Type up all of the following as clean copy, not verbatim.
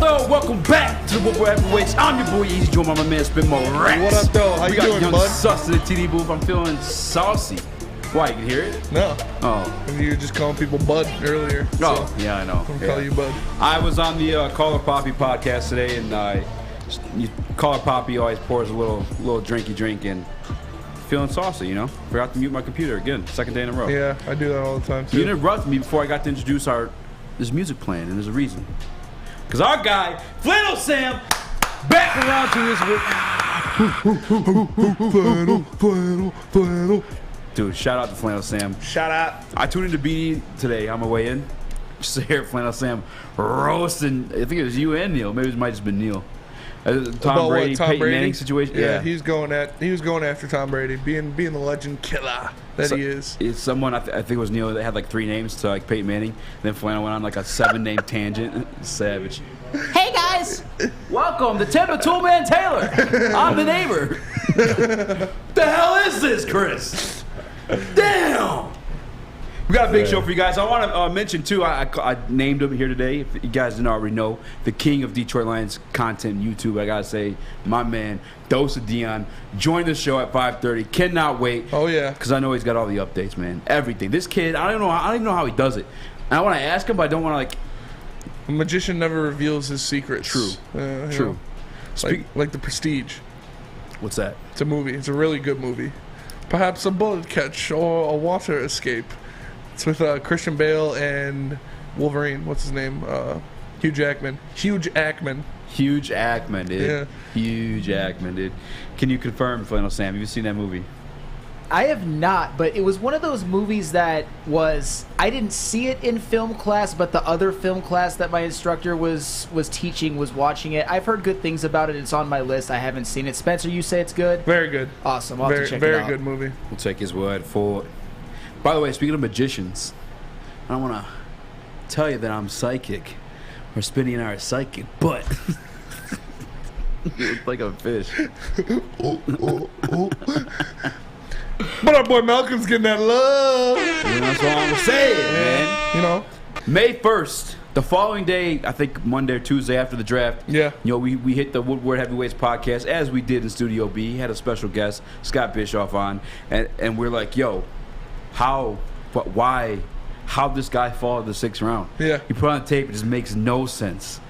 though? Welcome back to the Woodward Heavyweights. I'm your boy Eazy, joined by my man Spin Mo Rats. What up, though? How you doing, young bud? Sus to the TD booth. I'm feeling saucy. Why, you can hear it? No. Oh. You were just calling people Bud earlier. Oh, so yeah, I know. I'm call you Bud. I was on the Caller Poppy podcast today, and Caller Poppy always pours a little drinky drink, and feeling saucy, you know? Forgot to mute my computer again, second day in a row. Yeah, I do that all the time, too. You interrupted me before I got to introduce this music playing, and there's a reason. Because our guy, Flannel Sam, back around to his... Flannel. Dude, shout out to Flannel Sam. Shout out. I tuned into BD today on my way in. Just to hear Flannel Sam roasting, I think it was you and Neil. Maybe it might have just been Neil. Tom Brady, Peyton Manning situation. Yeah, he was going after Tom Brady, being the legend killer that he is. It's someone, I think it was Neil, that had like 3 names to like Peyton Manning. Then Flannel went on like a 7-name tangent. Savage. Hey guys, welcome to Tim the Toolman Taylor. I'm the neighbor. The hell is this, Chris? Damn. We got a big show for you guys. I want to mention, too, I named him here today. If you guys didn't already know, the king of Detroit Lions content YouTube. I got to say, my man, DoseOfDion, joined the show at 5:30. Cannot wait. Oh, yeah. Because I know he's got all the updates, man. Everything. This kid, I don't even know how he does it. And I want to ask him, but I don't want to, like... A magician never reveals his secrets. True. True. Like The Prestige. What's that? It's a movie. It's a really good movie. Perhaps a bullet catch or a water escape. It's with Christian Bale and Wolverine. What's his name? Hugh Jackman. Huge Ackman, dude. Yeah. Huge Ackman, dude. Can you confirm, Flannel Sam? Have you seen that movie? I have not, but it was one of those movies that was... I didn't see it in film class, but the other film class that my instructor was teaching was watching it. I've heard good things about it. It's on my list. I haven't seen it. Spencer, you say it's good? Very good. Awesome. I'll have to check it out. Very good movie. We'll take his word for it. By the way, speaking of magicians, I don't want to tell you that I'm psychic or Spinny and I are psychic, but it's like a fish. But our boy Malcolm's getting that love. That's what I'm saying, man. You know, May 1st, the following day, I think Monday or Tuesday after the draft. Yeah. You know, we hit the Woodward Heavyweights podcast as we did in Studio B. Had a special guest, Scott Bischoff, on, and we're like, yo, how this guy fall to the 6th round? Yeah. You put on the tape, it just makes no sense.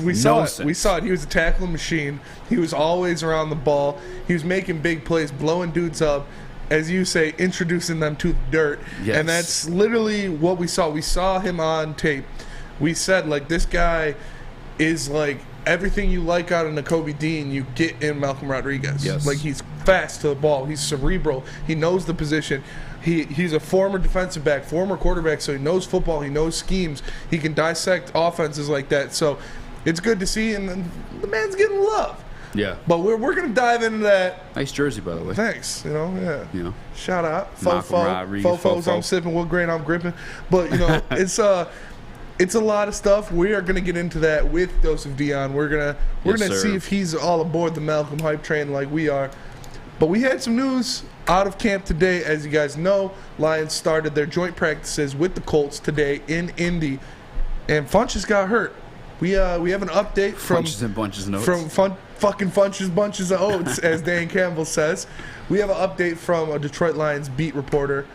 We saw it. He was a tackling machine. He was always around the ball. He was making big plays, blowing dudes up. As you say, introducing them to the dirt. Yes. And that's literally what we saw. We saw him on tape. We said, like, this guy is like everything you like out of Nakobe Dean, you get in Malcolm Rodriguez. Yes. Like, he's fast to the ball. He's cerebral. He knows the position. He's a former defensive back, former quarterback, so he knows football. He knows schemes. He can dissect offenses like that. So it's good to see, and the man's getting love. Yeah. But we're going to dive into that. Nice jersey, by the way. Thanks. Yeah. You know. Shout out. Rodriguez, Fofos, I'm sipping. What grain I'm gripping. But, you know, it's a lot of stuff. We are going to get into that with DoseOfDion. We're gonna see if he's all aboard the Malcolm hype train like we are. But we had some news out of camp today. As you guys know, Lions started their joint practices with the Colts today in Indy. And Funches got hurt. We have an update from Funches and bunches of notes. From fucking Funches, bunches of oats, as Dan Campbell says. We have an update from a Detroit Lions beat reporter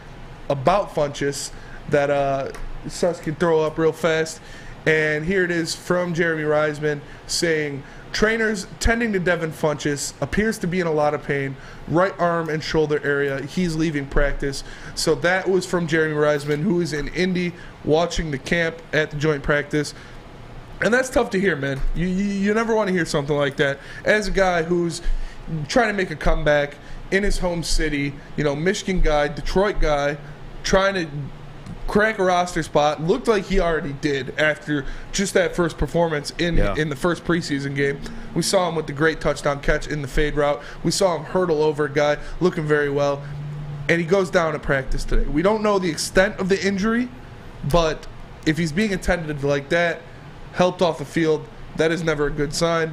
about Funches that Sus can throw up real fast. And here it is from Jeremy Reisman saying, trainers tending to Devin Funches appears to be in a lot of pain, right arm and shoulder area. He's leaving practice. So that was from Jeremy Reisman, who is in Indy watching the camp at the joint practice. And that's tough to hear, man. You never want to hear something like that. As a guy who's trying to make a comeback in his home city, you know, Michigan guy, Detroit guy, trying to crack a roster spot. Looked like he already did after just that first performance in the first preseason game. We saw him with the great touchdown catch in the fade route. We saw him hurdle over a guy, looking very well. And he goes down at practice today. We don't know the extent of the injury, but if he's being attended like that, helped off the field, that is never a good sign.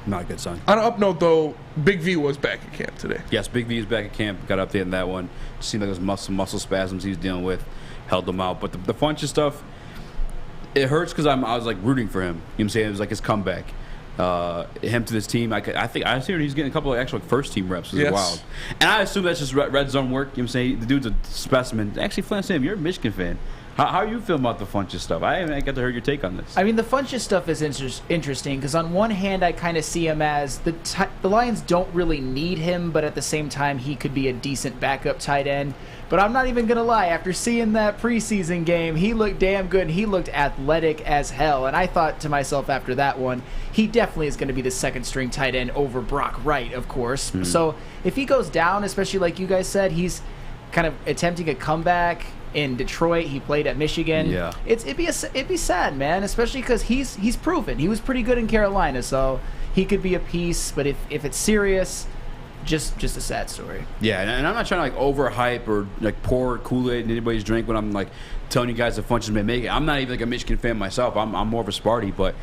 Not a good sign. On an up note, though, Big V was back at camp today. Yes, Big V is back at camp. Got updated on that one. Seemed like there was some muscle spasms he was dealing with. Held them out. But the Funches stuff, It hurts because I was like rooting for him. You know what I'm saying? It was like his comeback. Him to this team. I think he's getting a couple of actual first team reps. Which is wild. And I assume that's just red zone work. You know what I'm saying? The dude's a specimen. Actually, Flynn, Sam, you're a Michigan fan. How are you feeling about the Funchess stuff? I haven't got to hear your take on this. I mean, the Funchess stuff is interesting because on one hand, I kind of see him as the Lions don't really need him, but at the same time, he could be a decent backup tight end. But I'm not even going to lie. After seeing that preseason game, he looked damn good. He looked athletic as hell. And I thought to myself after that one, he definitely is going to be the second-string tight end over Brock Wright, of course. Mm-hmm. So if he goes down, especially like you guys said, he's kind of attempting a comeback in Detroit. He played at Michigan. Yeah, it'd be sad, man. Especially because he's proven he was pretty good in Carolina, so he could be a piece. But if it's serious, just a sad story. Yeah, and I'm not trying to like overhype or like pour Kool-Aid in anybody's drink when I'm like telling you guys the Funchess may make it. I'm not even like a Michigan fan myself. I'm more of a Sparty, but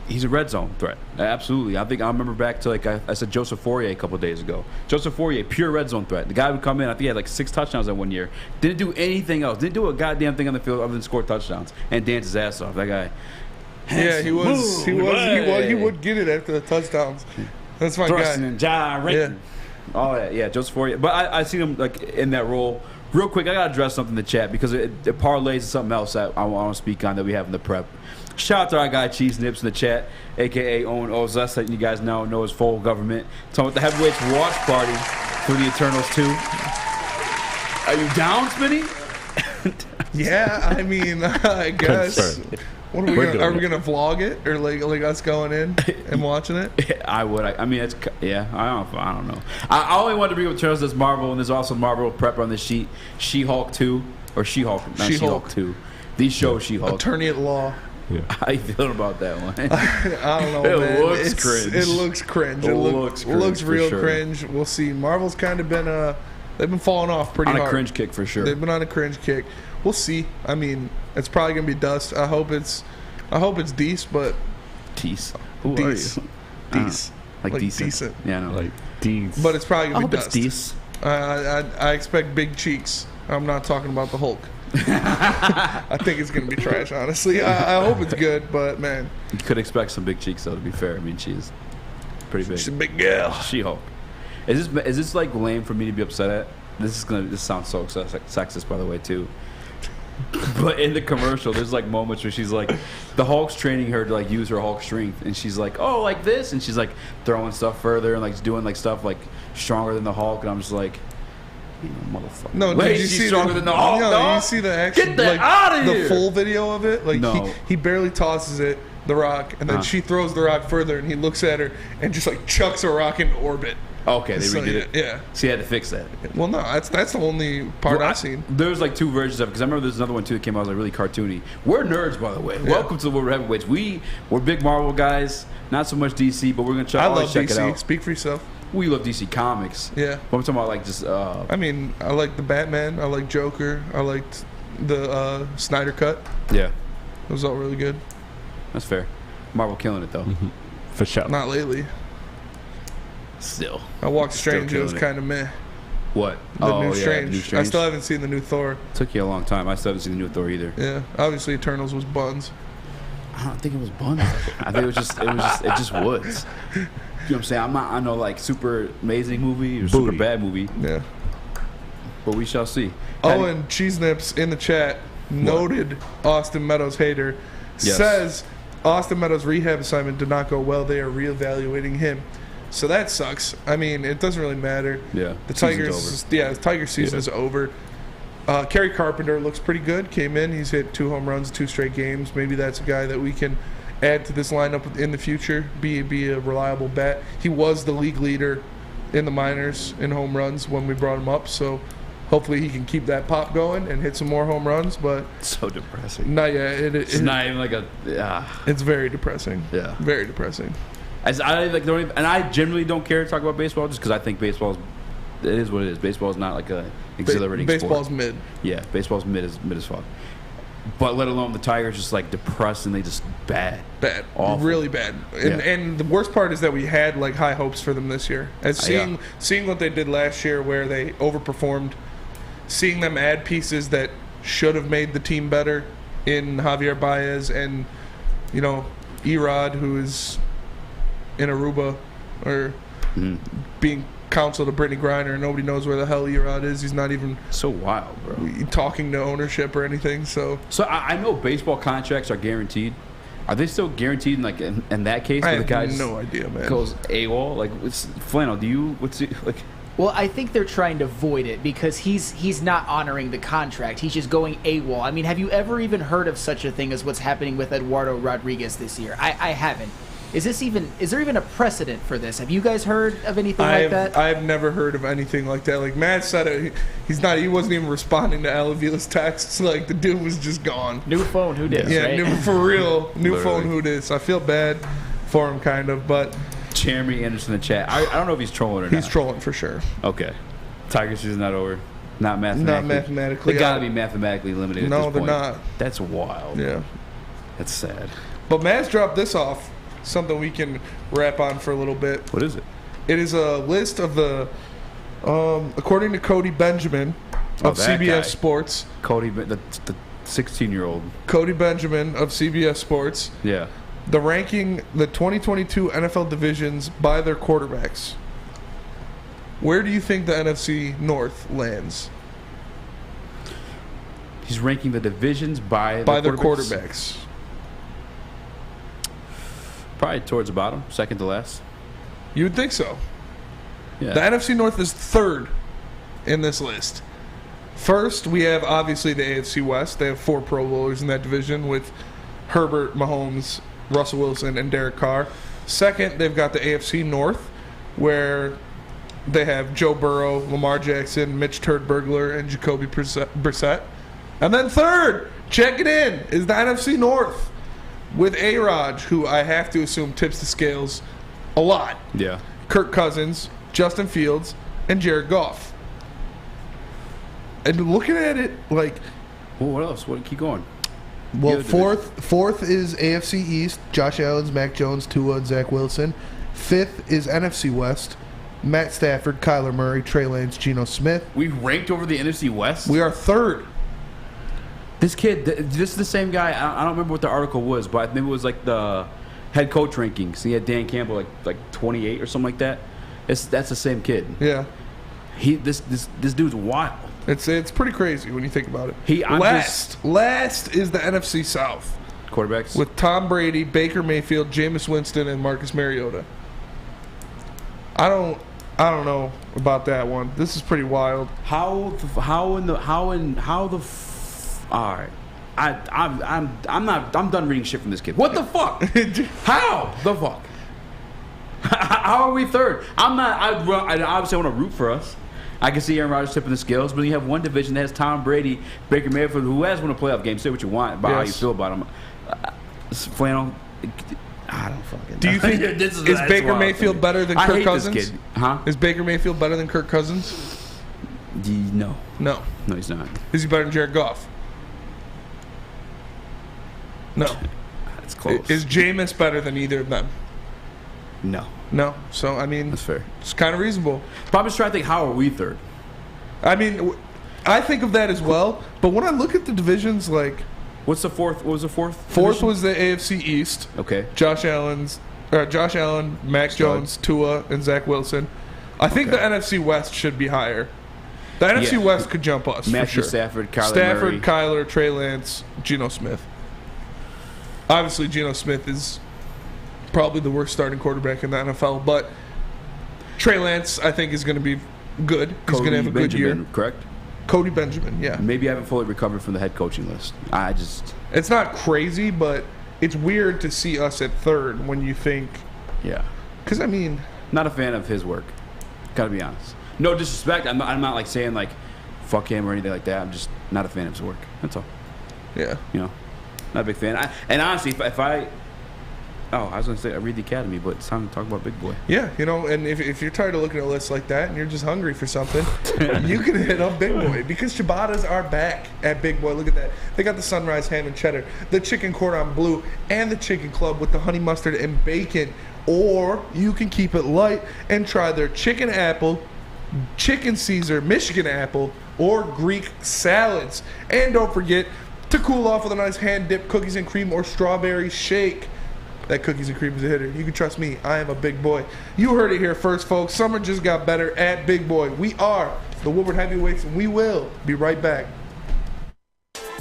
he's a red zone threat. Absolutely. I remember back to like I said Joseph Fourier a couple of days ago. Joseph Fourier, pure red zone threat. The guy would come in, I think he had like 6 touchdowns that one year. Didn't do anything else. Didn't do a goddamn thing on the field other than score touchdowns and dance his ass off. That guy. Yeah, he would get it after the touchdowns. That's my thrusting guy. And gyrating. Yeah. All that. Yeah, Joseph Fourier. But I see him like in that role. Real quick, I got to address something in the chat because it parlays to something else that I want to speak on that we have in the prep. Shout out to our guy Cheese Nips in the chat, a.k.a. Owen Ozas, that you guys now know as full government. Talking about the Heavyweights watch party for the Eternals 2. Are you down, Spinny? Yeah, I mean, I guess. What are we gonna vlog it or like us going in and watching it? I would. I mean, it's I don't know. I only wanted to bring up Eternals as Marvel, and there's also Marvel prep on this sheet. She-Hulk 2 or She-Hulk, not She-Hulk 2. The show She-Hulk. Attorney at Law. Yeah. How you feeling about that one? I don't know, man. Looks cringe. It looks cringe. It looks real cringe. We'll see. Marvel's kind of been they've been falling off pretty hard. On a cringe kick for sure. They've been on a cringe kick. We'll see. I mean, it's probably gonna be dust. I hope it's Deuce, but Deuce. Who Deuce. Are you? Deuce. Like decent. Yeah, I know. Like Deuce. But it's probably gonna be dust. It's Deuce. I expect big cheeks. I'm not talking about the Hulk. I think it's gonna be trash, honestly. I hope it's good, but man, you could expect some big cheeks though. To be fair, I mean she's pretty big. She's a big girl. She-Hulk. Is this like lame for me to be upset at? This sounds so sexist, by the way, too. But in the commercial, there's like moments where she's like, the Hulk's training her to like use her Hulk strength, and she's like, oh, like this, and she's like throwing stuff further and like doing like stuff like stronger than the Hulk, and I'm just like, motherfucker. No, wait, did you she's see stronger than the Hulk? No, you see the actual, get that like, out of the here. full video of it? Like no. he barely tosses it, the rock, and then she throws the rock further, and he looks at her and just like chucks a rock into orbit. Okay, they redid it. Yeah. So you had to fix that. Well, no, that's the only part I've seen. There's like 2 versions of it because I remember there's another one too that came out like really cartoony. We're nerds, by the way. Yeah. Welcome to the Woodward Heavyweights. We're big Marvel guys, not so much DC, but we're gonna try. I love check DC. It out. Speak for yourself. We love DC Comics. Yeah. But I'm talking about like just. I mean, I like the Batman. I like Joker. I liked the Snyder cut. Yeah. It was all really good. That's fair. Marvel killing it though. Mm-hmm. For sure. Not lately. Still. I walked Strange. It was kind of meh. What? The new Strange. I still haven't seen the new Thor. Took you a long time. I still haven't seen the new Thor either. Yeah. Obviously, Eternals was buns. I don't think it was buns. I think it just was. You know what I'm saying? I know like super amazing movie or super bad movie. Yeah. But we shall see. Oh, and Cheese Nips in the chat, noted Austin Meadows hater, says Austin Meadows' rehab assignment did not go well. They are reevaluating him. So that sucks. I mean, it doesn't really matter. Yeah. The Tigers season is over. Kerry Carpenter looks pretty good. Came in. He's hit 2 home runs, 2 straight games. Maybe that's a guy that we can add to this lineup in the future. Be a reliable bat. He was the league leader in the minors in home runs when we brought him up. So hopefully he can keep that pop going and hit some more home runs. But so depressing. Not yet. It's not even like a. It's very depressing. Yeah. Very depressing. And I generally don't care to talk about baseball just because I think it is what it is. Baseball is not like a exhilarating sport. Baseball's mid. Yeah, baseball's mid as fuck. But let alone the Tigers, just like depressed and they just bad, awful. Really bad. And the worst part is that we had like high hopes for them this year. As seeing what they did last year, where they overperformed, seeing them add pieces that should have made the team better, in Javier Baez and, Erod, who is in Aruba or being counsel to Brittany Griner. Nobody knows where the hell Erod is. He's not even So wild, bro. talking to ownership or anything. So I know baseball contracts are guaranteed. Are they still guaranteed in that case? I where the guy have just no idea, man. goes AWOL? Like, Flannel, Well, I think they're trying to void it because he's not honoring the contract. He's just going AWOL. I mean, have you ever even heard of such a thing as what's happening with Eduardo Rodriguez this year? I haven't. Is there even a precedent for this? Have you guys heard of anything like that? I've never heard of anything like that. Like Matt said it, he wasn't even responding to Alavila's texts. Like the dude was just gone. New phone, who dis? Yeah, right? for real. New Literally. phone, who dis? I feel bad for him, kind of, but Jeremy Anderson in the chat. I don't know if he's trolling or not. he's trolling for sure. Okay. Tiger season's not over. Not mathematically. Not mathematically. They gotta be mathematically limited at No, this they're point. not. That's wild. Yeah. That's sad. But Matt's dropped this off. Something we can wrap on for a little bit. What is it? It is a list of the, according to Cody Benjamin of that CBS guy. Sports. Cody, the 16-year-old. Cody Benjamin of CBS Sports. Yeah. The ranking the 2022 NFL divisions by their quarterbacks. Where do you think the NFC North lands? He's ranking the divisions by Their quarterbacks. Probably towards the bottom, second to last. You would think so. Yeah. The NFC North is third in this list. First, we have obviously the AFC West. They have 4 Pro Bowlers in that division with Herbert, Mahomes, Russell Wilson, and Derek Carr. Second, they've got the AFC North, where they have Joe Burrow, Lamar Jackson, Mitch Turdbergler, and Jacoby Brissett. And then third, check it in, is the NFC North with A-Rod, who I have to assume tips the scales a lot. Yeah. Kirk Cousins, Justin Fields, and Jared Goff. And looking at it, like, Well, what else? Keep going. well, Yeah, fourth is AFC East, Josh Allen, Mac Jones, Tua, and Zach Wilson. Fifth is NFC West, Matt Stafford, Kyler Murray, Trey Lance, Geno Smith. We ranked over the NFC West? We are third. This kid, this is the same guy. I don't remember what the article was, but maybe it was like the head coach rankings. He had Dan Campbell like 28 or something like that. That's the same kid. Yeah. This dude's wild. It's pretty crazy when you think about it. Last is the NFC South Quarterbacks? with Tom Brady, Baker Mayfield, Jameis Winston, and Marcus Mariota. I don't know about that one. This is pretty wild. All right. I'm done reading shit from this kid. What the fuck? How the fuck? How are we third? I obviously want to root for us. I can see Aaron Rodgers tipping the scales, but you have one division that has Tom Brady, Baker Mayfield, who has won a playoff game. Say what you want about how you feel about him. Flannel, I don't fucking know. Do you think is Baker Mayfield better than Kirk Cousins? This kid. Huh? Is Baker Mayfield better than Kirk Cousins? No. No. No, he's not. Is he better than Jared Goff? No. That's close. Is Jameis better than either of them? No. No. So, I mean, That's fair. it's kind of reasonable. But I'm just trying to think, how are we third? I mean, I think of that as well. But when I look at the divisions, like, What's the fourth? What was the fourth? fourth division? was the AFC East. Okay. Josh Allen, Mac Jones, Tua, and Zach Wilson. I think the NFC West should be higher. The NFC West could jump us Matthew for sure. Stafford, Kyler Murray. Kyler, Trey Lance, Geno Smith. Obviously, Geno Smith is probably the worst starting quarterback in the NFL, but Trey Lance, I think, is going to be good. He's going to have a good year. Correct? Cody Benjamin, yeah. Maybe I haven't fully recovered from the head coaching list. It's not crazy, but it's weird to see us at third when you think... Yeah. Because, I mean... Not a fan of his work. Gotta be honest. No disrespect. I'm not like saying like fuck him or anything like that. I'm just not a fan of his work. That's all. Yeah. You know, not a big fan. And honestly, if I was gonna say I read the Academy, but it's time to talk about Big Boy. Yeah, you know, and if you're tired of looking at a list like that and you're just hungry for something, you can hit up Big Boy because ciabattas are back at Big Boy. Look at that. They got the sunrise ham and cheddar, the chicken cordon bleu, and the chicken club with the honey mustard and bacon. Or you can keep it light and try their chicken apple, chicken Caesar, Michigan apple, or Greek salads. And don't forget, to cool off with a nice hand-dipped cookies and cream or strawberry shake. That cookies and cream is a hitter. You can trust me. I am a big boy. You heard it here first, folks. Summer just got better at Big Boy. We are the Woodward Heavyweights, and we will be right back.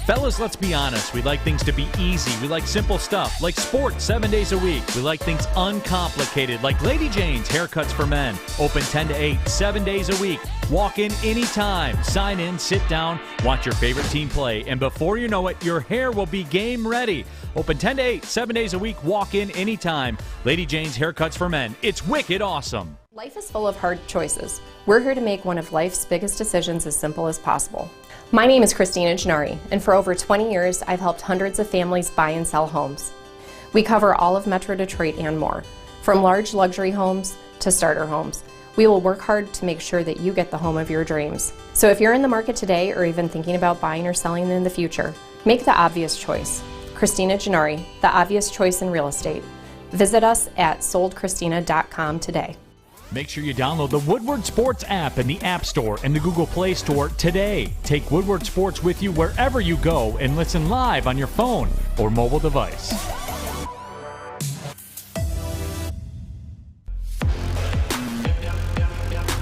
Fellas, let's be honest. We like things to be easy. We like simple stuff, like sports 7 days a week. We like things uncomplicated, like Lady Jane's Haircuts for Men. Open 10 to 8, 7 days a week. Walk in anytime. Sign in, sit down, watch your favorite team play, and before you know it, your hair will be game ready. Open 10 to 8, 7 days a week. Walk in anytime. Lady Jane's Haircuts for Men. It's wicked awesome. Life is full of hard choices. We're here to make one of life's biggest decisions as simple as possible. My name is Christina Gennari, and for over 20 years, I've helped hundreds of families buy and sell homes. We cover all of Metro Detroit and more, from large luxury homes to starter homes. We will work hard to make sure that you get the home of your dreams. So if you're in the market today or even thinking about buying or selling in the future, make the obvious choice. Christina Gennari, the obvious choice in real estate. Visit us at soldchristina.com today. Make sure you download the Woodward Sports app in the App Store and the Google Play Store today. Take Woodward Sports with you wherever you go and listen live on your phone or mobile device.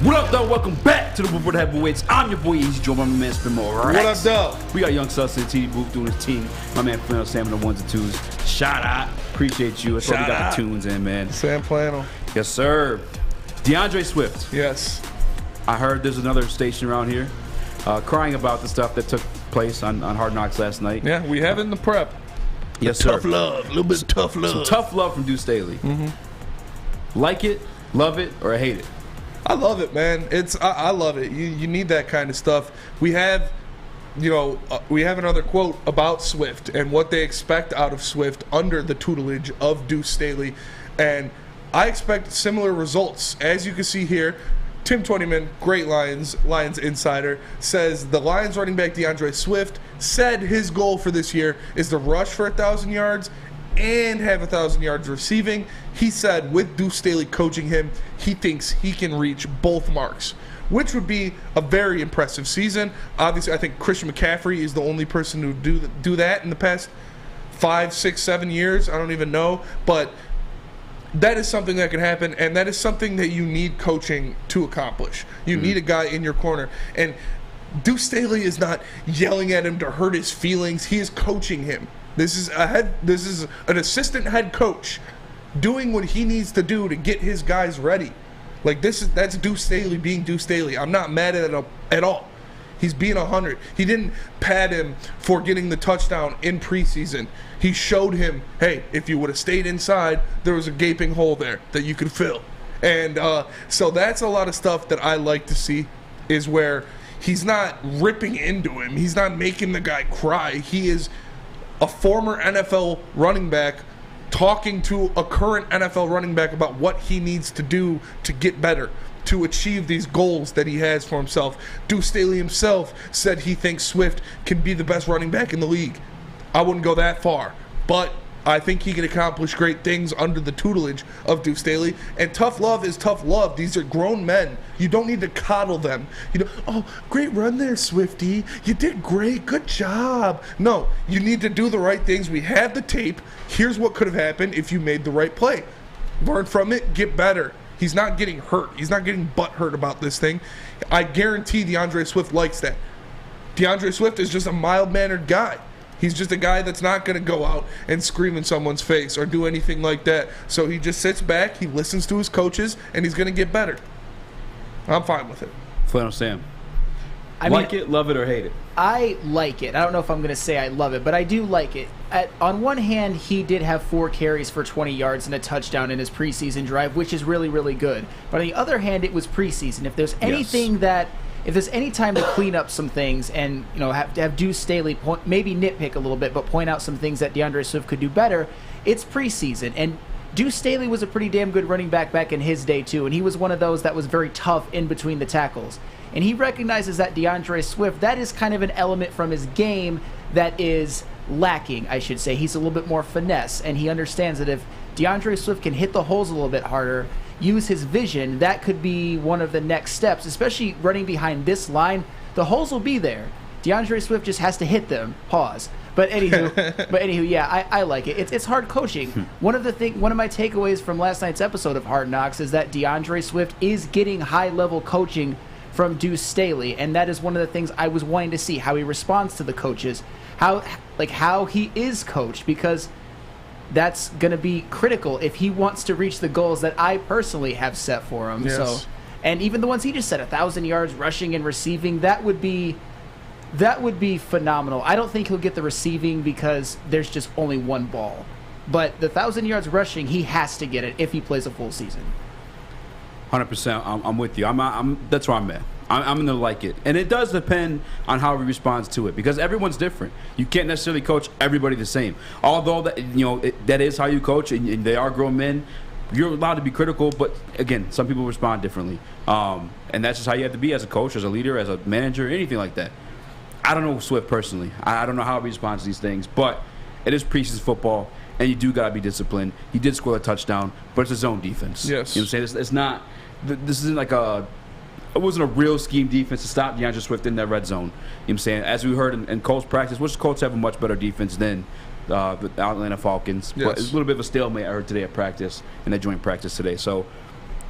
What up, though? Welcome back to the Woodward Heavyweights. I'm your boy Eazy, joined by my man Spin More. What up, though? We got Young Sus in the TD booth doing his team. My man Flannel Sam in the ones and twos. Shout out. Appreciate you. That's why we got the tunes in, man. Sam Flannel. Yes, sir. DeAndre Swift. Yes. I heard there's another station around here crying about the stuff that took place on Hard Knocks last night. Yeah, we have it in the prep. Yes, sir. Tough love. A little bit of tough love. Some tough love from Deuce Staley. Mm-hmm. Like it, love it, or hate it? I love it, man. I love it. You need that kind of stuff. We have, we have another quote about Swift and what they expect out of Swift under the tutelage of Deuce Staley, and I expect similar results. As you can see here, Tim Twentyman, great Lions insider, says the Lions running back DeAndre Swift said his goal for this year is to rush for 1,000 yards and have 1,000 yards receiving. He said with Deuce Staley coaching him, he thinks he can reach both marks, which would be a very impressive season. Obviously, I think Christian McCaffrey is the only person who do that in the past 5, 6, 7 years. I don't even know, but that is something that can happen, and that is something that you need coaching to accomplish. You need a guy in your corner, and Deuce Staley is not yelling at him to hurt his feelings. He is coaching him. This is an assistant head coach doing what he needs to do to get his guys ready. Like that's Deuce Staley being Deuce Staley. I'm not mad at him at all. He's being 100. He didn't pad him for getting the touchdown in preseason. He showed him, hey, if you would have stayed inside, there was a gaping hole there that you could fill. And so that's a lot of stuff that I like to see, is where he's not ripping into him. He's not making the guy cry. He is a former NFL running back talking to a current NFL running back about what he needs to do to get better, to achieve these goals that he has for himself. Deuce Staley himself said he thinks Swift can be the best running back in the league. I wouldn't go that far, but I think he can accomplish great things under the tutelage of Deuce Staley. And tough love is tough love. These are grown men. You don't need to coddle them. Oh, great run there, Swifty. You did great. Good job. No, you need to do the right things. We have the tape. Here's what could have happened if you made the right play. Learn from it. Get better. He's not getting hurt. He's not getting butthurt about this thing. I guarantee DeAndre Swift likes that. DeAndre Swift is just a mild-mannered guy. He's just a guy that's not going to go out and scream in someone's face or do anything like that. So he just sits back, he listens to his coaches, and he's going to get better. I'm fine with it. Flannel Sam. I like it, love it, or hate it? I like it. I don't know if I'm going to say I love it, but I do like it. On one hand, he did have 4 carries for 20 yards and a touchdown in his preseason drive, which is really, really good. But on the other hand, it was preseason. If there's anything if there's any time to clean up some things and have Deuce Staley maybe nitpick a little bit, but point out some things that DeAndre Swift could do better, it's preseason. And Deuce Staley was a pretty damn good running back in his day too, and he was one of those that was very tough in between the tackles. And he recognizes that DeAndre Swift, that is kind of an element from his game that is lacking, I should say. He's a little bit more finesse, and he understands that if DeAndre Swift can hit the holes a little bit harder, use his vision, that could be one of the next steps, especially running behind this line. The holes will be there. DeAndre Swift just has to hit them. Pause. But anywho, yeah, I like it. It's hard coaching. One of my takeaways from last night's episode of Hard Knocks is that DeAndre Swift is getting high-level coaching from Deuce Staley, and that is one of the things I was wanting to see, how he responds to the coaches, how he is coached, because that's going to be critical if he wants to reach the goals that I personally have set for him. Yes. So, and even the ones he just said, 1,000 yards rushing and receiving, that would be phenomenal. I don't think he'll get the receiving because there's just only one ball. But the 1,000 yards rushing, he has to get it if he plays a full season. 100%. I'm with you. That's where I'm at. I'm going to like it. And it does depend on how he responds to it, because everyone's different. You can't necessarily coach everybody the same. Although that is how you coach, and they are grown men. You're allowed to be critical, but again, some people respond differently. And that's just how you have to be as a coach, as a leader, as a manager, anything like that. I don't know Swift personally. I don't know how he responds to these things, but it is preseason football, and you do got to be disciplined. He did score a touchdown, but it's a zone defense. Yes. You know what I'm saying? It's not – this isn't like it wasn't a real scheme defense to stop DeAndre Swift in that red zone. You know what I'm saying? As we heard in Colts practice, which Colts have a much better defense than the Atlanta Falcons. Yes. But it's a little bit of a stalemate I heard today at practice, in that joint practice today. So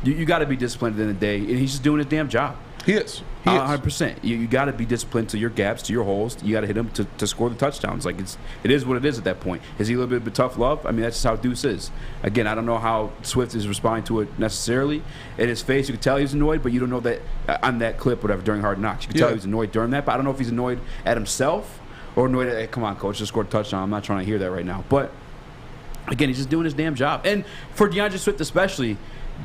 you got to be disciplined at the end of the day, and he's just doing his damn job. He is. 100%. You got to be disciplined to your gaps, to your holes. You got to hit them to score the touchdowns. Like it is what it is at that point. Is he a little bit of tough love? I mean, that's just how Deuce is. Again, I don't know how Swift is responding to it necessarily. In his face, you can tell he's annoyed, but you don't know that on that clip, whatever, during Hard Knocks. You can tell he was annoyed during that, but I don't know if he's annoyed at himself or annoyed at, hey, come on, coach, just scored a touchdown. I'm not trying to hear that right now. But again, he's just doing his damn job. And for DeAndre Swift especially,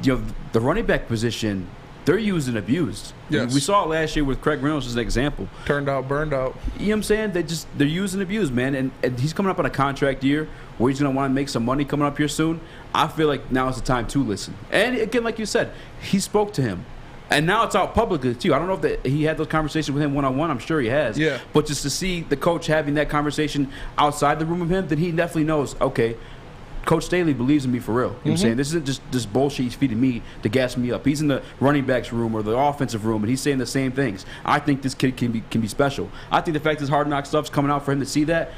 the running back position, they're used and abused. Yes. We saw it last year with Craig Reynolds as an example. Turned out, burned out. You know what I'm saying? They're used and abused, man. And he's coming up on a contract year where he's going to want to make some money coming up here soon. I feel like now is the time to listen. And again, like you said, he spoke to him. And now it's out publicly, too. I don't know if he had those conversations with him one-on-one. I'm sure he has. Yeah. But just to see the coach having that conversation outside the room with him, then he definitely knows, okay, Coach Staley believes in me for real. You know what I'm saying? This isn't just this bullshit he's feeding me to gas me up. He's in the running backs room or the offensive room, and he's saying the same things. I think this kid can be special. I think the fact this Hard Knock stuff's coming out for him to see that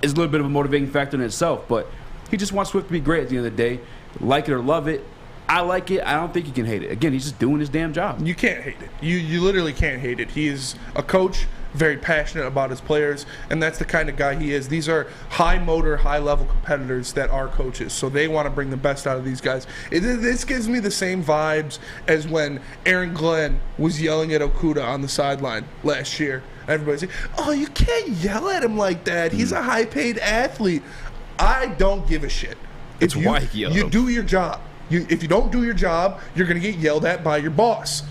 is a little bit of a motivating factor in itself. But he just wants Swift to be great at the end of the day. Like it or love it. I like it. I don't think you can hate it. Again, he's just doing his damn job. You can't hate it. You literally can't hate it. He is a coach, very passionate about his players, and that's the kind of guy he is. These are high motor, high level competitors that are coaches, so they want to bring the best out of these guys. This gives me the same vibes as when Aaron Glenn was yelling at Okuda on the sideline last year. Everybody's like, oh, you can't yell at him like that. He's a high paid athlete. I don't give a shit. It's why he yelled at him. Do your job. If you don't do your job, you're going to get yelled at by your boss.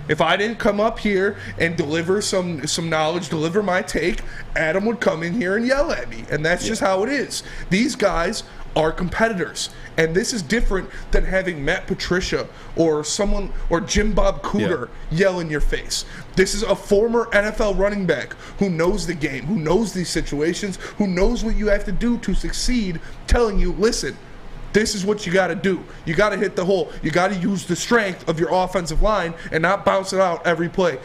If I didn't come up here and deliver some knowledge, deliver my take, Adam would come in here and yell at me. And that's just how it is. These guys are competitors. And this is different than having Matt Patricia or Jim Bob Cooter yell in your face. This is a former NFL running back who knows the game, who knows these situations, who knows what you have to do to succeed, telling you, listen, this is what you got to do. You got to hit the hole. You got to use the strength of your offensive line and not bounce it out every play.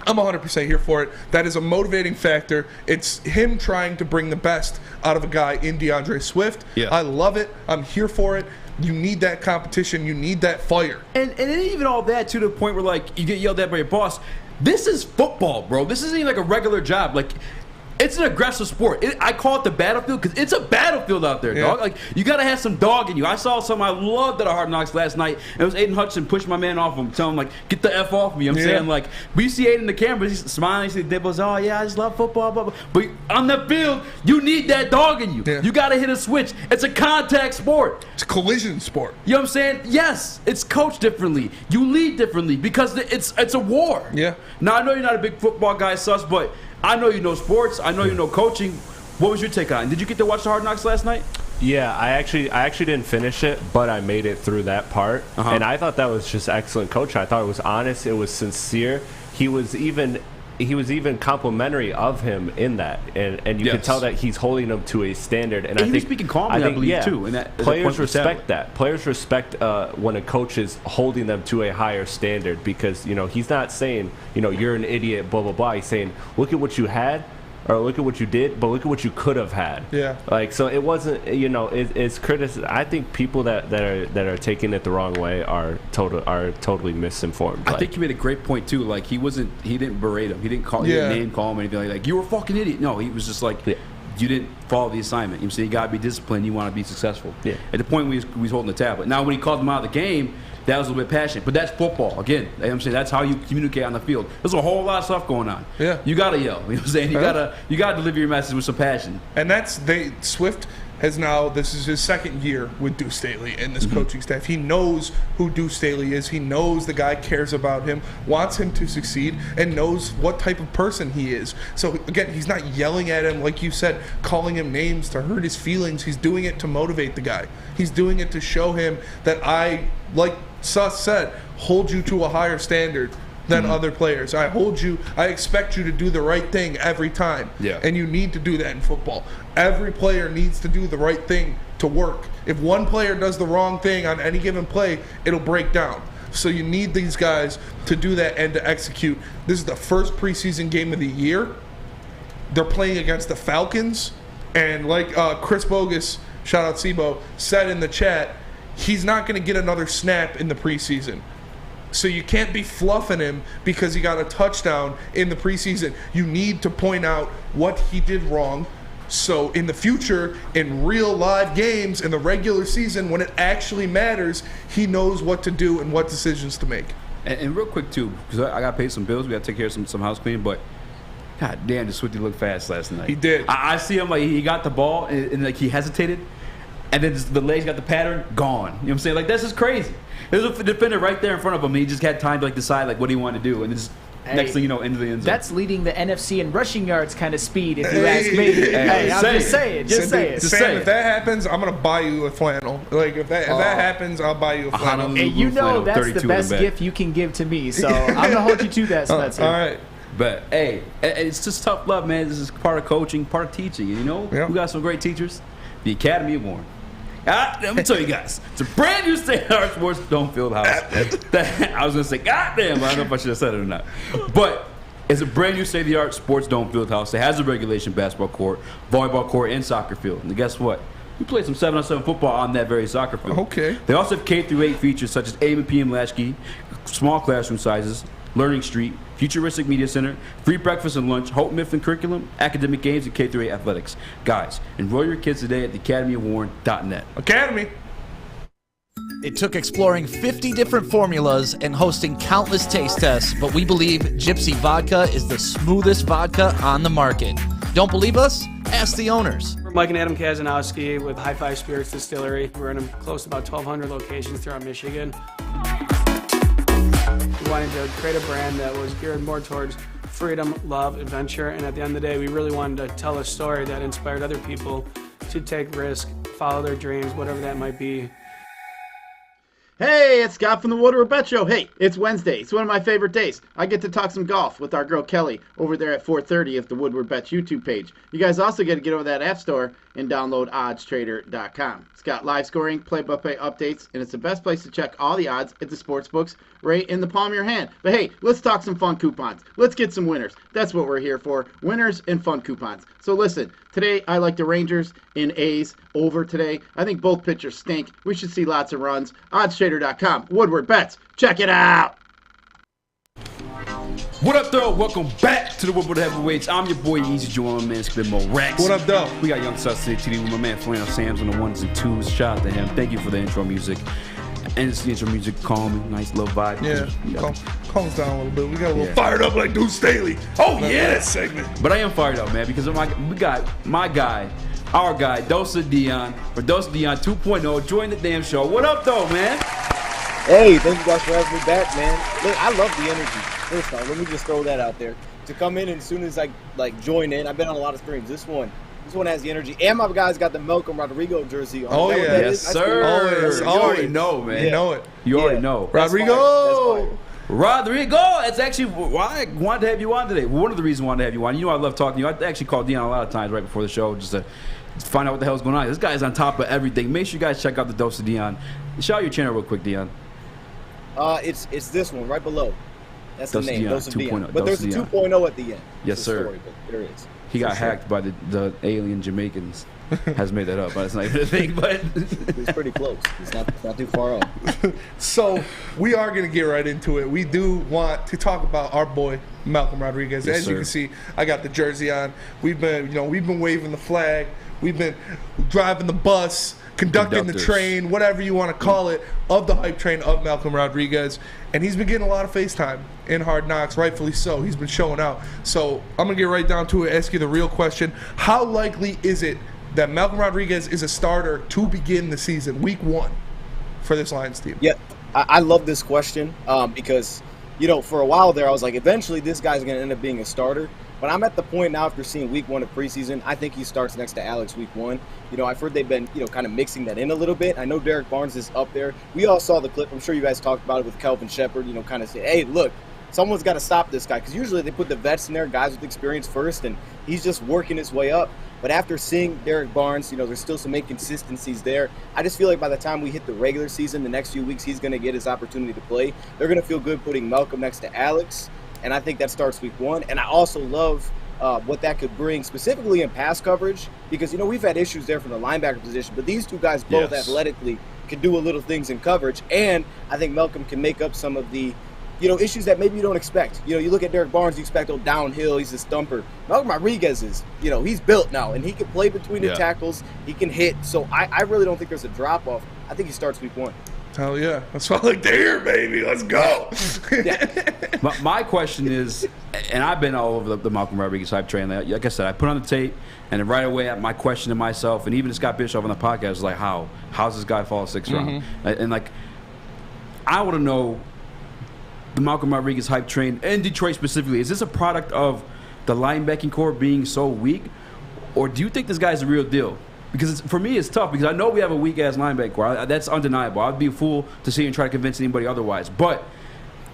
I'm 100% here for it. That is a motivating factor. It's him trying to bring the best out of a guy in DeAndre Swift. Yeah. I love it. I'm here for it. You need that competition. You need that fire. And even all that to the point where, like, you get yelled at by your boss. This is football, bro. This isn't even like a regular job. Like, it's an aggressive sport. I call it the battlefield because it's a battlefield out there, dog. Like, you got to have some dog in you. I saw something I loved at a Hard Knocks last night. And it was Aiden Hutchinson pushing my man off him, telling him, like, get the F off me. I'm saying, like, we see Aiden in the camera. He's smiling. He see the Dibble's, oh, yeah, I just love football, blah, blah. But on the field, you need that dog in you. Yeah. You got to hit a switch. It's a contact sport. It's a collision sport. You know what I'm saying? Yes, it's coached differently. You lead differently because it's a war. Yeah. Now, I know you're not a big football guy, Sus, but I know you know sports. I know you know coaching. What was your take on it? Did you get to watch the Hard Knocks last night? Yeah, I actually didn't finish it, but I made it through that part. And I thought that was just excellent coaching. I thought it was honest. It was sincere. He was even he was even complimentary of him in that, and you could tell that he's holding him to a standard. And I he think was speaking calmly, I believe, too. And that players respect that. Players respect when a coach is holding them to a higher standard, because he's not saying you're an idiot, blah blah blah. He's saying, look at what you had, or look at what you did, but look at what you could have had. Yeah. Like, so it wasn't, it's criticism. I think people that are taking it the wrong way are totally misinformed. I think you made a great point too. Like, he didn't berate him. He didn't name call him anything like you were a fucking idiot. No, he was just like, you didn't follow the assignment. You got to be disciplined. You want to be successful. Yeah. At the point when he was holding the tablet. Now, when he called him out of the game, that was a little bit passionate. But that's football. Again, I'm saying that's how you communicate on the field. There's a whole lot of stuff going on. Yeah. You got to yell. You know what I'm saying? You got to deliver your message with some passion. And Swift has now, this is his second year with Deuce Staley and this coaching staff. He knows who Deuce Staley is. He knows the guy cares about him, wants him to succeed, and knows what type of person he is. So, again, he's not yelling at him, like you said, calling him names to hurt his feelings. He's doing it to motivate the guy. He's doing it to show him that like Sus said, hold you to a higher standard than other players. I expect you to do the right thing every time. Yeah. And you need to do that in football. Every player needs to do the right thing to work. If one player does the wrong thing on any given play, it'll break down. So you need these guys to do that and to execute. This is the first preseason game of the year. They're playing against the Falcons. And like Chris Bogus, shout out Sibo, said in the chat, he's not going to get another snap in the preseason. So you can't be fluffing him because he got a touchdown in the preseason. You need to point out what he did wrong. So in the future, in real live games, in the regular season, when it actually matters, he knows what to do and what decisions to make. And real quick, too, because I got to pay some bills. We got to take care of some house cleaning. But, God damn, the Swifty looked fast last night. He did. I see him, like, he got the ball, and like, he hesitated. And then the legs got the pattern, gone. You know what I'm saying? Like, this is crazy. There's a defender right there in front of him. And he just had time to like decide like what he wanted to do, and just next thing you know, into the end zone. That's leading the NFC in rushing yards kind of speed, if you ask me. Hey, I'm just saying. Just say it. Sam, if that happens, I'm gonna buy you a flannel. Like if that happens, I'll buy you a flannel. And you know that's the best gift you can give to me. So I'm gonna hold you to that, Spencer. All right. But hey, it's just tough love, man. This is part of coaching, part of teaching. You know, we got some great teachers. The Academy of Warren. Let me tell you guys, it's a brand new state-of-the-art sports dome field house. I was going to say, goddamn, I don't know if I should have said it or not. But it's a brand new state-of-the-art sports dome field house. It has a regulation basketball court, volleyball court, and soccer field. And guess what? We play some 7-on-7 football on that very soccer field. Okay. They also have K-8 features such as AM and PM latchkey, small classroom sizes, Learning Street, Futuristic Media Center, free breakfast and lunch, Hope Mifflin curriculum, academic games, and K-8 athletics. Guys, enroll your kids today at theacademyofwarren.net. Academy. It took exploring 50 different formulas and hosting countless taste tests, but we believe Gypsy Vodka is the smoothest vodka on the market. Don't believe us? Ask the owners. We're Mike and Adam Kazanowski with High Five Spirits Distillery. We're in close to about 1,200 locations throughout Michigan. We wanted to create a brand that was geared more towards freedom, love, adventure, and at the end of the day, we really wanted to tell a story that inspired other people to take risk, follow their dreams, whatever that might be. Hey, it's Scott from the Woodward Bet Show. Hey, it's Wednesday. It's one of my favorite days. I get to talk some golf with our girl Kelly over there at 4:30 at the Woodward Bets YouTube page. You guys also get to get over that app store and download oddstrader.com. It's got live scoring, play-by-play updates, and it's the best place to check all the odds at the sports books right in the palm of your hand. But hey, let's talk some fun coupons. Let's get some winners. That's what we're here for, winners and fun coupons. So listen, today I like the Rangers in A's over today. I think both pitchers stink. We should see lots of runs. oddstrader.com. Woodward Bets. Check it out. What up, though? Welcome back to the Woodward Heavyweights. I'm your boy, Eazy, joining my man, Spin Mo Rex. What up, though? We got Young Sus TD with my man, Flannel Sam's on the ones and twos. Shout out to him. Thank you for the intro music. And it's the intro music, calming, nice little vibe. Yeah, calm us down a little bit. We got a little fired up like Deuce Staley. Oh, yeah, that segment. But I am fired up, man, because we got my guy, our guy, DoseOfDion, for DoseOfDion 2.0. Join the damn show. What up, though, man? Hey, thank you guys for having me back, man. Look, I love the energy. First off, let me just throw that out there. To come in and as soon as I join in, I've been on a lot of streams. This one has the energy. And my guys got the Malcolm Rodrigo jersey on. Oh, yeah. Yes, sir. You already know, man. You know it. You already know. Rodrigo! Rodrigo. That's actually why I wanted to have you on today. One of the reasons I wanted to have you on. You know I love talking to you. I actually called Dion a lot of times right before the show just to find out what the hell's going on. This guy's on top of everything. Make sure you guys check out the Dose of Dion. Shout out your channel real quick, Dion. It's this one right below. That's the name, Dose of Dion. But Dose there's of a 2.0 at the end. Yes, sir. Story, but there is. He got hacked by the alien Jamaicans. Has made that up, but it's not even a thing. But he's pretty close. He's not too far off. So we are going to get right into it. We do want to talk about our boy Malcolm Rodriguez. Yes, As sir. you can see, I got the jersey on. We've been waving the flag. We've been driving the bus, conducting the train, whatever you want to call it, of the hype train of Malcolm Rodriguez. And he's been getting a lot of FaceTime in Hard Knocks, rightfully so. He's been showing out. So I'm going to get right down to it, ask you the real question. How likely is it that Malcolm Rodriguez is a starter to begin the season, week 1, for this Lions team? Yeah, I love this question because, for a while there, I was like, eventually this guy's going to end up being a starter. But I'm at the point now after seeing week 1 of preseason, I think he starts next to Alex week 1. I've heard they've been, kind of mixing that in a little bit. I know Derek Barnes is up there. We all saw the clip. I'm sure you guys talked about it with Kelvin Shepard, kind of say, hey, look, someone's got to stop this guy. Because usually they put the vets in there, guys with experience first, and he's just working his way up. But after seeing Derek Barnes, there's still some inconsistencies there. I just feel like by the time we hit the regular season, the next few weeks, he's going to get his opportunity to play. They're going to feel good putting Malcolm next to Alex, and I think that starts week 1. And I also love what that could bring specifically in pass coverage because, we've had issues there from the linebacker position, but these two guys both athletically can do a little things in coverage, and I think Malcolm can make up some of the issues that maybe you don't expect. You look at Derek Barnes, you expect, downhill, he's a stumper. Malcolm Rodriguez is, he's built now, and he can play between the tackles. He can hit. So I really don't think there's a drop-off. I think he starts week 1. Hell yeah. That's what I like to hear, baby. Let's go. My question is, and I've been all over the Malcolm Rodriguez hype train. Like I said, I put on the tape, and then right away, my question to myself, and even Scott Bischoff on the podcast was like, how's this guy fall 6th round? And I want to know, the Malcolm Rodriguez hype train in Detroit specifically, is this a product of the linebacking core being so weak, or do you think this guy's the real deal? Because for me, it's tough because I know we have a weak-ass linebacker core. That's undeniable. I'd be a fool to sit here and try to convince anybody otherwise. But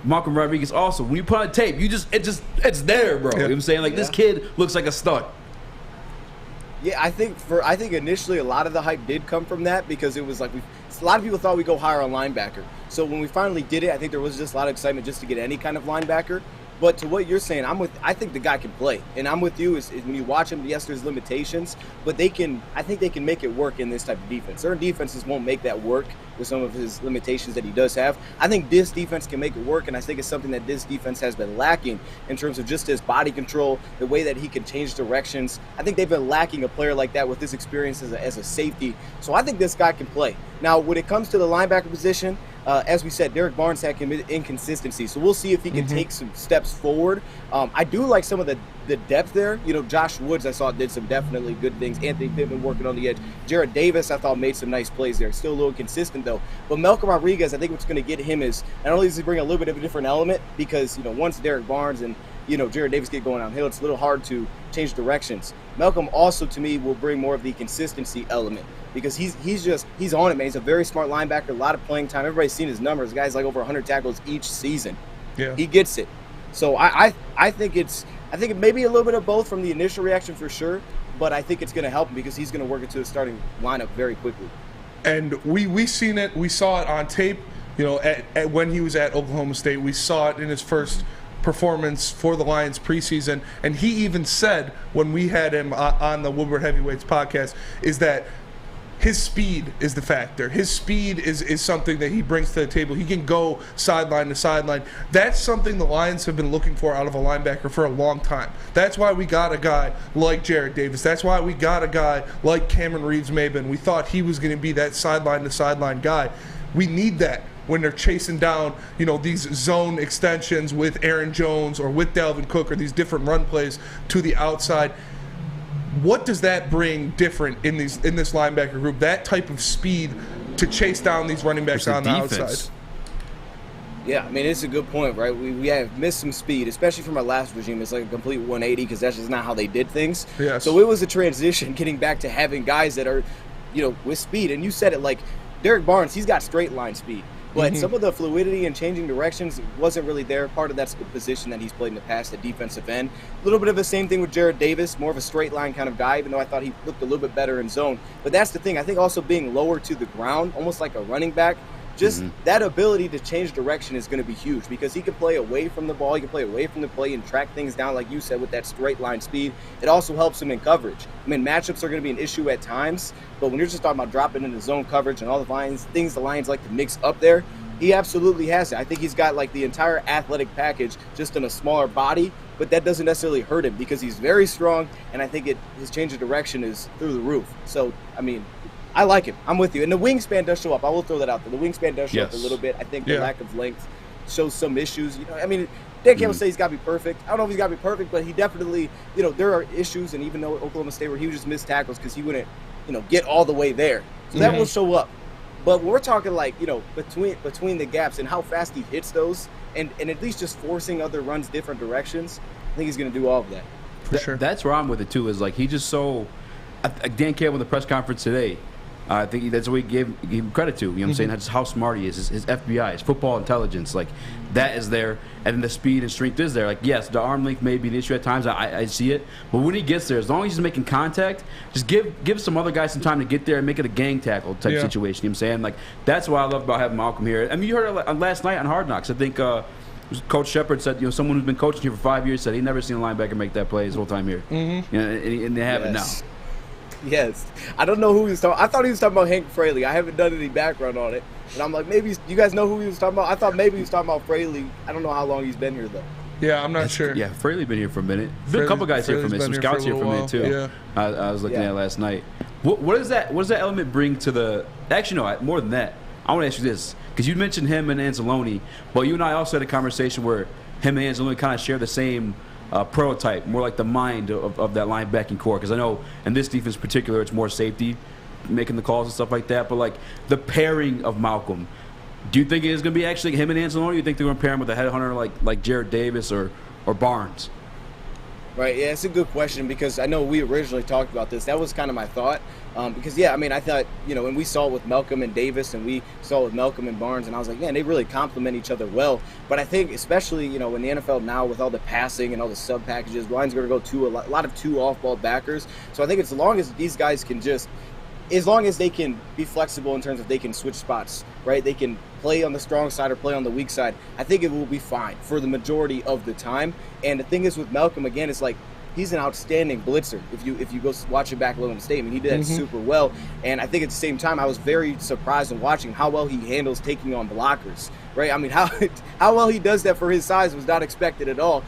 Malcolm Rodriguez also, when you put on tape, it's there, bro. You know what I'm saying? This kid looks like a stud. Yeah, I think initially a lot of the hype did come from that because it was like a lot of people thought we'd go higher on linebacker. So when we finally did it, I think there was just a lot of excitement just to get any kind of linebacker. But to what you're saying, I think the guy can play, and I'm with you. Is when you watch him, yes, there's limitations, but I think they can make it work in this type of defense. Certain defenses won't make that work with some of his limitations that he does have. I think this defense can make it work, and I think it's something that this defense has been lacking in terms of just his body control, the way that he can change directions. I think they've been lacking a player like that with his experience as a safety. So I think this guy can play. Now, when it comes to the linebacker position, as we said, Derek Barnes had inconsistency, so we'll see if he can take some steps forward. I do like some of the depth there. Josh Woods, I saw, did some definitely good things. Anthony Pittman working on the edge. Jared Davis, I thought, made some nice plays there. Still a little inconsistent, though. But Malcolm Rodriguez, I think what's going to get him is not only does he bring a little bit of a different element because, once Derek Barnes and Jared Davis get going downhill, it's a little hard to change directions. Malcolm also, to me, will bring more of the consistency element because he's on it, man. He's a very smart linebacker, a lot of playing time. Everybody's seen his numbers. The guy's like over 100 tackles each season. Yeah, he gets it. So I think it may be a little bit of both from the initial reaction for sure, but I think it's going to help him because he's going to work into the starting lineup very quickly. And we seen it. We saw it on tape. At when he was at Oklahoma State, we saw it in his first performance for the Lions preseason, and he even said when we had him on the Woodward Heavyweights podcast is that his speed is the factor. His speed is something that he brings to the table. He can go sideline to sideline. That's something the Lions have been looking for out of a linebacker for a long time. That's why we got a guy like Jared Davis. That's why we got a guy like Cameron Reeves-Maybin. We thought he was going to be that sideline to sideline guy. We need that when they're chasing down, these zone extensions with Aaron Jones or with Dalvin Cook or these different run plays to the outside. What does that bring different in this linebacker group? That type of speed to chase down these running backs on the outside. Yeah, I mean, it's a good point, right? We have missed some speed, especially from our last regime. It's like a complete 180 because that's just not how they did things. Yes. So it was a transition getting back to having guys that are, with speed. And you said it like Derek Barnes, he's got straight line speed. But some of the fluidity and changing directions wasn't really there. Part of that's the position that he's played in the past, the defensive end. A little bit of the same thing with Jared Davis, more of a straight line kind of guy, even though I thought he looked a little bit better in zone. But that's the thing. I think also being lower to the ground, almost like a running back, just that ability to change direction is going to be huge because he can play away from the ball, he can play away from the play and track things down, like you said, with that straight line speed. It also helps him in coverage. I mean, matchups are going to be an issue at times, but when you're just talking about dropping into zone coverage and all the things the Lions like to mix up there, he absolutely has it. I think he's got like the entire athletic package just in a smaller body, but that doesn't necessarily hurt him because he's very strong, and I think his change of direction is through the roof. So, I mean, I like him. I'm with you. And the wingspan does show up. I will throw that out there. The wingspan does show up a little bit. I think the lack of length shows some issues. You know, I mean, Dan Campbell say he's got to be perfect. I don't know if he's got to be perfect, but he definitely, you know, there are issues. And even though Oklahoma State, where he would just miss tackles because he wouldn't, you know, get all the way there. So that will show up. But when we're talking like, you know, between the gaps and how fast he hits those and at least just forcing other runs different directions, I think he's going to do all of that. For sure. That's where I'm with it, too, is like he just so – Dan Campbell in the press conference today – I think that's what he gave him credit to. You know what I'm saying? That's how smart he is. His FBI, his football intelligence, like that is there, and then the speed and strength is there. Like, yes, the arm length may be an issue at times. I see it, but when he gets there, as long as he's making contact, just give some other guys some time to get there and make it a gang tackle type situation. You know what I'm saying? Like that's what I love about having Malcolm here. I mean, you heard it last night on Hard Knocks. I think Coach Shepard said, you know, someone who's been coaching here for 5 years said he never seen a linebacker make that play his whole time here. You know, and they have it now. Yes. I don't know who he was talking. I thought he was talking about Hank Fraley. I haven't done any background on it. And I'm like, maybe you guys know who he was talking about? I thought maybe he was talking about Fraley. I don't know how long he's been here, though. Yeah, I'm not sure. Yeah, Fraley been here for a minute. Been a couple guys here for a minute. Some scouts here for a minute, too. Yeah. I was looking at last night. What does that element bring to the – actually, no, more than that. I want to ask you this, because you mentioned him and Anzalone, but you and I also had a conversation where him and Anzalone kind of share the same – prototype, more like the mind of that linebacking core. Because I know in this defense in particular, it's more safety, making the calls and stuff like that. But like the pairing of Malcolm, do you think it is going to be actually him and Anzalone? Or do you think they're going to pair him with a headhunter like Jared Davis or Barnes? Right, yeah, it's a good question because I know we originally talked about this. That was kind of my thought. Because, yeah, I mean, I thought, you know, and we saw it with Malcolm and Davis and we saw it with Malcolm and Barnes, and I was like, man, they really complement each other well. But I think especially, you know, in the NFL now with all the passing and all the sub packages, Lions are going to go a lot of two off-ball backers. So I think as long as these guys can just – as long as they can be flexible in terms of they can switch spots, right? They can play on the strong side or play on the weak side. I think it will be fine for the majority of the time. And the thing is with Malcolm, again, it's like he's an outstanding blitzer. If you go watch it back at Oklahoma State, I mean, he did that super well. And I think at the same time, I was very surprised in watching how well he handles taking on blockers, right? I mean, how well he does that for his size was not expected at all.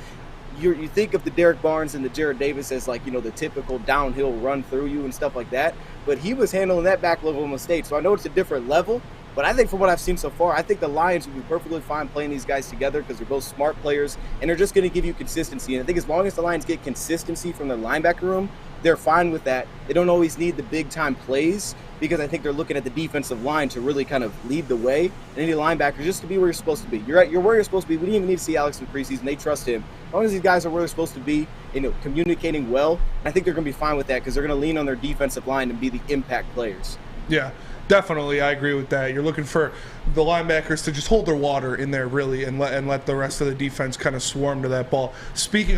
You think of the Derek Barnes and the Jared Davis as like, you know, the typical downhill run through you and stuff like that. But he was handling that back level of mistake. So I know it's a different level. But I think from what I've seen so far, I think the Lions will be perfectly fine playing these guys together because they're both smart players and they're just going to give you consistency. And I think as long as the Lions get consistency from their linebacker room, they're fine with that. They don't always need the big-time plays because I think they're looking at the defensive line to really kind of lead the way. And any linebacker just to be where you're supposed to be. You're where you're supposed to be. We didn't even need to see Alex in preseason. They trust him. As long as these guys are where they're supposed to be, you know, communicating well, I think they're going to be fine with that because they're going to lean on their defensive line and be the impact players. Yeah, definitely. I agree with that. You're looking for the linebackers to just hold their water in there, really, and let the rest of the defense kind of swarm to that ball. Speaking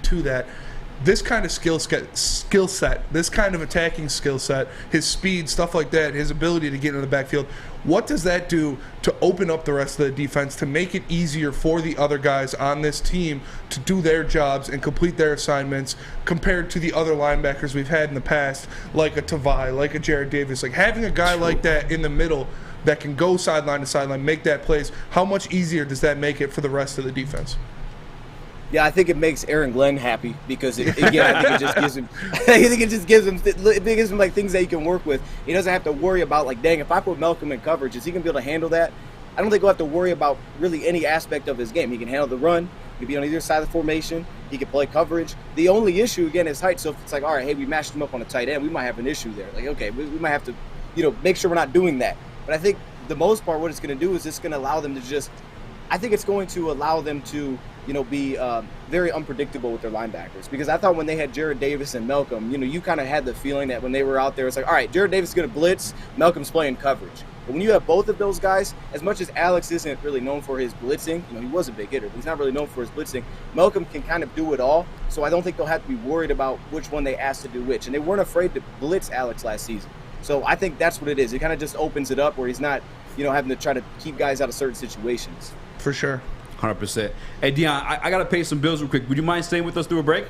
to that, this kind of skill set, this kind of attacking skill set, his speed, stuff like that, his ability to get into the backfield, what does that do to open up the rest of the defense, to make it easier for the other guys on this team to do their jobs and complete their assignments compared to the other linebackers we've had in the past, like a Tavai, like a Jared Davis? Like having a guy like that in the middle that can go sideline to sideline, make that plays, how much easier does that make it for the rest of the defense? Yeah, I think it makes Aaron Glenn happy because I think it just gives him. I think it just gives him like things that he can work with. He doesn't have to worry about like, dang, if I put Malcolm in coverage, is he gonna be able to handle that? I don't think he'll have to worry about really any aspect of his game. He can handle the run. He can be on either side of the formation. He can play coverage. The only issue again is height. So if it's like, all right, hey, we matched him up on a tight end, we might have an issue there. Like, okay, we might have to, you know, make sure we're not doing that. But I think the most part, what it's going to do is it's going to allow them to just. I think it's going to allow them to, you know, be very unpredictable with their linebackers. Because I thought when they had Jared Davis and Malcolm, you know, you kind of had the feeling that when they were out there, it's like, all right, Jared Davis is going to blitz, Malcolm's playing coverage. But when you have both of those guys, as much as Alex isn't really known for his blitzing, he was a big hitter, but he's not really known for his blitzing. Malcolm can kind of do it all, so I don't think they'll have to be worried about which one they asked to do which. And they weren't afraid to blitz Alex last season. So I think that's what it is. It kind of just opens it up where he's not, having to try to keep guys out of certain situations. For sure. 100%. Hey, Dion, I got to pay some bills real quick. Would you mind staying with us through a break?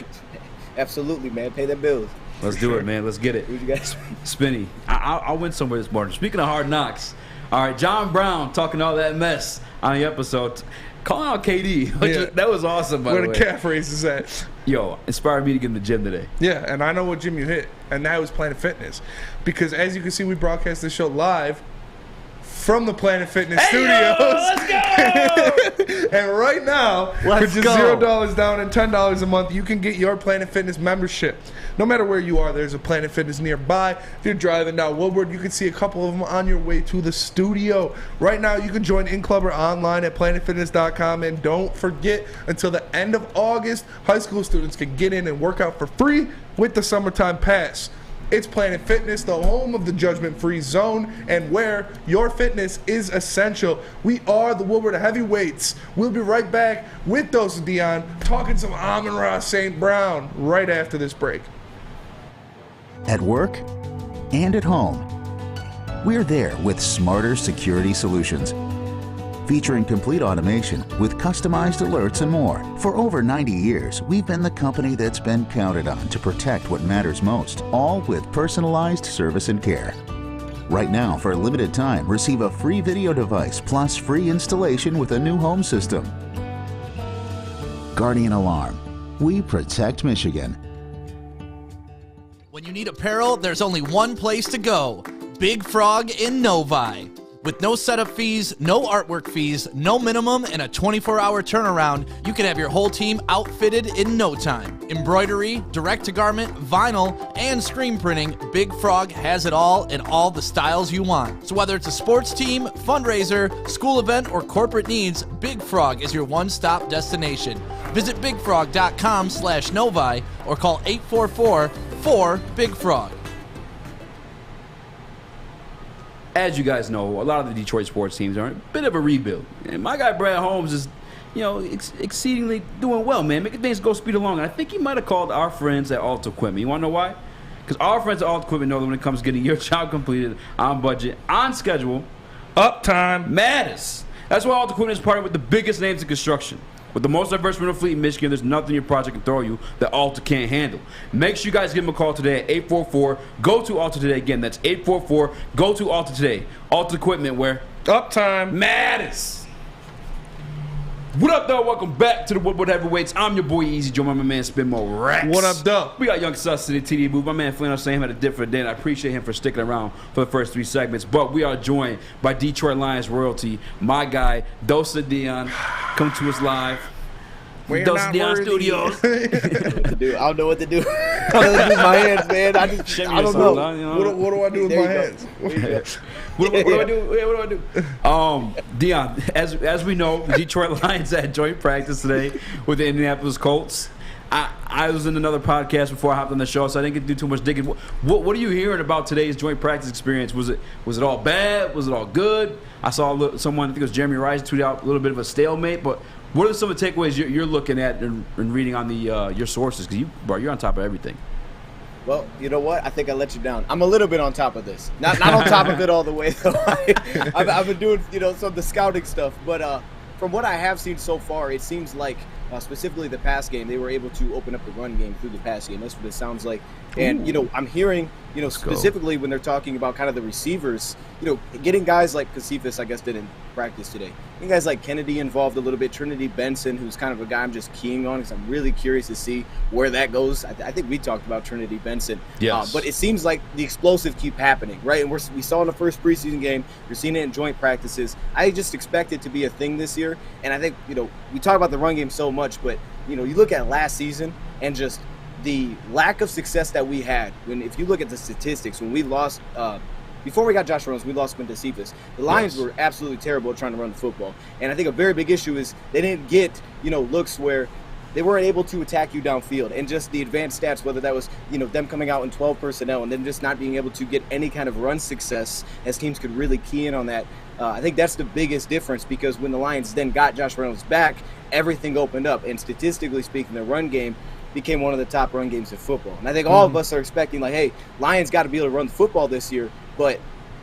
Absolutely, man. Pay them bills. Let's do it, man. Let's get it. What you guys? Spinny. I'll win somewhere this morning. Speaking of hard knocks, all right, John Brown talking all that mess on the episode. Calling out KD. That was awesome, by the way. Where the calf race is at. Yo, inspired me to get in the gym today. Yeah, and I know what gym you hit, and that was Planet Fitness. Because as you can see, we broadcast this show live from the Planet Fitness studios. Let's go! And right now, for just $0 down and $10 a month, you can get your Planet Fitness membership. No matter where you are, there's a Planet Fitness nearby. If you're driving down Woodward, you can see a couple of them on your way to the studio. Right now, you can join in club or online at planetfitness.com. And don't forget, until the end of August, high school students can get in and work out for free with the summertime pass. It's Planet Fitness, the home of the judgment-free zone, and where your fitness is essential. We are the Woodward Heavyweights. We'll be right back with DoseOfDion, talking some Amon-Ra St. Brown right after this break. At work and at home, we're there with smarter security solutions. Featuring complete automation with customized alerts and more. For over 90 years, we've been the company that's been counted on to protect what matters most, all with personalized service and care. Right now, for a limited time, receive a free video device plus free installation with a new home system. Guardian Alarm. We protect Michigan. When you need apparel, there's only one place to go. Big Frog in Novi. With no setup fees, no artwork fees, no minimum, and a 24-hour turnaround, you can have your whole team outfitted in no time. Embroidery, direct-to-garment, vinyl, and screen printing, Big Frog has it all in all the styles you want. So whether it's a sports team, fundraiser, school event, or corporate needs, Big Frog is your one-stop destination. Visit bigfrog.com/Novi or call 844-4-BIG-FROG. As you guys know, a lot of the Detroit sports teams are in a bit of a rebuild. And my guy Brad Holmes is, exceedingly doing well, man. Making things go speed along. And I think he might have called our friends at Alta Equipment. You want to know why? Because our friends at Alta Equipment know that when it comes to getting your job completed on budget, on schedule, uptime matters. That's why Alta Equipment is partnered with the biggest names in construction. With the most diverse rental fleet in Michigan, there's nothing your project can throw you that Alta can't handle. Make sure you guys give them a call today at 844-GO-TO-ALTA today. Again, that's 844-GO-TO-ALTA today. Alta Equipment, where uptime matters. What up, though? Welcome back to the Woodward Heavyweights. I'm your boy Eazy, joined by my man Spin Mo Rex. What up, though? We got Young Sus in the TD booth. My man Flynn saying had a different day, and I appreciate him for sticking around for the first 3 segments. But we are joined by Detroit Lions royalty, my guy DoseOfDion, come to us live. DoseOfDion Studios. I don't know what to do. I don't know what to do with my hands, man. I don't know. What do I do with my hands? What do I do? Dion, as we know, the Detroit Lions had joint practice today with the Indianapolis Colts. I was in another podcast before I hopped on the show, so I didn't get to do too much digging. What are you hearing about today's joint practice experience? Was it all bad? Was it all good? I saw someone, I think it was Jeremy Rice, tweet out a little bit of a stalemate, but what are some of the takeaways you're looking at and reading on your sources? Because you're on top of everything. Well, you know what? I think I let you down. I'm a little bit on top of this. Not on top of it all the way, though. I've been doing, some of the scouting stuff. But from what I have seen so far, it seems like specifically the pass game, they were able to open up the run game through the pass game. That's what it sounds like. And, I'm hearing, specifically when they're talking about kind of the receivers, getting guys like Kasifas, I guess, didn't practice today. Getting guys like Kennedy involved a little bit, Trinity Benson, who's kind of a guy I'm just keying on because I'm really curious to see where that goes. I think we talked about Trinity Benson. Yes. But it seems like the explosive keep happening, right? And we saw in the first preseason game, you're seeing it in joint practices. I just expect it to be a thing this year. And I think, we talk about the run game so much, but, you look at last season and just the lack of success that we had if you look at the statistics, when we lost before we got Josh Reynolds, we lost Quintus Cephas. The Lions were absolutely terrible at trying to run the football. And I think a very big issue is they didn't get, looks where they weren't able to attack you downfield. And just the advanced stats, whether that was, them coming out in 12 personnel and then just not being able to get any kind of run success as teams could really key in on that. I think that's the biggest difference, because when the Lions then got Josh Reynolds back, everything opened up. And statistically speaking, the run game became one of the top run games in football. And I think all of us are expecting, like, hey, Lions got to be able to run the football this year. But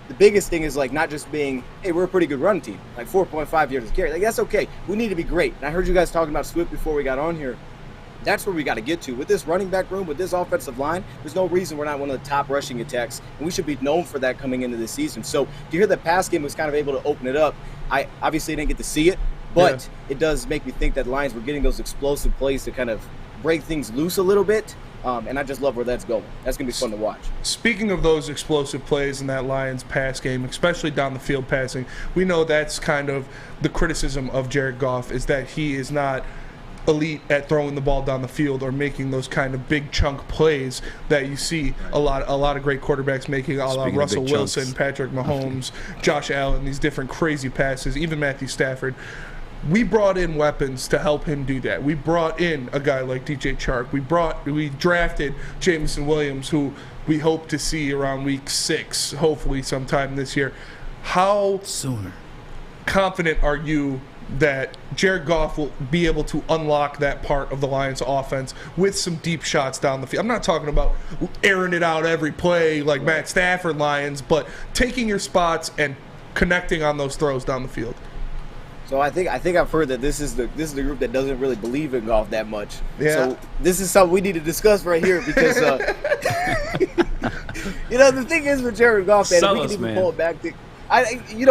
the biggest thing is, like, not just being, hey, we're a pretty good run team, like 4.5 yards a carry. Like, that's okay. We need to be great. And I heard you guys talking about Swift before we got on here. That's where we got to get to. With this running back room, with this offensive line, there's no reason we're not one of the top rushing attacks, and we should be known for that coming into the season. So to hear the pass game was kind of able to open it up, I obviously didn't get to see it, but it does make me think that the Lions were getting those explosive plays to kind of break things loose a little bit, and I just love where that's going. That's going to be fun to watch. Speaking of those explosive plays in that Lions pass game, especially down the field passing, we know that's kind of the criticism of Jared Goff, is that he is not elite at throwing the ball down the field or making those kind of big chunk plays that you see a lot of great quarterbacks making, a la Russell Wilson, Patrick Mahomes, Josh Allen, these different crazy passes, even Matthew Stafford. We brought in weapons to help him do that. We brought in a guy like DJ Chark. We drafted Jameson Williams, who we hope to see around week 6, hopefully sometime this year. How sooner confident are you that Jared Goff will be able to unlock that part of the Lions offense with some deep shots down the field? I'm not talking about airing it out every play like Matt Stafford Lions, but taking your spots and connecting on those throws down the field. So I think I've heard that this is the group that doesn't really believe in Goff that much. Yeah. So this is something we need to discuss right here, because the thing is with Jared Goff, man, we can even pull it back to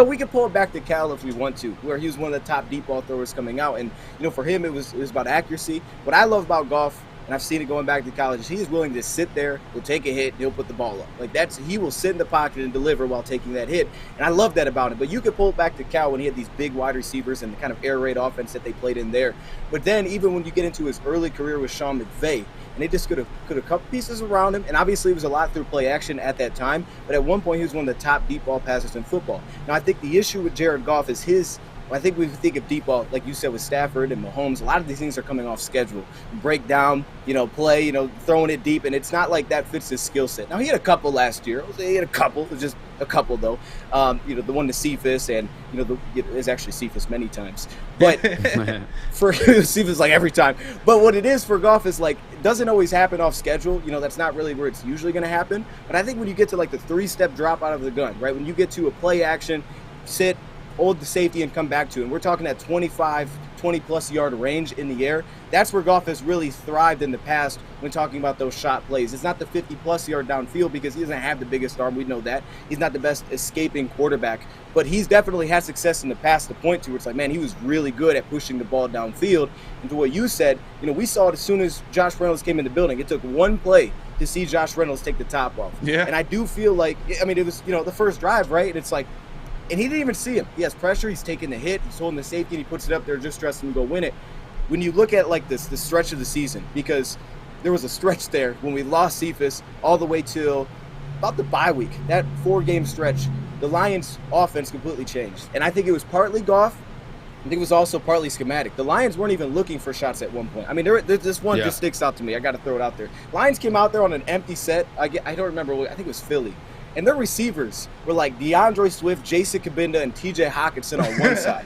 we can pull it back to Cal if we want to, where he was one of the top deep ball throwers coming out. And, for him, it was about accuracy. What I love about Goff, and I've seen it going back to college, is he's willing to sit there, he'll take a hit, he'll put the ball up. Like, he will sit in the pocket and deliver while taking that hit. And I love that about him. But you could pull it back to Cal when he had these big wide receivers and the kind of air raid offense that they played in there. But then even when you get into his early career with Sean McVay, and they just could have cut pieces around him. And obviously it was a lot through play action at that time. But at one point he was one of the top deep ball passers in football. Now I think the issue with Jared Goff is I think we think of deep ball, like you said, with Stafford and Mahomes. A lot of these things are coming off schedule. Break down, play, throwing it deep. And it's not like that fits his skill set. Now, he had a couple last year. He had a couple. It was just a couple, though. The one to Cephas, and, it's actually Cephas many times. But for Cephas, like every time. But what it is for Goff is, like, it doesn't always happen off schedule. That's not really where it's usually going to happen. But I think when you get to, like, the 3-step drop out of the gun, right, when you get to a play action, sit, hold the safety, and come back to it. And we're talking that 20-plus yard range in the air. That's where Goff has really thrived in the past when talking about those shot plays. It's not the 50-plus yard downfield, because he doesn't have the biggest arm. We know that. He's not the best escaping quarterback. But he's definitely had success in the past to point to. It's like, man, he was really good at pushing the ball downfield. And to what you said, we saw it as soon as Josh Reynolds came in the building. It took one play to see Josh Reynolds take the top off. Yeah. And I do feel like, it was, the first drive, right? And it's like, and he didn't even see him. He has pressure. He's taking the hit. He's holding the safety, and he puts it up there just dressing to go win it. When you look at, like, the stretch of the season, because there was a stretch there when we lost Cephas all the way till about the bye week, that 4-game stretch, the Lions' offense completely changed. And I think it was partly Goff. I think it was also partly schematic. The Lions weren't even looking for shots at one point. This one just sticks out to me. I got to throw it out there. Lions came out there on an empty set. I don't remember. I think it was Philly. And their receivers were like DeAndre Swift, Jason Kabinda, and TJ Hawkinson on one side.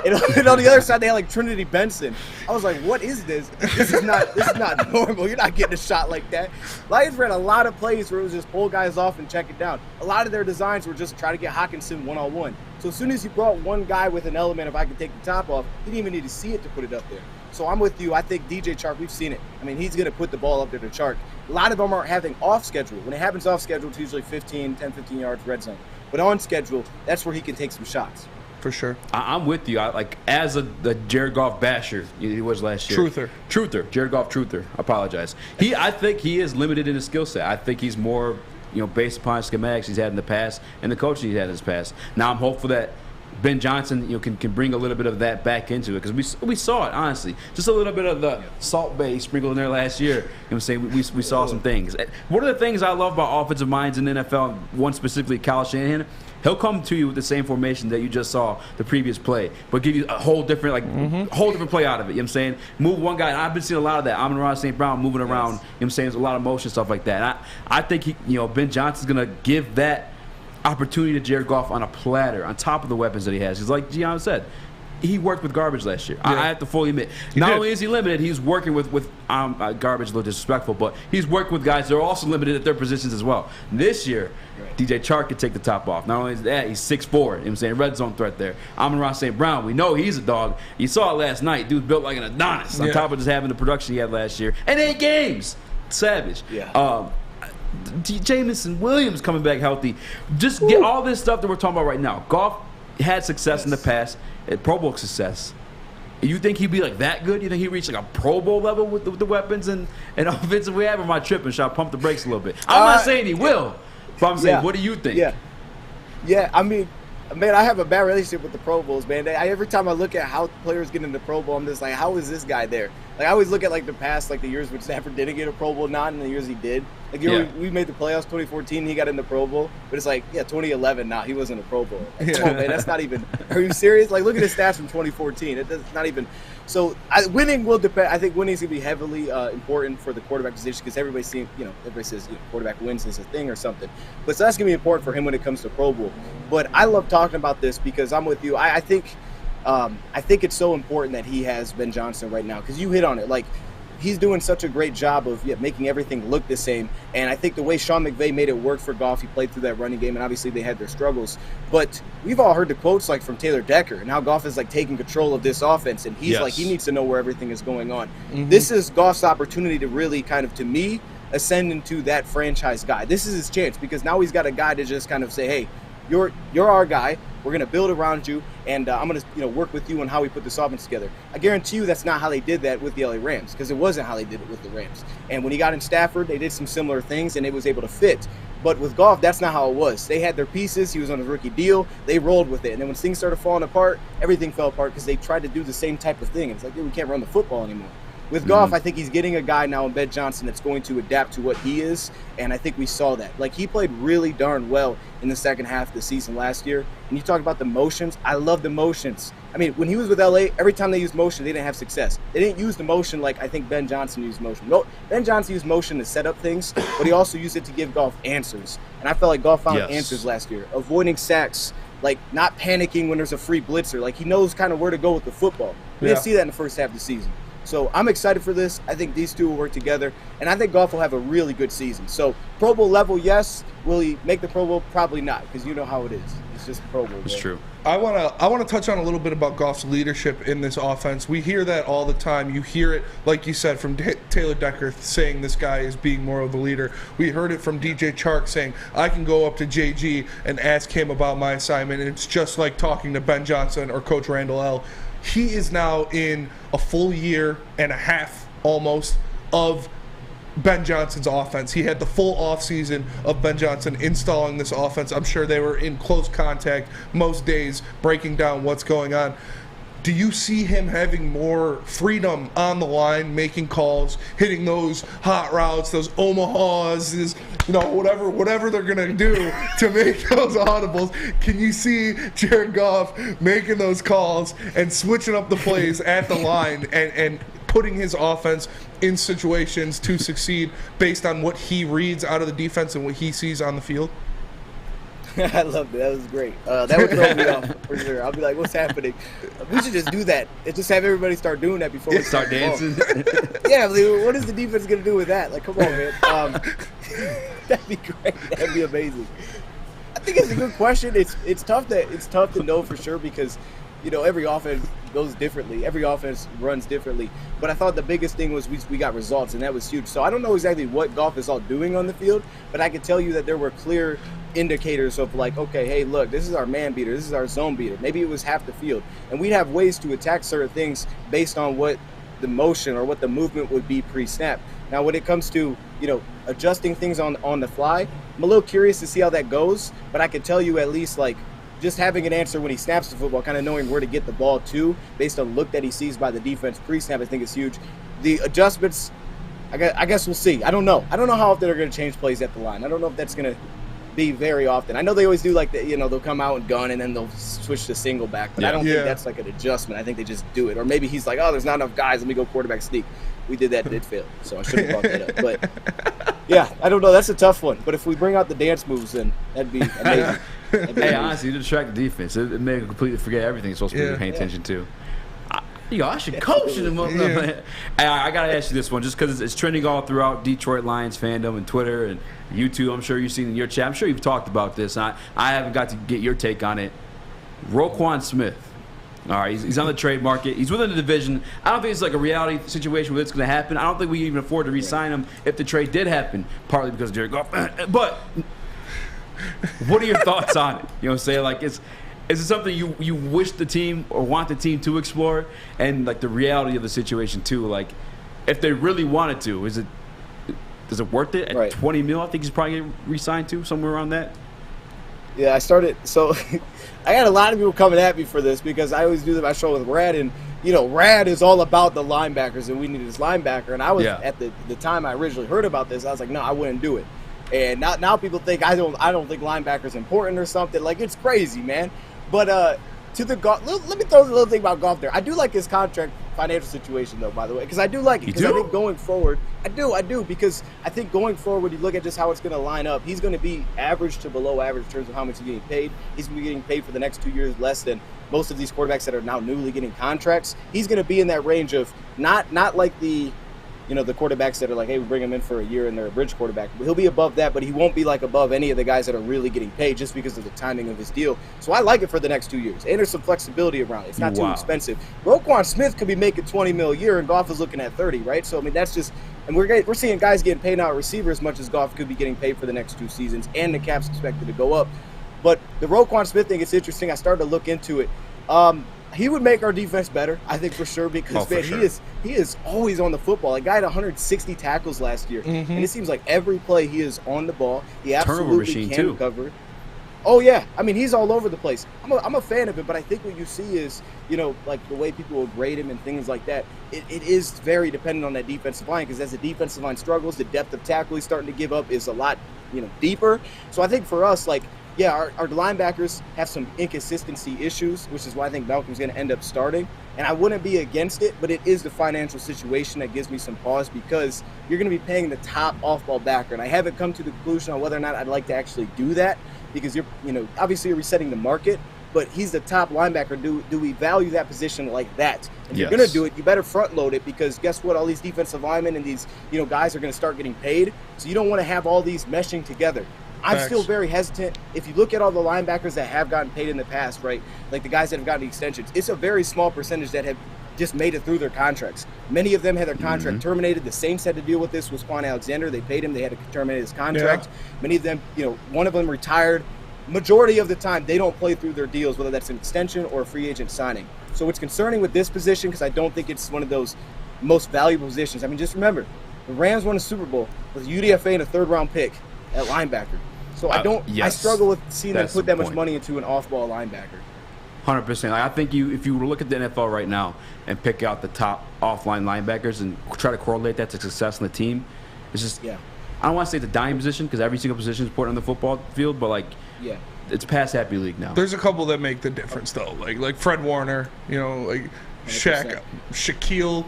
And on the other side, they had like Trinity Benson. I was like, what is this? This is not normal. You're not getting a shot like that. Lions ran a lot of plays where it was just pull guys off and check it down. A lot of their designs were just try to get Hawkinson one-on-one. So as soon as you brought one guy with an element of I can take the top off, he didn't even need to see it to put it up there. So I'm with you. I think DJ Chark, we've seen it. He's going to put the ball up there to Chark. A lot of them aren't having off schedule. When it happens off schedule, it's usually 10, 15 yards red zone. But on schedule, that's where he can take some shots. For sure. I'm with you. As a Jared Goff basher, he was last year. Truther. Jared Goff truther. I apologize. I think he is limited in his skill set. I think he's more, based upon schematics he's had in the past and the coaching he's had in his past. Now I'm hopeful that Ben Johnson, can bring a little bit of that back into it, because we saw it, honestly, just a little bit of the Salt Bay sprinkled in there last year. You know what I'm saying? We saw some things. One of the things I love about offensive minds in the NFL, one specifically Kyle Shanahan, he'll come to you with the same formation that you just saw the previous play, but give you a whole different whole different play out of it. You know what I'm saying? Move one guy. And I've been seeing a lot of that. Amon-Ra St. Brown moving around. You know what I'm saying? There's a lot of motion, stuff like that. I think Ben Johnson's gonna give that opportunity to Jared Goff on a platter, on top of the weapons that he has. Because like Gian said, he worked with garbage last year. I have to fully admit. Not only is he limited, he's working with garbage, a little disrespectful, but he's working with guys that are also limited at their positions as well. This year, DJ Chark could take the top off. Not only is that, he's 6'4", you know what I'm saying, red zone threat there. Amon-Ra St. Brown, we know he's a dog. You saw it last night. Dude's built like an Adonis on top of just having the production he had last year. And 8 games. Savage. Jamison Williams coming back healthy. Just get all this stuff that we're talking about right now. Goff had success in the past, Pro Bowl success. You think he'd be like that good? You think he'd reach like a Pro Bowl level with the weapons and offensive we have? Or am I tripping? Should I pump the brakes a little bit? I'm not saying he will, but I'm saying, what do you think? Yeah. I mean, man, I have a bad relationship with the Pro Bowls, man. Every time I look at how players get into the Pro Bowl, I'm just like, how is this guy there? Like, I always look at like the past, like the years which Stafford didn't get a Pro Bowl, not in the years he did. Like, we made the playoffs 2014, he got in the Pro Bowl, but it's like, 2011, he wasn't a Pro Bowl. Like, come on, man, that's not even. Are you serious? Like, look at his stats from 2014. It's not even. So winning will depend. I think winning is gonna be heavily important for the quarterback position, because everybody says quarterback wins is a thing or something. But so that's gonna be important for him when it comes to Pro Bowl. But I love talking about this because I'm with you. I think it's so important that he has Ben Johnson right now, because you hit on it. Like, he's doing such a great job of making everything look the same. And I think the way Sean McVay made it work for Goff, he played through that running game, and obviously they had their struggles. But we've all heard the quotes like from Taylor Decker, and how Goff is like taking control of this offense, and he's like, he needs to know where everything is going on. This is Goff's opportunity to really kind of, to me, ascend into that franchise guy. This is his chance, because now he's got a guy to just kind of say, hey, you're our guy. We're going to build around you, and I'm going to work with you on how we put this offense together. I guarantee you that's not how they did that with the LA Rams, because it wasn't how they did it with the Rams. And when he got in Stafford, they did some similar things, and it was able to fit. But with Goff, that's not how it was. They had their pieces. He was on a rookie deal. They rolled with it. And then when things started falling apart, everything fell apart because they tried to do the same type of thing. It's like, we can't run the football anymore. With Goff, I think he's getting a guy now in Ben Johnson that's going to adapt to what he is, and I think we saw that. Like, he played really darn well in the second half of the season last year. And you talk about the motions. I love the motions. I mean, when he was with LA, every time they used motion, they didn't have success. They didn't use the motion like I think Ben Johnson used motion. Ben Johnson used motion to set up things, but he also used it to give Goff answers. And I felt like Goff found answers last year, avoiding sacks, like not panicking when there's a free blitzer. Like, he knows kind of where to go with the football. We didn't see that in the first half of the season. So I'm excited for this. I think these two will work together, and I think Goff will have a really good season. So Pro Bowl level, yes. Will he make the Pro Bowl? Probably not, because you know how it is. It's just Pro Bowl. It's true. I want to touch on a little bit about Goff's leadership in this offense. We hear that all the time. You hear it, like you said, from Taylor Decker saying this guy is being more of the leader. We heard it from DJ Chark saying, I can go up to JG and ask him about my assignment, and it's just like talking to Ben Johnson or Coach Randall L. He is now in a full year and a half almost of Ben Johnson's offense. He had the full offseason of Ben Johnson installing this offense. I'm sure they were in close contact most days, breaking down what's going on. Do you see him having more freedom on the line, making calls, hitting those hot routes, those Omahas, whatever they're going to do to make those audibles? Can you see Jared Goff making those calls and switching up the plays at the line and putting his offense in situations to succeed based on what he reads out of the defense and what he sees on the field? I loved it. That was great. That would throw me off for sure. I'll be like, what's happening? We should just do that. Just have everybody start doing that before we start dancing. Yeah, like, what is the defense going to do with that? Like, come on, man. That'd be great. That'd be amazing. I think it's a good question. It's tough to know for sure, because every offense goes differently. Every offense runs differently. But I thought the biggest thing was we got results, and that was huge. So I don't know exactly what Goff is all doing on the field, but I can tell you that there were clear indicators of like, okay, hey, look, this is our man beater. This is our zone beater. Maybe it was half the field. And we'd have ways to attack certain things based on what the motion or what the movement would be pre-snap. Now, when it comes to, adjusting things on the fly, I'm a little curious to see how that goes, but I can tell you at least, like, just having an answer when he snaps the football, kind of knowing where to get the ball to based on look that he sees by the defense pre-snap, I think is huge. The adjustments, I guess we'll see. I don't know how often they're going to change plays at the line. I don't know if that's going to be very often. I know they always do like they'll come out and gun and then they'll switch to single back, but I don't think that's like an adjustment. I think they just do it. Or maybe he's like, oh, there's not enough guys, let me go quarterback sneak. We did that, it failed, so I shouldn't have brought that up. But yeah, I don't know. That's a tough one. But if we bring out the dance moves, then that'd be amazing. Hey, honestly, you distract the defense. It made them completely forget everything it's supposed to be paying attention to. I should coach them. Hey, I got to ask you this one, just because it's trending all throughout Detroit Lions fandom and Twitter and YouTube. I'm sure you've seen in your chat. I'm sure you've talked about this. I haven't got to get your take on it. Roquan Smith. All right, he's on the trade market. He's within the division. I don't think it's like a reality situation where it's going to happen. I don't think we can even afford to re-sign him if the trade did happen, partly because of Jared Goff. But what are your thoughts on it? You know what I'm saying? Like, is it something you wish the team or want the team to explore? And, like, the reality of the situation, too. Like, if they really wanted to, is it worth it? At $20 million, I think he's probably going to re-sign to, somewhere around that. Yeah, I started – so I got a lot of people coming at me for this because I always do my show with Rad, and, Rad is all about the linebackers, and we need this linebacker. And I was at the time I originally heard about this, I was like, no, I wouldn't do it. And now people think I don't think linebackers important or something. Like, it's crazy, man. But to the Goff, let me throw a little thing about Goff there. I do like his contract financial situation, though, by the way, because I do like it. Because I think going forward, I do, because I think going forward, when you look at just how it's going to line up, he's going to be average to below average in terms of how much he's getting paid. He's going to be getting paid for the next 2 years less than most of these quarterbacks that are now newly getting contracts. He's going to be in that range of not like the the quarterbacks that are like, hey, we bring him in for a year and they're a bridge quarterback. He'll be above that, but he won't be like above any of the guys that are really getting paid just because of the timing of his deal. So I like it for the next 2 years. And there's some flexibility around it. It's not too expensive. Roquan Smith could be making $20 million a year and Goff is looking at 30, right? So, I mean, that's just – and we're seeing guys getting paid now at receiver as much as Goff could be getting paid for the next 2 seasons, and the cap's expected to go up. But the Roquan Smith thing, it's interesting. I started to look into it. He would make our defense better, I think, for sure, because he is always on the football. A guy had 160 tackles last year, and it seems like every play he is on the ball. He absolutely can cover. Oh yeah, I mean, he's all over the place. I'm a fan of it, but I think what you see is, like the way people will grade him and things like that. It is very dependent on that defensive line, because as the defensive line struggles, the depth of tackle he's starting to give up is a lot deeper. So I think for us, like, yeah, our linebackers have some inconsistency issues, which is why I think Malcolm's going to end up starting. And I wouldn't be against it, but it is the financial situation that gives me some pause, because you're going to be paying the top off-ball backer. And I haven't come to the conclusion on whether or not I'd like to actually do that, because obviously you're resetting the market, but he's the top linebacker. Do we value that position like that? If you're going to do it, you better front load it, because guess what? All these defensive linemen and these guys are going to start getting paid. So you don't want to have all these meshing together. I'm still very hesitant. If you look at all the linebackers that have gotten paid in the past, right, like the guys that have gotten extensions, it's a very small percentage that have just made it through their contracts. Many of them had their contract terminated. The Saints had to deal with this with Quan Alexander. They paid him. They had to terminate his contract. Many of them, one of them retired. Majority of the time, they don't play through their deals, whether that's an extension or a free agent signing. So it's concerning with this position, because I don't think it's one of those most valuable positions. I mean, just remember, the Rams won a Super Bowl with UDFA and a third-round pick at linebacker. So I struggle with seeing them put that much money into an off-ball linebacker. 100%. I think if you look at the NFL right now and pick out the top offline linebackers and try to correlate that to success on the team, it's just I don't want to say it's a dying position, because every single position is important on the football field, but it's past happy league now. There's a couple that make the difference though, like Fred Warner, like Shaquille.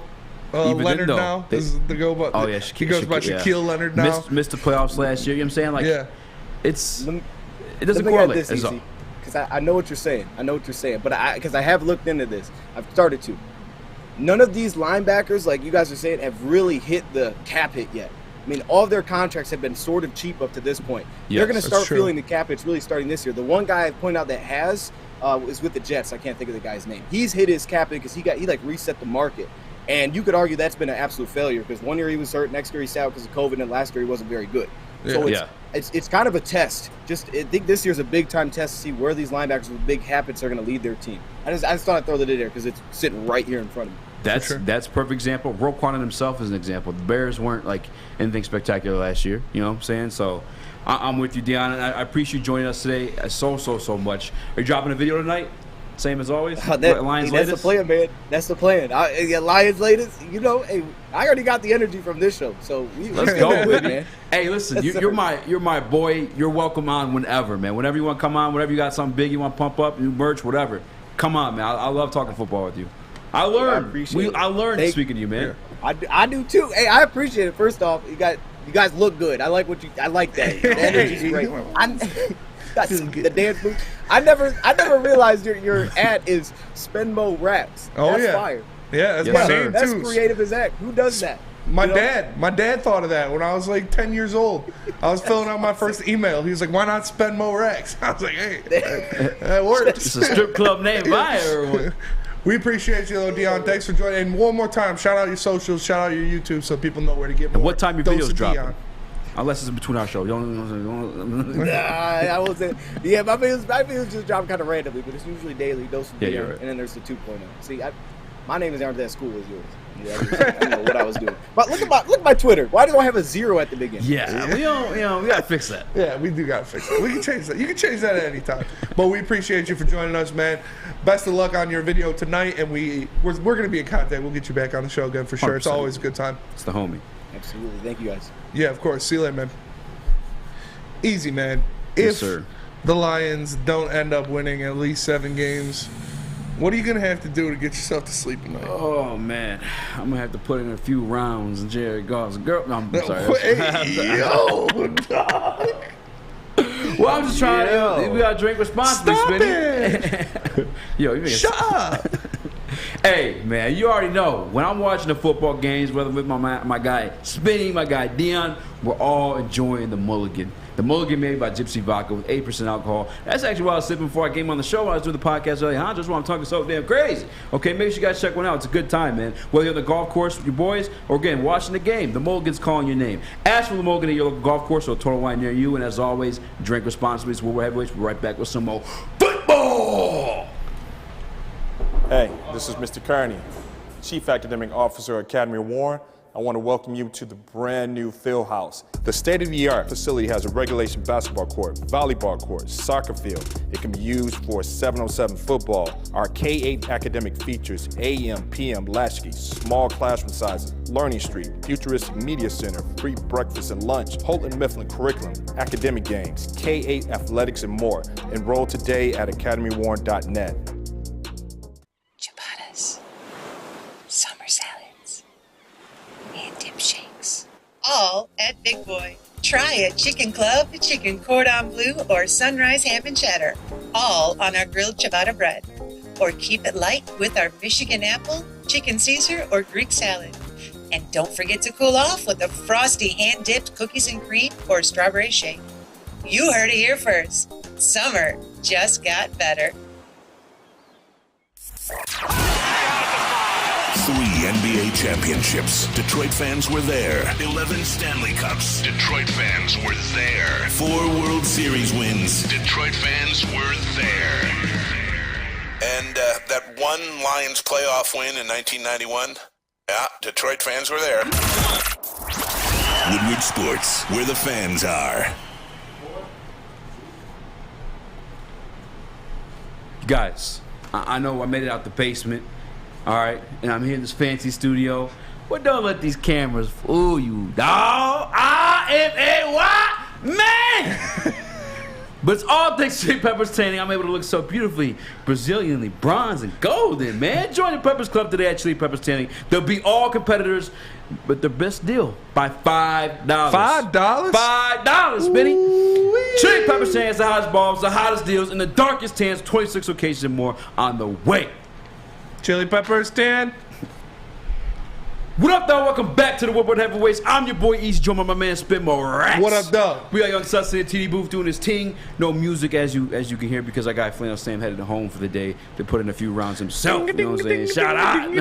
Leonard now. He goes by Shaquille Leonard now. Missed the playoffs last year. You know what I'm saying? Like, it doesn't correlate. Because I know what you're saying. But because I have looked into this. I've started to. None of these linebackers, like you guys are saying, have really hit the cap hit yet. I mean, all of their contracts have been sort of cheap up to this point. They're going to start feeling the cap hits really starting this year. The one guy I point out that has is with the Jets. I can't think of the guy's name. He's hit his cap hit because he reset the market. And you could argue that's been an absolute failure, because one year he was hurt, next year he sat out because of COVID, and last year he wasn't very good. So it's kind of a test. I think this year's a big-time test to see where these linebackers with big habits are going to lead their team. I just thought I'd throw that in there because it's sitting right here in front of me. That's a perfect example. Roquan himself is an example. The Bears weren't like anything spectacular last year. You know what I'm saying? So I'm with you, Dion, and I appreciate you joining us today so much. Are you dropping a video tonight? Same as always? That's the plan, man. That's the plan. Lions latest, you know, hey, I already got the energy from this show, so let's go, baby. Man. Hey, listen, you're my boy. You're welcome on whenever, man. Whenever you want to come on, whenever you got something big you want to pump up, new merch, whatever. Come on, man. I love talking football with you. I learned speaking to you, man. I do too. Hey, I appreciate it. First off, you guys look good. I like that. The energy's great. The dance move. I never realized your ad is Spenmo Raps. That's fire. Yeah, that's my name That's too. creative as heck. Who does that? My dad thought of that when I was like 10 years old. I was filling out my first email. He was like, "Why not spend more Rex?" I was like, "Hey, that works." It's a strip club name, everyone. We appreciate you, though, Dion. Thanks for joining. And one more time, shout out your socials, shout out your YouTube, so people know where to get more. And what time your videos dropping? Dion. Unless it's in between our show. I will say, yeah, my videos just drop kind of randomly, but it's usually daily. DoseOfDion, right. And then there's the 2.0. See, my name is aren't that cool as yours. Yeah, I don't know what I was doing. But look at my Twitter. Why do I have a 0 at the beginning? Yeah, we gotta fix that. Yeah, we do gotta fix it. We can change that. You can change that at any time. But we appreciate you for joining us, man. Best of luck on your video tonight, and we're gonna be in contact. We'll get you back on the show again for sure. 100%. It's always a good time. It's the homie. Absolutely. Thank you, guys. Yeah, of course. See you later, man. Easy, man. Yes, if the Lions don't end up winning at least 7 games, what are you gonna have to do to get yourself to sleep tonight? Oh man, I'm gonna have to put in a few rounds and Jerry Goff's girl. No, I'm sorry. Well, I'm just trying. We gotta drink responsibly, Spinny. Yo, shut up. Hey, man, you already know. When I'm watching the football games, whether with my guy Spinny, my guy Dion, we're all enjoying the mulligan. The mulligan made by Gypsy Vodka with 8% alcohol. That's actually what I was sipping before I came on the show. I was doing the podcast earlier. Just while I'm talking so damn crazy. Okay, make sure you guys check one out. It's a good time, man. Whether you're on the golf course with your boys or, again, watching the game, the mulligan's calling your name. Ask for the mulligan at your local golf course or a total wine near you. And as always, drink responsibly. It's Woodward Heavyweights. We're right back with some more football. Hey, this is Mr. Kearney, Chief Academic Officer, Academy Warren. I want to welcome you to the brand new field house. The state-of-the-art facility has a regulation basketball court, volleyball court, soccer field. It can be used for 7-on-7 football. Our K-8 academic features AM, PM, latchkey, small classroom sizes, learning street, futuristic media center, free breakfast and lunch, Holton Mifflin curriculum, academic games, K-8 athletics, and more. Enroll today at academywarren.net. Summer salads, and dip shakes. All at Big Boy. Try a chicken club, chicken cordon bleu, or sunrise ham and cheddar. All on our grilled ciabatta bread. Or keep it light with our Michigan apple, chicken Caesar, or Greek salad. And don't forget to cool off with a frosty hand-dipped cookies and cream or strawberry shake. You heard it here first. Summer just got better. 3 NBA championships. Detroit fans were there. 11 Stanley Cups. Detroit fans were there. 4 World Series wins. Detroit fans were there. And that one Lions playoff win in 1991. Yeah, Detroit fans were there. Woodward Sports, where the fans are. Guys, I know I made it out the basement. All right, and I'm here in this fancy studio. But don't let these cameras fool you, dawg. I am a white man. But it's all thanks to Peppers Tanning. I'm able to look so beautifully Brazilianly bronze and golden, man. Join the Peppers Club today at Chili Peppers Tanning. They'll be all competitors, but their best deal by $5. $5? $5, Spinny. Chili Peppers Tanning has the hottest balls, the hottest deals, and the darkest tans, 26 locations and more on the way. Chili Peppers Tan. What up, though? Welcome back to the Woodward Heavyweights. I'm your boy Eazy, joined by my man Spitmo Rats. What up, though? We got Young Sus in the TD booth doing his ting. No music, as you can hear, because I got Flannel Sam headed home for the day to put in a few rounds himself. You know what I'm saying? Shout out.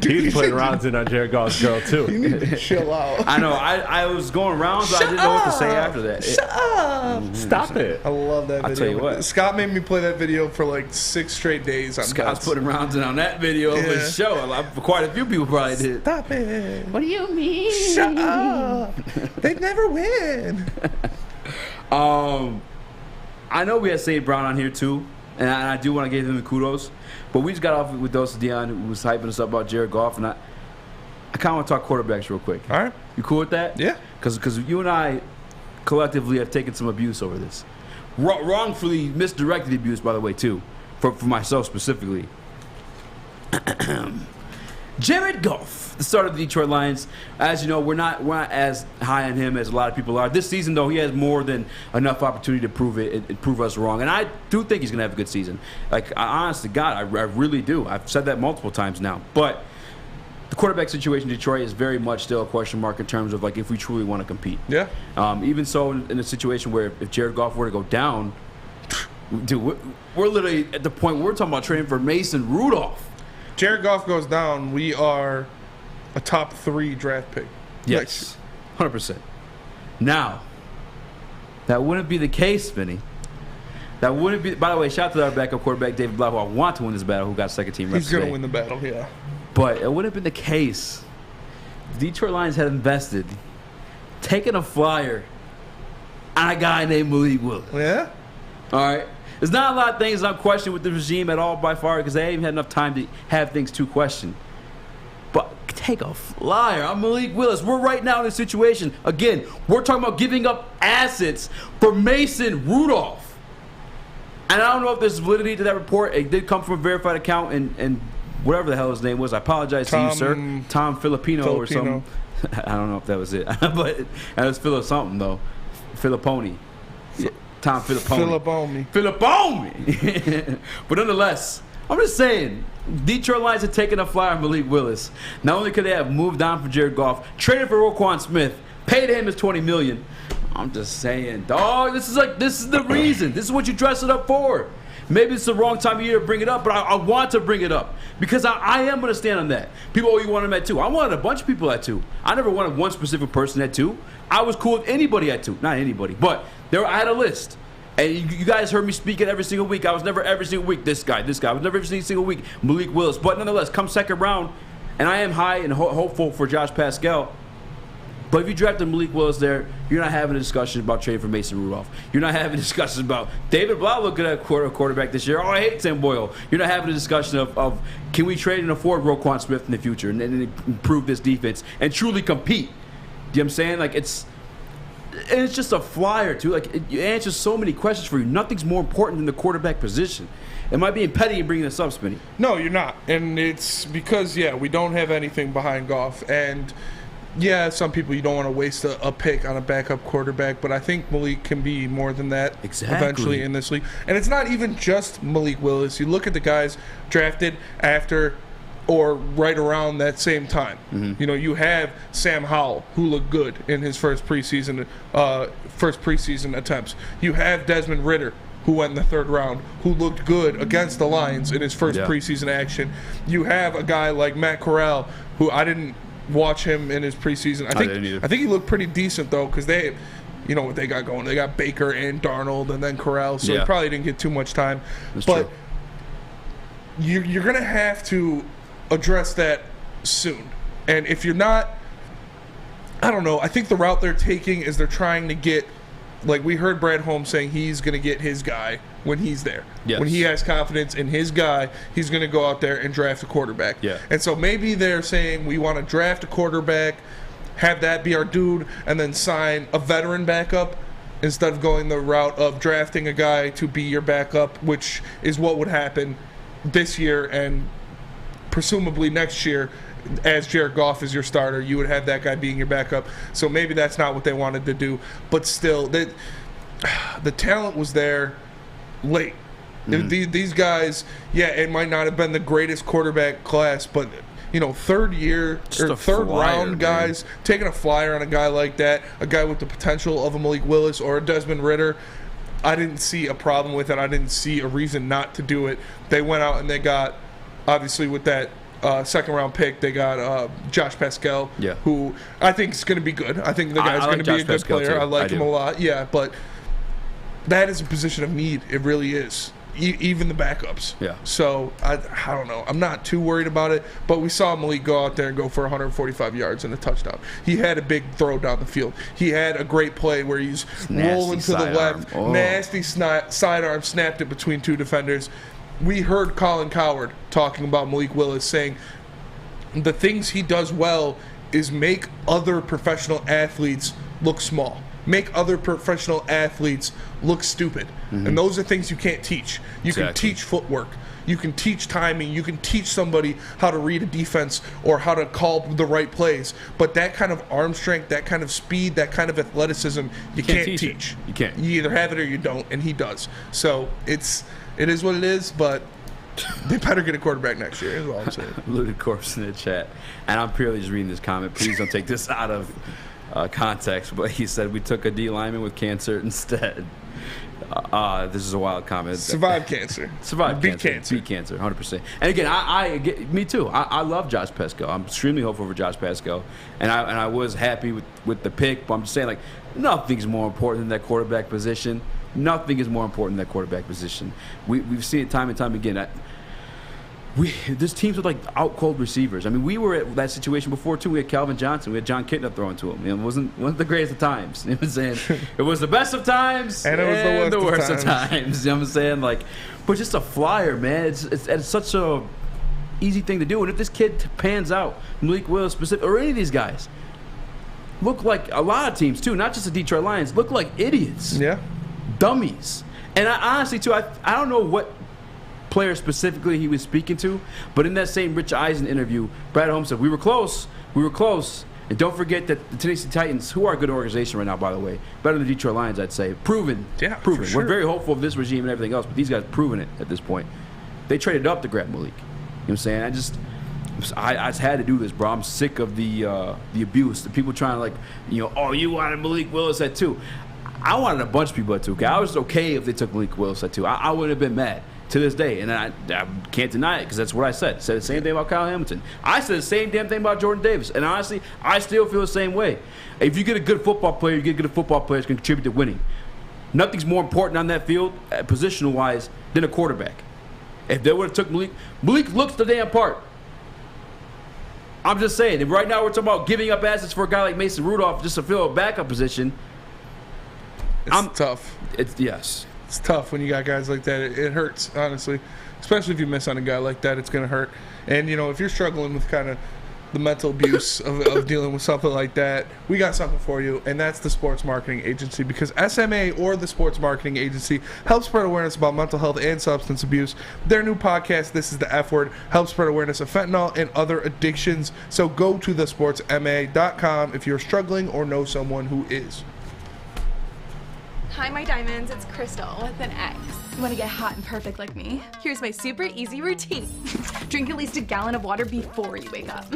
He's putting rounds in on Jared Goff's girl, too. You need to chill out. I know. I was going rounds, but I didn't know what to say after that. Shut up. Stop it. I love that video. I'll tell you what. Scott made me play that video for like 6 straight days. Scott's putting rounds in on that video of his show. Quite a few people probably did. Stop it. What do you mean? Shut up. They never win. I know we had St. Brown on here too, and I do want to give him the kudos, but we just got off with DoseOfDion, who was hyping us up about Jared Goff, and I kind of want to talk quarterbacks real quick. All right. You cool with that? Yeah. Because you and I collectively have taken some abuse over this. Wrongfully misdirected abuse, by the way, too, for myself specifically. Jared Goff, the starter of the Detroit Lions. As you know, we're not as high on him as a lot of people are. This season, though, he has more than enough opportunity to prove it and prove us wrong. And I do think he's going to have a good season. Like, honest to God, I really do. I've said that multiple times now. But the quarterback situation in Detroit is very much still a question mark in terms of, like, if we truly want to compete. Yeah. Even so, in a situation where if Jared Goff were to go down, dude, we're literally at the point where we're talking about trading for Mason Rudolph. Jared Goff goes down, we are a top 3 draft pick. Yes, 100%. Now, that wouldn't be the case, Vinny. That wouldn't be. By the way, shout out to our backup quarterback, David Blau, who I want to win this battle, who got second team reps. He's going to win the battle, yeah. But it wouldn't have been the case. The Detroit Lions had invested, taking a flyer on a guy named Malik Willis. Yeah? All right. There's not a lot of things I'm questioning with the regime at all by far because they haven't had enough time to have things to question. But take a flyer on Malik Willis. We're right now in a situation. Again, we're talking about giving up assets for Mason Rudolph. And I don't know if there's validity to that report. It did come from a verified account and whatever the hell his name was. I apologize to you, sir. Tom Filipino or something. I don't know if that was it. But it was Philo something, though. Filipponi. Tom Filipponi. But nonetheless, I'm just saying, Detroit Lions are taking a flyer on Malik Willis. Not only could they have moved on from Jared Goff, traded for Roquan Smith, paid him his $20 million. I'm just saying, dog, this is the reason. This is what you dress it up for. Maybe it's the wrong time of year to bring it up, but I want to bring it up because I am going to stand on that. People, you wanted him at 2. I wanted a bunch of people at 2. I never wanted one specific person at 2. I was cool with anybody at 2. Not anybody, but I had a list. And you guys heard me speak it every single week. I was never every single week this guy. I was never every single week Malik Willis. But nonetheless, come second round, and I am high and hopeful for Josh Pascal. But if you drafted Malik Willis there, you're not having a discussion about trading for Mason Rudolph. You're not having a discussion about David Blau looking at quarterback this year. Oh, I hate Sam Boyle. You're not having a discussion of can we trade and afford Roquan Smith in the future and improve this defense and truly compete. You know what I'm saying? Like, it's just a flyer, too. Like, it answers so many questions for you. Nothing's more important than the quarterback position. Am I being petty and bringing this up, Spinny? No, you're not. And it's because, we don't have anything behind Goff. And some people, you don't want to waste a pick on a backup quarterback, but I think Malik can be more than that eventually in this league. And it's not even just Malik Willis. You look at the guys drafted after or right around that same time. Mm-hmm. You have Sam Howell, who looked good in his first preseason attempts. You have Desmond Ridder, who went in the 3rd round, who looked good against the Lions in his first preseason action. You have a guy like Matt Corral, who I didn't watch him in his preseason. I think he looked pretty decent, though, because they, what they got going. They got Baker and Darnold and then Corral, so he probably didn't get too much time. That's but true. You're going to have to address that soon. And if you're not, I don't know, I think the route they're taking is they're trying to get, like we heard Brad Holmes saying he's going to get his guy when he's there. Yes. When he has confidence in his guy, he's going to go out there and draft a quarterback. Yeah. And so maybe they're saying we want to draft a quarterback, have that be our dude, and then sign a veteran backup instead of going the route of drafting a guy to be your backup, which is what would happen this year and presumably next year. As Jared Goff is your starter, you would have that guy being your backup. So maybe that's not what they wanted to do. But still, the talent was there late. These guys, it might not have been the greatest quarterback class, but third year or third round guys, taking a flyer on a guy like that, a guy with the potential of a Malik Willis or a Desmond Ridder. I didn't see a problem with it. I didn't see a reason not to do it. They went out and they got, obviously with that second round pick, they got Josh Pascal, who I think is going to be good. I think the guy's going to be a good player. Too. I like him a lot. Yeah, but that is a position of need. It really is. Even the backups. Yeah. So I don't know. I'm not too worried about it. But we saw Malik go out there and go for 145 yards and a touchdown. He had a big throw down the field. He had a great play where he's rolling to the left, nasty sidearm, snapped it between two defenders. We heard Colin Cowherd talking about Malik Willis, saying the things he does well is make other professional athletes look small. Make other professional athletes look stupid. And those are things you can't teach. You can teach footwork. You can teach timing. You can teach somebody how to read a defense or how to call the right plays. But that kind of arm strength, that kind of speed, that kind of athleticism, you can't teach. You can't. You either have it or you don't, and he does. So it is what it is, but they better get a quarterback next year, is all I'm saying. Looted corpse in the chat. And I'm purely just reading this comment. Please don't take this out of context, but he said we took a D lineman with cancer instead. This is a wild comment. Survive cancer. Beat cancer, 100%. And again, me too. I love Josh Pascal. I'm extremely hopeful for Josh Pascal, and I was happy with the pick. But I'm just saying, like, nothing's more important than that quarterback position. Nothing is more important than that quarterback position. We've seen it time and time again. There's teams with like out cold receivers. I mean, we were at that situation before too. We had Calvin Johnson. We had John Kitna throwing to him. It wasn't the greatest of times. You know what I'm saying? It was the best of times and it was the worst of times. You know what I'm saying? Like, but just a flyer, man. It's such a easy thing to do. And if this kid pans out, Malik Willis specific, or any of these guys, look like a lot of teams too, not just the Detroit Lions, look like idiots. Yeah, dummies. And I honestly too, I don't know what player specifically he was speaking to, but in that same Rich Eisen interview, Brad Holmes said, we were close, and don't forget that the Tennessee Titans, who are a good organization right now, by the way, better than the Detroit Lions, I'd say, proven. For sure. We're very hopeful of this regime and everything else, but these guys proven it at this point. They traded up to grab Malik. You know what I'm saying? I just had to do this, bro. I'm sick of the abuse, the people trying to, like, you wanted Malik Willis at 2. I wanted a bunch of people at 2. I was okay if they took Malik Willis at 2. I would have been mad to this day, and I can't deny it because that's what I said. I said the same thing about Kyle Hamilton. I said the same damn thing about Jordan Davis, and honestly, I still feel the same way. If you get a good football player, you get a good football player that's going to contribute to winning. Nothing's more important on that field, positional-wise, than a quarterback. If they would have took Malik looks the damn part. I'm just saying, and right now we're talking about giving up assets for a guy like Mason Rudolph just to fill a backup position. It's tough. It's tough when you got guys like that. It hurts, honestly. Especially if you miss on a guy like that, it's going to hurt. And, if you're struggling with kind of the mental abuse of dealing with something like that, we got something for you, and that's the Sports Marketing Agency. Because SMA, or the Sports Marketing Agency, helps spread awareness about mental health and substance abuse. Their new podcast, This is the F Word, helps spread awareness of fentanyl and other addictions. So go to thesportsma.com if you're struggling or know someone who is. Hi, my diamonds. It's Crystal with an X. You want to get hot and perfect like me? Here's my super easy routine. Drink at least a gallon of water before you wake up.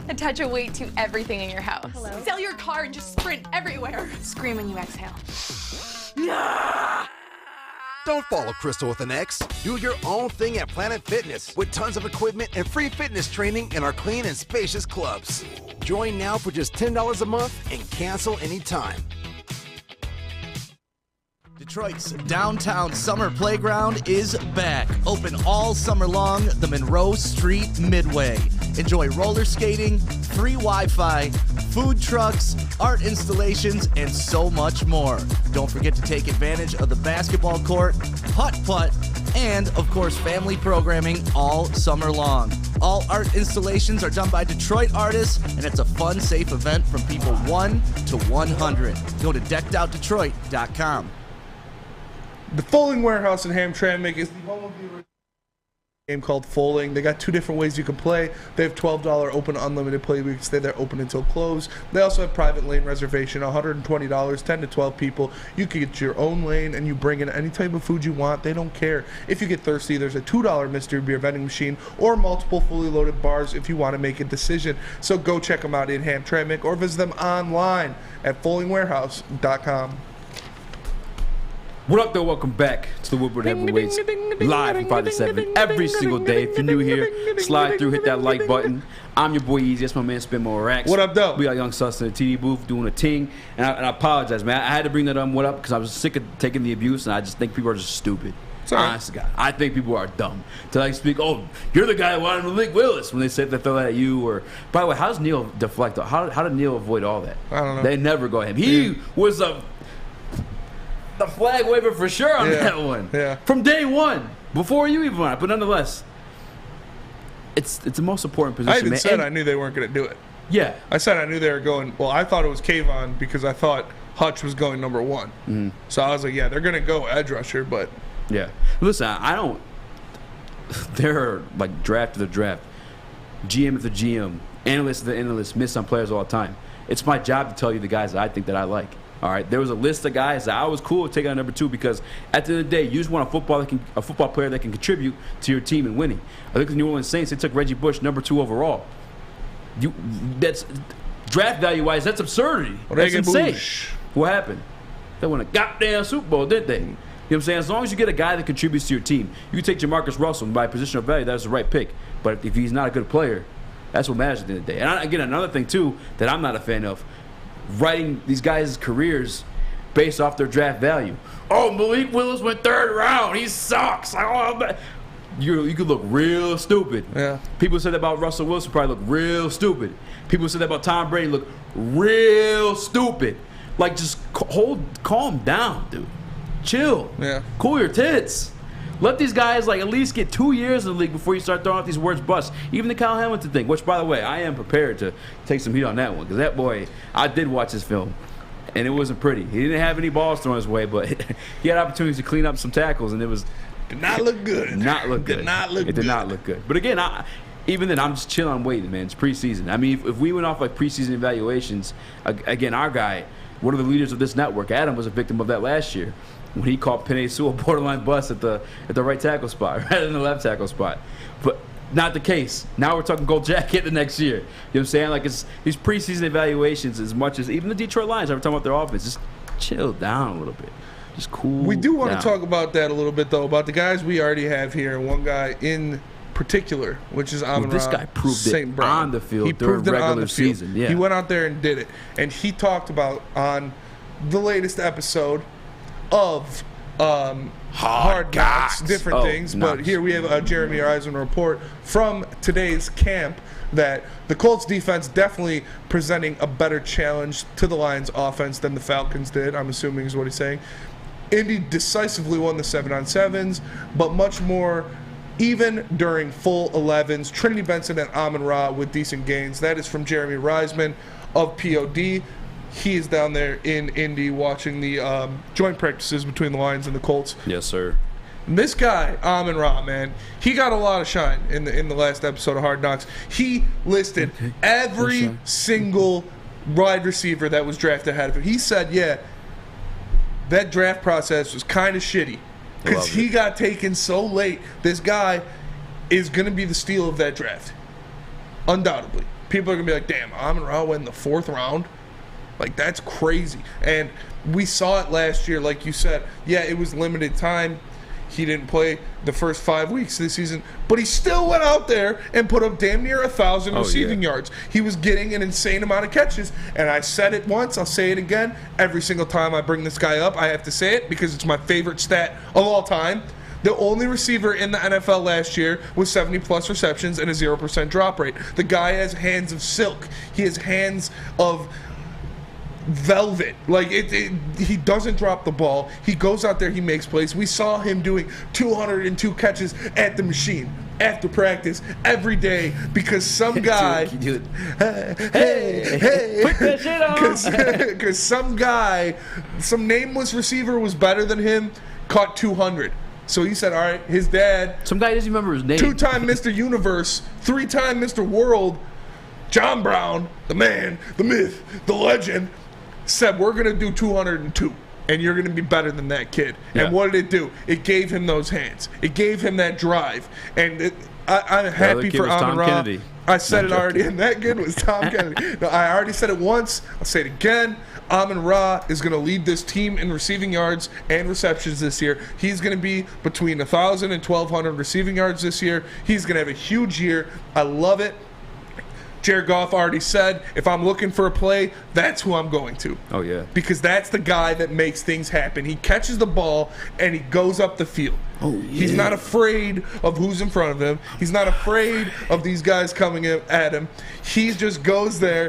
Attach a weight to everything in your house. Hello? Sell your car and just sprint everywhere. Scream when you exhale. Don't follow Crystal with an X. Do your own thing at Planet Fitness with tons of equipment and free fitness training in our clean and spacious clubs. Join now for just $10 a month and cancel anytime. Detroit's downtown summer playground is back. Open all summer long, the Monroe Street Midway. Enjoy roller skating, free Wi-Fi, food trucks, art installations, and so much more. Don't forget to take advantage of the basketball court, putt-putt, and, of course, family programming all summer long. All art installations are done by Detroit artists, and it's a fun, safe event from people 1 to 100. Go to deckedoutdetroit.com. The Folding Warehouse in Hamtramck is the home of the game called Foaling. They got 2 different ways you can play. They have $12 open unlimited play. We can stay there open until close. They also have private lane reservation, $120, 10 to 12 people. You can get your own lane and you bring in any type of food you want. They don't care. If you get thirsty, there's a $2 mystery beer vending machine or multiple fully loaded bars if you want to make a decision. So go check them out in Hamtramck or visit them online at foalingwarehouse.com. What up, though? Welcome back to the Woodward Heavyweights, live from 5 to 7 every single day. If you're new here, slide through, hit that like button. I'm your boy Eazy. That's my man Spin More Racks. What up, though? We got Young Sus in the TD booth doing a ting. And I apologize, man. I had to bring that what up because I was sick of taking the abuse, and I just think people are just stupid. Honest to God, I think people are dumb to like speak. Oh, you're the guy who wanted Malik Willis when they said they throw that at you. Or by the way, how's Neil deflect? How did Neil avoid all that? I don't know. They never go at him. He was the flag waiver for sure on that one. Yeah. From day one, before you even won it. But nonetheless, it's the most important position. I even man. said I knew they weren't going to do it. Yeah. I said I knew they were going. Well, I thought it was Kayvon because I thought Hutch was going number 1. Mm-hmm. So I was like, yeah, they're going to go edge rusher, but. Yeah. Listen, I don't. They're like draft to the draft, GM to the GM, analyst to the analyst, miss on players all the time. It's my job to tell you the guys that I think that I like. All right, there was a list of guys that I was cool with taking on number 2 because at the end of the day, you just want a football player that can contribute to your team and winning. I think the New Orleans Saints, they took Reggie Bush number 2 overall. That's draft value wise, that's absurdity. That's insane. What happened? They won a goddamn Super Bowl, didn't they? You know what I'm saying? As long as you get a guy that contributes to your team, you can take Jamarcus Russell, and by positional value, that's the right pick. But if he's not a good player, that's what matters at the end of the day. And again, another thing too that I'm not a fan of. Writing these guys' careers based off their draft value. Oh, Malik Willis went 3rd round. He sucks. Like, oh, you could look real stupid. Yeah. People said that about Russell Wilson, probably look real stupid. People said that about Tom Brady, look real stupid. Like, just calm down, dude. Chill. Yeah. Cool your tits. Let these guys like at least get 2 years in the league before you start throwing out these words bust. Even the Kyle Hamilton thing, which by the way, I am prepared to take some heat on that one because that boy, I did watch his film, and it wasn't pretty. He didn't have any balls thrown his way, but he had opportunities to clean up some tackles, and it was did not look good. Did not look good. It did not look good. But again, even then, I'm just chilling. I'm waiting, man. It's preseason. I mean, if we went off like preseason evaluations, again, our guy, one of the leaders of this network, Adam, was a victim of that last year. When he caught Penei Sewell borderline bust at the right tackle spot rather than the left tackle spot. But not the case. Now we're talking gold jacket the next year. You know what I'm saying? Like, it's these preseason evaluations as much as even the Detroit Lions are talking about their offense. Just chill down a little bit. Just cool. We do want down. to talk about that a little bit, though, about the guys we already have here. One guy in particular, which is Amon-Ra. This guy proved it on the field. He proved it on the season. field. Yeah. He went out there and did it. And he talked about on the latest episode of Hard Knocks, different things. But here we have a Jeremy Eisen report from today's camp that the Colts defense definitely presenting a better challenge to the Lions offense than the Falcons did, I'm assuming is what he's saying. Indy decisively won the 7-on-7s, but much more even during full 11s. Trinity Benson and Amon-Ra with decent gains. That is from Jeremy Reisman of POD. He is down there in Indy watching the joint practices between the Lions and the Colts. Yes, sir. And this guy, Amon-Ra, man, he got a lot of shine in the last episode of Hard Knocks. He listed every single wide receiver that was drafted ahead of him. He said, yeah, that draft process was kind of shitty because he got taken so late. This guy is going to be the steal of that draft. Undoubtedly. People are going to be like, damn, Amon-Ra went in the 4th round? Like, that's crazy. And we saw it last year, like you said. Yeah, it was limited time. He didn't play the first 5 weeks of the season, but he still went out there and put up damn near 1,000 receiving yards. He was getting an insane amount of catches. And I said it once, I'll say it again. Every single time I bring this guy up, I have to say it because it's my favorite stat of all time. The only receiver in the NFL last year with 70-plus receptions and a 0% drop rate. The guy has hands of silk. He has hands of velvet. Like, he doesn't drop the ball. He goes out there, he makes plays. We saw him doing 202 catches at the machine after practice every day because some guy Dude, hey put that shit on. because some guy, some nameless receiver was better than him, caught 200. So he said, all right, his dad, some guy doesn't remember his name. 2-time Mr. Universe, 3-time Mr. World, John Brown, the man, the myth, the legend, said, we're going to do 202. And you're going to be better than that kid. Yeah. And what did it do? It gave him those hands. It gave him that drive. And I'm happy for Amon-Ra. I said it already, and that kid was Tom Kennedy. No, I already said it once. I'll say it again. Amon-Ra is going to lead this team in receiving yards and receptions this year. He's going to be between 1,000 and 1,200 receiving yards this year. He's going to have a huge year. I love it. Jared Goff already said, if I'm looking for a play, that's who I'm going to. Oh, yeah. Because that's the guy that makes things happen. He catches the ball, and he goes up the field. Oh, yeah. He's not afraid of who's in front of him. He's not afraid of these guys coming at him. He just goes there,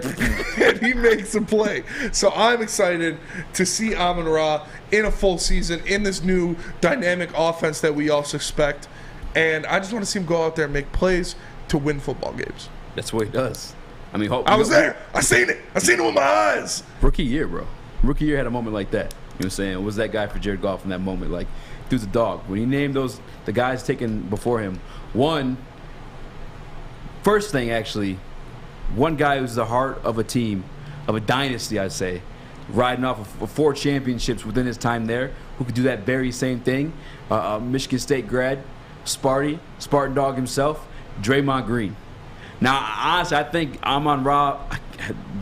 and he makes a play. So I'm excited to see Amon-Ra in a full season in this new dynamic offense that we also expect. And I just want to see him go out there and make plays to win football games. That's what he does. I mean, I was there. I seen it. I seen it with my eyes. Rookie year, bro. Rookie year had a moment like that. You know what I'm saying? Was that guy for Jared Goff in that moment? Like, dude's a dog. When he named the guys taken before him, first thing actually, one guy who's the heart of a team, of a dynasty, I'd say, riding off of 4 championships within his time there, who could do that very same thing. Michigan State grad, Spartan dog himself, Draymond Green. Now, honestly, I think Amon-Ra,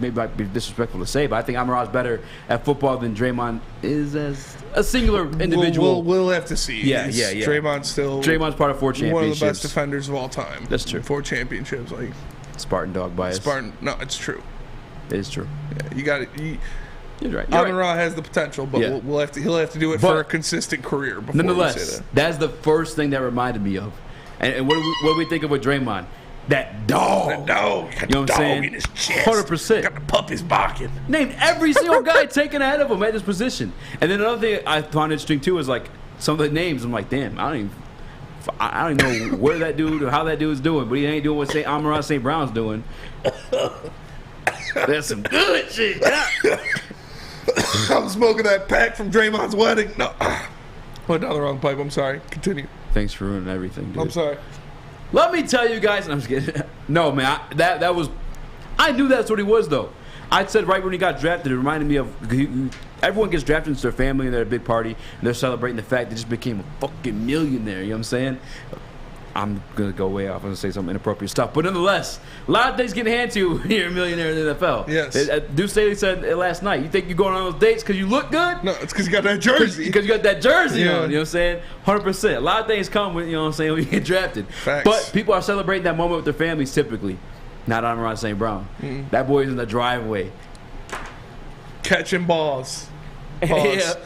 maybe I'd be disrespectful to say, but I think Amon-Ra is better at football than Draymond is as a singular individual. We'll have to see. Yeah. Draymond's part of 4 championships. One of the best defenders of all time. That's true. 4 championships. Like Spartan dog bias. No, it's true. It is true. Yeah, you got it. You're right. Amon-Ra has the potential, but he'll have to do it for a consistent career. Before nonetheless, we say that's the first thing that reminded me of. And what do we think of with Draymond? That dog. That dog. You know what I'm saying? In his chest. 100%. Got the puppies barking. Named every single guy taken ahead of him at his position. And then another thing I found interesting too is like some of the names. I'm like, damn, I don't even know where that dude or how that dude's doing, but he ain't doing what Amon-Ra St. Brown's doing. That's some good shit. I'm smoking that pack from Draymond's wedding. No. Went down the wrong pipe. I'm sorry. Continue. Thanks for ruining everything, dude. I'm sorry. Let me tell you guys. I'm just kidding. No, man. That was. I knew that's what he was, though. I said right when he got drafted, it reminded me of. Everyone gets drafted into their family and they're at a big party and they're celebrating the fact they just became a fucking millionaire. You know what I'm saying? I'm going to go way off. I'm going to say some inappropriate stuff. But nonetheless, a lot of things getting handed to you when you're a millionaire in the NFL. Yes. Deuce Staley said it last night. You think you're going on those dates because you look good? No, it's because you got that jersey. Because you got that jersey Yeah. on. You know what I'm saying? 100%. A lot of things come with, you know what I'm saying, when you get drafted. Facts. But people are celebrating that moment with their families typically. Not Amon-Ra St. Brown. Mm-hmm. That boy's in the driveway. Catching balls. Pause.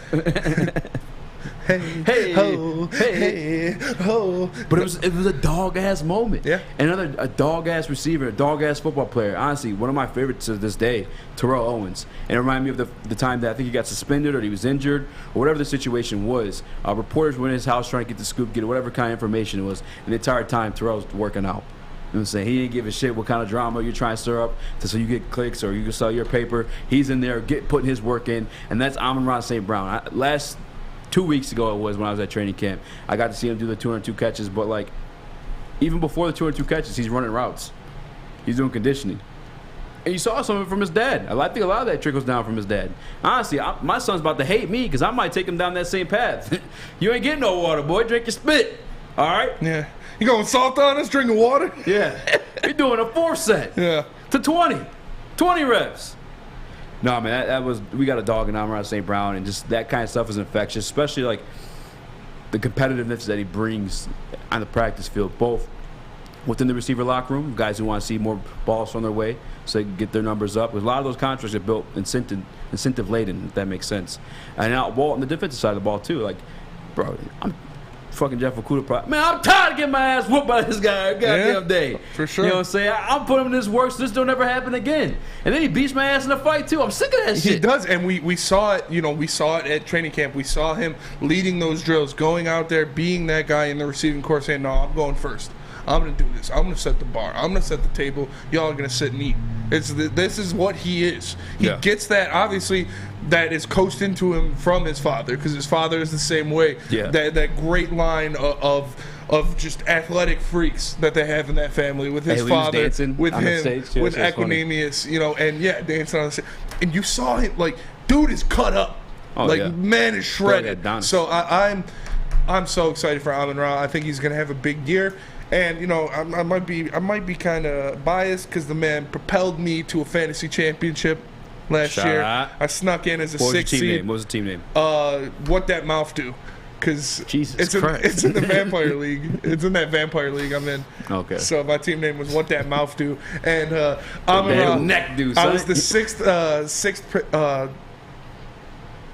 Hey, ho, hey, ho. But it was a dog-ass moment. Yeah. And a dog-ass receiver, a dog-ass football player. Honestly, one of my favorites to this day, Terrell Owens. And it reminded me of the time that I think he got suspended or he was injured or whatever the situation was. Reporters went in his house trying to get the scoop, get whatever kind of information it was. And the entire time, Terrell was working out. You know what I'm saying? He didn't give a shit what kind of drama you're trying to stir up so you get clicks or you can sell your paper. He's in there putting his work in. And that's Amon-Ra St. Brown. Last 2 weeks ago it was when I was at training camp. I got to see him do the 202 catches, but like even before the 202 catches, he's running routes. He's doing conditioning. And you saw some of it from his dad. I think a lot of that trickles down from his dad. Honestly, my son's about to hate me because I might take him down that same path. You ain't getting no water, boy. Drink your spit. All right? Yeah. You going salt on us, drinking water? Yeah. You're doing a 4 set. Yeah. To 20. 20 reps. No, man, we got a dog in Amon-Ra St. Brown, and just that kind of stuff is infectious, especially like the competitiveness that he brings on the practice field, both within the receiver locker room, guys who want to see more balls on their way so they can get their numbers up. Because a lot of those contracts are built incentive laden, if that makes sense. And out on the defensive side of the ball too, like, bro, I'm fucking Jeff Okudah. Man, I'm tired of getting my ass whooped by this guy every goddamn day. For sure. You know what I'm saying? I'm putting him in this work so this don't ever happen again. And then he beats my ass in a fight too. I'm sick of that shit. He does, and we saw it. You know, we saw it at training camp. We saw him leading those drills, going out there, being that guy in the receiving corps, saying, "No, I'm going first. I'm gonna do this. I'm gonna set the bar. I'm gonna set the table. Y'all are gonna sit and eat." This is what he is. He Yeah. gets that, obviously, that is coached into him from his father, because his father is the same way. Yeah. That great line of just athletic freaks that they have in that family, with his Haley was father, dancing with on the him, stage, too. with That's funny. Equinemius, and dancing on the stage. And you saw him, like, dude is cut up. Oh, yeah. Man is shredded. Done. So I'm so excited for Amon-Ra. I think he's gonna have a big year. And I might be kind of biased because the man propelled me to a fantasy championship last Shout year. out. I snuck in as a What was your 6th team seed. name? What was the team name? What that mouth do? Because Jesus Christ. it's in the Vampire League. It's in that Vampire League I'm in. Okay. So my team name was What That Mouth Do, and Amon-Ra, neck do, I son. was the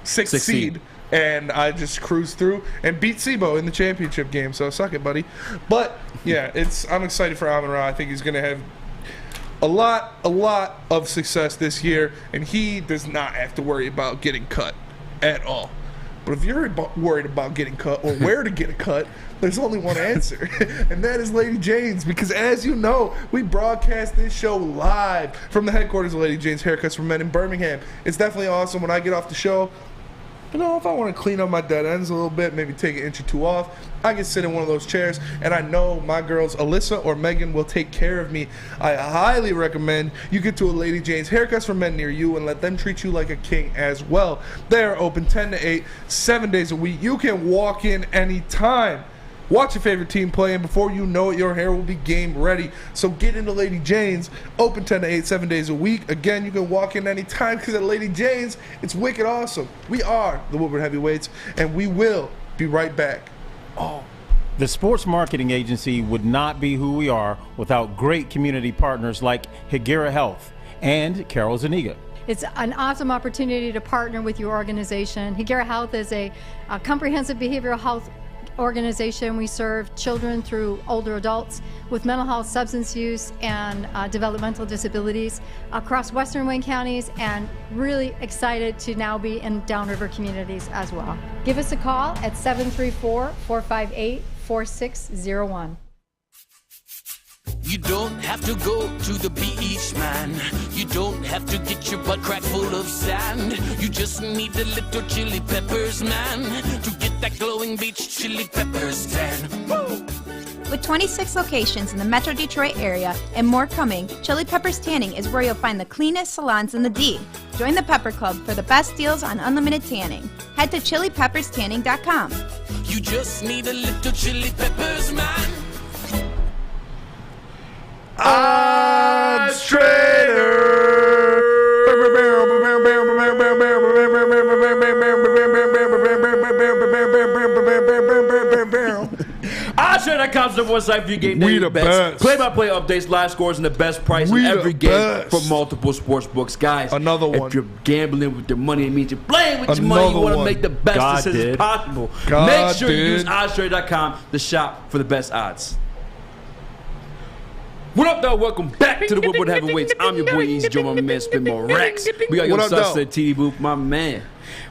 sixth seed. And I just cruised through and beat Sibo in the championship game. So suck it, buddy. But yeah, I'm excited for Amon-Ra. I think he's going to have a lot of success this year, and he does not have to worry about getting cut at all. But if you're worried about getting cut or where to get a cut, there's only one answer, and that is Lady Jane's. Because as you know, we broadcast this show live from the headquarters of Lady Jane's Haircuts for Men in Birmingham. It's definitely awesome when I get off the show. If I want to clean up my dead ends a little bit, maybe take an inch or two off, I can sit in one of those chairs, and I know my girls, Alyssa or Megan, will take care of me. I highly recommend you get to a Lady Jane's Haircuts for Men near you and let them treat you like a king as well. They are open 10 to 8, 7 days a week. You can walk in anytime. Watch your favorite team play, and before you know it, your hair will be game ready. So get into Lady Jane's, open 10 to 8, 7 days a week. Again, you can walk in anytime, because at Lady Jane's, it's wicked awesome. We are the Woodward Heavyweights, and we will be right back. The sports marketing agency would not be who we are without great community partners like Higuera Health and Carol Zuniga. It's an awesome opportunity to partner with your organization. Higuera Health is a comprehensive behavioral health organization. We serve children through older adults with mental health, substance use, and developmental disabilities across Western Wayne counties, and really excited to now be in downriver communities as well. Give us a call at 734-458-4601. You don't have to go to the beach, man. You don't have to get your butt crack full of sand. You just need a little chili peppers, man, to get that glowing beach chili peppers tan. Woo! With 26 locations in the Metro Detroit area and more coming, Chili Peppers Tanning is where you'll find the cleanest salons in the D. Join the Pepper Club for the best deals on unlimited tanning. Head to chilipepperstanning.com. You just need a little chili peppers, man. Odds Trader. OddsTrader.com's the one site for your game day. We the best. Play-by-play updates, live scores, and the best price in We every the game best. for multiple sports books. Guys, Another one. if you're gambling with your money, it means you're playing with your money. You Another want to one. make the best God decisions did. possible. God Make sure you did. use OddsTrader.com to shop for the best odds. What up, though? Welcome back to the Woodward Heavyweights. I'm your boy Eazy Joe, my man, Spin More Rex. We got your What up, Sus though? at TV booth, my man.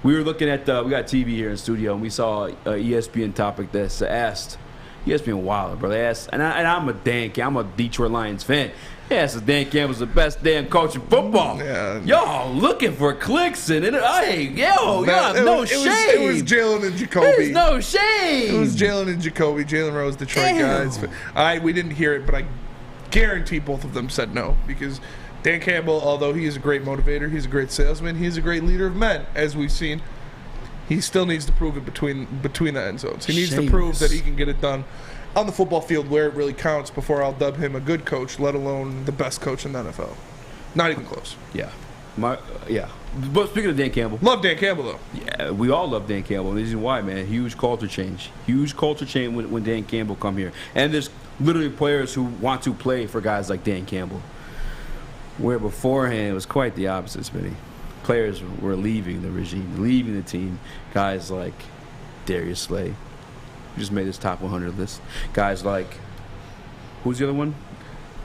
We were looking at, we got TV here in the studio, and we saw a ESPN topic that's asked. ESPN wild, bro. They asked, and I'm a Detroit Lions fan. They asked if Dan Campbell's the best damn coach in football. Yeah. Y'all looking for clicks and it. Hey, y'all have no shame. It was Jalen and Jacoby. There's no shame. It was Jalen and Jacoby. Jalen Rose, Detroit guys. We didn't hear it, but I guarantee both of them said no, because Dan Campbell, although he is a great motivator, he's a great salesman, he's a great leader of men, as we've seen. He still needs to prove it between the end zones. He needs to prove that he can get it done on the football field where it really counts before I'll dub him a good coach, let alone the best coach in the NFL. Not even close. Yeah. But speaking of Dan Campbell. Love Dan Campbell, though. Yeah, we all love Dan Campbell. The reason why, man, huge culture change. Huge culture change when Dan Campbell come here. And there's literally players who want to play for guys like Dan Campbell. Where beforehand it was quite the opposite, Smitty. Players were leaving the regime, leaving the team. Guys like Darius Slay, who just made his top 100 list. Guys like, who's the other one?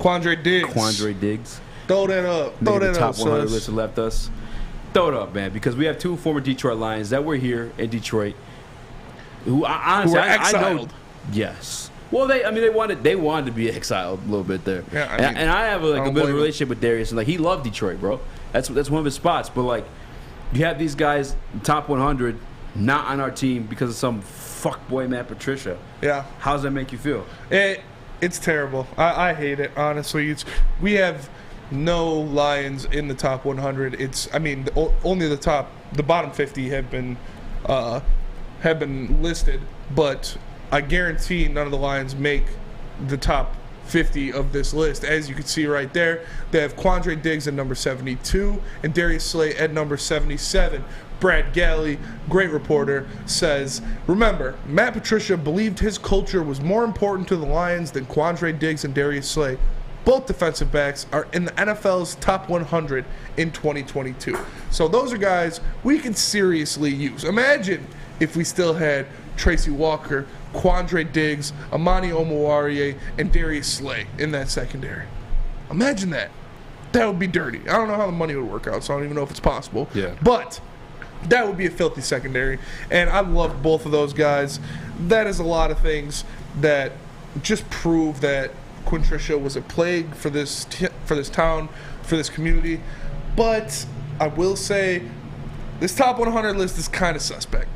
Quandre Diggs. Throw that up. Made the top 100 list and left us. Throw it up, man, because we have two former Detroit Lions that were here in Detroit who honestly, were exiled. I know, yes. Well, they wanted to be exiled a little bit there. Yeah, and I have a bit of blame a him. relationship with Darius, and like he loved Detroit, bro. That's one of his spots. But like, you have these guys top 100 not on our team because of some fuckboy Matt Patricia. Yeah. How does that make you feel? It's terrible. I hate it, honestly. We have no Lions in the top 100. Only the bottom 50 have been listed, but I guarantee none of the Lions make the top 50 of this list. As you can see right there, they have Quandre Diggs at number 72 and Darius Slay at number 77. Brad Galley, great reporter, says, remember, Matt Patricia believed his culture was more important to the Lions than Quandre Diggs and Darius Slay. Both defensive backs are in the NFL's top 100 in 2022. So those are guys we can seriously use. Imagine if we still had Tracy Walker, Quandre Diggs, Amani Omowarie, and Darius Slay in that secondary. Imagine that. That would be dirty. I don't know how the money would work out, so I don't even know if it's possible. Yeah. But that would be a filthy secondary, and I love both of those guys. That is a lot of things that just prove that Quintricia was a plague for this town, for this community. But I will say this top 100 list is kind of suspect.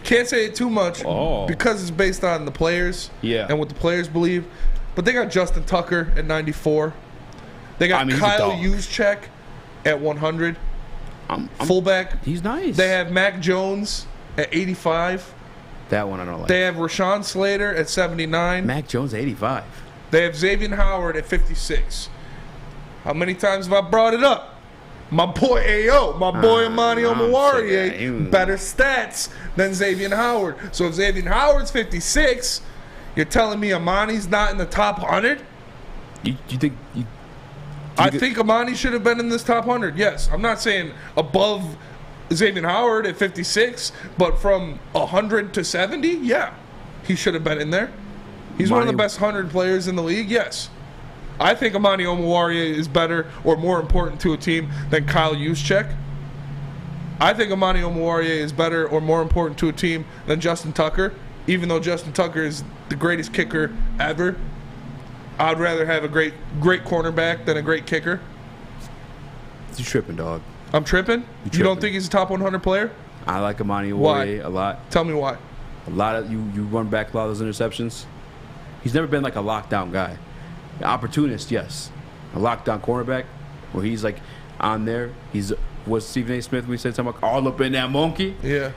Can't say it too much because it's based on the players and what the players believe. But they got Justin Tucker at 94. They got Kyle Juszczyk at 100. Fullback. He's nice. They have Mac Jones at 85. That one I don't like. They have Rashawn Slater at 79. Mac Jones 85. They have Xavier Howard at 56. How many times have I brought it up? My boy A.O., my boy Amani Omowarie, better stats than Xavier Howard. So if Xavier Howard's 56, you're telling me Amani's not in the top 100? I think Amani should have been in this top 100, yes. I'm not saying above Xavier Howard at 56, but from 100 to 70, yeah. He should have been in there. He's one of the best 100 players in the league, yes. I think Amani Omowarie is better or more important to a team than Kyle Juszczyk. I think Amani Omowarie is better or more important to a team than Justin Tucker, even though Justin Tucker is the greatest kicker ever. I'd rather have a great cornerback than a great kicker. You tripping, dog. I'm tripping? You don't think he's a top 100 player? I like Amani Omowarie a lot. Tell me why. A lot of you run back a lot of those interceptions. He's never been like a lockdown guy. An opportunist, yes. A lockdown cornerback where he's like on there. He's what Stephen A. Smith, we said something about all up in that monkey. Yeah.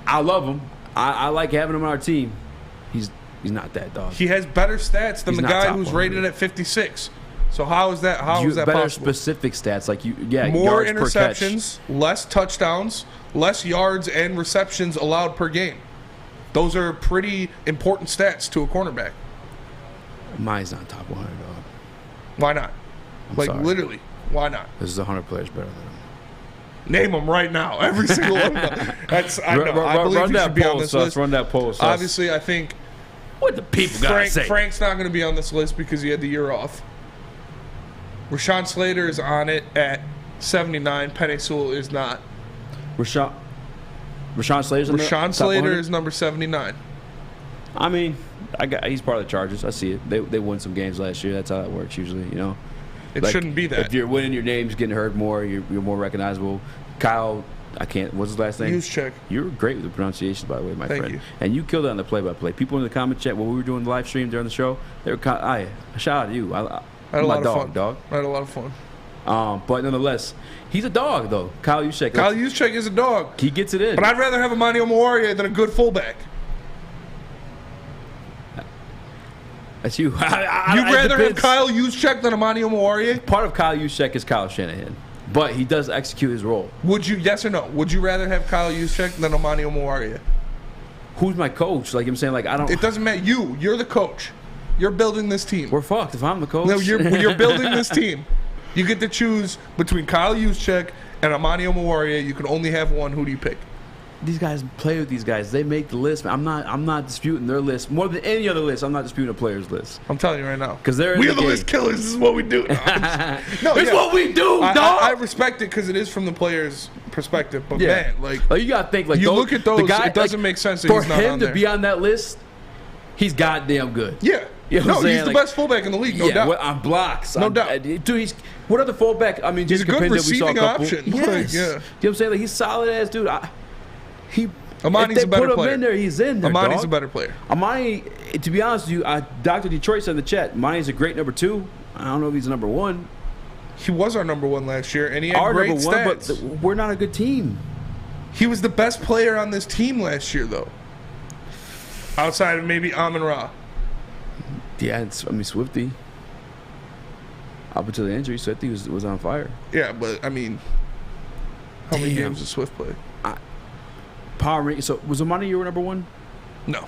I love him. I like having him on our team. He's not that, dog. He has better stats than the guy who's 100. rated at 56. So how is that better possible? Specific stats like more yards interceptions, less touchdowns, less yards and receptions allowed per game. Those are pretty important stats to a cornerback. Mine's not top 100, dog. Why not? I'm sorry. Literally, why not? This is 100 players better than him. Name them right now. Every single one of them. I believe he should be on this list. Run that poll. Obviously, I think what the people gotta say. Frank's not going to be on this list because he had the year off. Rashawn Slater is on it at 79. Penei Sewell is not. Rashawn Slater's on Rashawn Slater is number 79. I mean, he's part of the Chargers. I see it. They won some games last year. That's how that works usually, you know. It shouldn't be that. If you're winning, your name's getting heard more. You're more recognizable. Kyle, what's his last name? Juszczyk. You're great with the pronunciation, by the way, my friend. Thank you. And you killed it on the play-by-play. People in the comment chat when we were doing the live stream during the show, they were shout out to you. I had a lot of fun. Dog. I had a lot of fun. But nonetheless, he's a dog, though. Kyle Juszczyk. Kyle Juszczyk is a dog. He gets it in. But I'd rather have Amani Omowarie than a good fullback. That's you. You'd rather have Kyle Juszczyk than Amani Omowarie? Part of Kyle Juszczyk is Kyle Shanahan, but he does execute his role. Would you, yes or no? Would you rather have Kyle Juszczyk than Amani Omowarie? Who's my coach? Like I'm saying, like I don't. It doesn't matter. You're the coach. You're building this team. We're fucked if I'm the coach. No, you're building this team. You get to choose between Kyle Juszczyk and Amani Omowarie. You can only have one. Who do you pick? These guys play with these guys. They make the list. I'm not disputing their list more than any other list. I'm not disputing a player's list. I'm telling you right now, because we're the list killers. This is what we do. It's what we do, dog. I respect it because it is from the player's perspective. But man, like you gotta think like you look at those. It doesn't make sense that for he's not him on to there. be on that list. he's goddamn good. Yeah. You know what I'm saying? He's the Like, best fullback in the league, no doubt. What, on blocks. No doubt. Dude, he's what other fullback? I mean, He's just a good compared to we saw a receiving couple. option. Yes. Like, yeah. You know what I'm saying? Like, he's solid ass dude. Amani's if they a better put player. him in there, he's in there. Amani's dog. a better player. Amani, to be honest with you, Dr. Detroit said in the chat, Amani's a great number 2. I don't know if he's a number 1. He was our number 1 last year, and he had Our great number 1, stats. but we're not a good team. He was the best player on this team last year, though. Outside of maybe Amon-Ra. Yeah, Swifty. Up until the injury, Swifty was on fire. Yeah, but, I mean, how many games did Swift play? Power ranking. So, was Amani your number 1? No.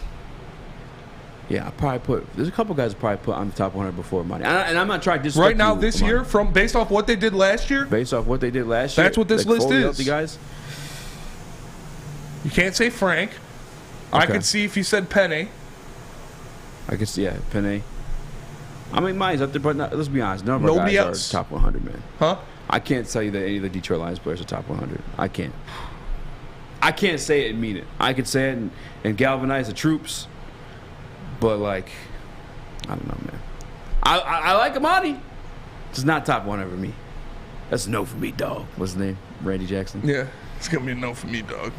Yeah, I probably put. There's a couple guys I probably put on the top 100 before Amani. And I'm not trying to disrespect Right now, you, this Amani. year, based off what they did last year, Based off what they did last That's year. what this like list fully is. healthy guys. you can't say Frank. I Okay. could see if you said Penny. I guess, yeah, Penny. I mean, mine's up there, but let's be honest. None of our Nobody guys else. are top 100, man. Huh? I can't tell you that any of the Detroit Lions players are top 100. I can't. I can't say it and mean it. I could say it and galvanize the troops, but, like, I don't know, man. I like Amani. It's not top 100 for me. That's a no for me, dog. What's his name? Randy Jackson? Yeah, it's going to be a no for me, dog.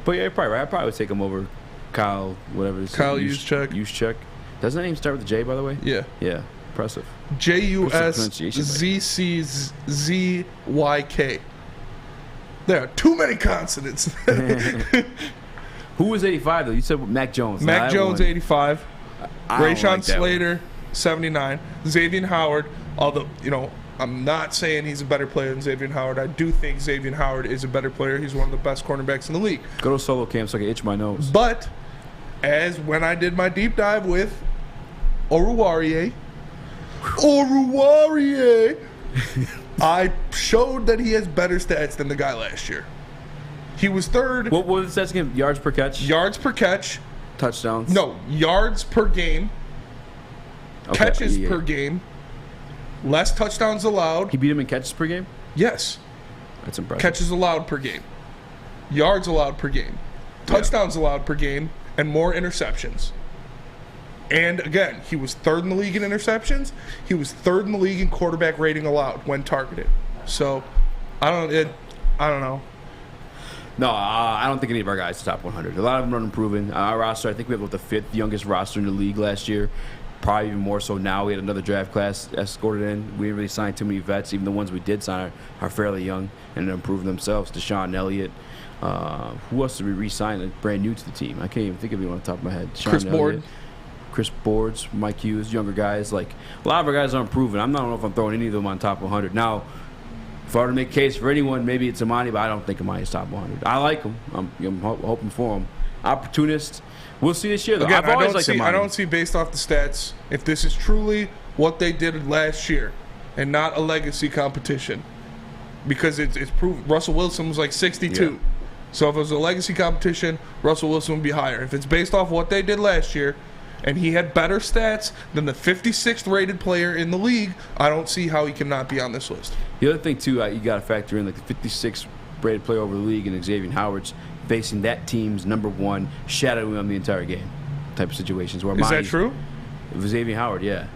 But, yeah, you're probably right. I probably would take him over Kyle, whatever it is. Kyle Juszczyk. Juszczyk. Doesn't that name start with a J, by the way? Yeah. Yeah. Impressive. Juszyk. There are too many consonants. Who was 85, though? You said Mac Jones. Mac Jones, 85. I don't Rayshon like that Slater, 79. Xavier Howard, although, I'm not saying he's a better player than Xavier Howard. I do think Xavier Howard is a better player. He's one of the best cornerbacks in the league. Go to solo camp so I can itch my nose. But, as when I did my deep dive with Oruwariye, I showed that he has better stats than the guy last year. He was third. What was the stats again? Yards per catch? Yards per catch. Touchdowns? No, yards per game. Okay, Catches yeah. per game. Less touchdowns allowed. He beat him in catches per game? Yes. That's impressive. Catches allowed per game. Yards allowed per game. Touchdowns allowed per game. And more interceptions. And again, he was third in the league in interceptions. He was third in the league in quarterback rating allowed when targeted. So, I don't know. No, I don't think any of our guys are top 100. A lot of them are unproven. Our roster, I think we have the 5th youngest roster in the league last year. Probably even more so now. We had another draft class escorted in. We didn't really sign too many vets. Even the ones we did sign are fairly young and improving themselves. Deshaun Elliott. Who else did we re-sign brand new to the team? I can't even think of anyone on the top of my head. Chris Boards, Mike Hughes, younger guys. Like, a lot of our guys are improving. I don't know if I'm throwing any of them on top 100. Now, if I were to make a case for anyone, maybe it's Amani, but I don't think Amani's top 100. I like him. I'm hoping for him. Opportunist. We'll see this year, though. Again, I've always liked Amani. I don't see based off the stats if this is truly what they did last year and not a legacy competition. Because it's proven. Russell Wilson was like 62. Yeah. So if it was a legacy competition, Russell Wilson would be higher. If it's based off what they did last year and he had better stats than the 56th rated player in the league, I don't see how he cannot be on this list. The other thing, too, you got to factor in, like, the 56th rated player over the league and Xavier Howard's facing that team's number 1, shadowing him the entire game type of situations. Where Is that true? It was Xavier Howard, yeah.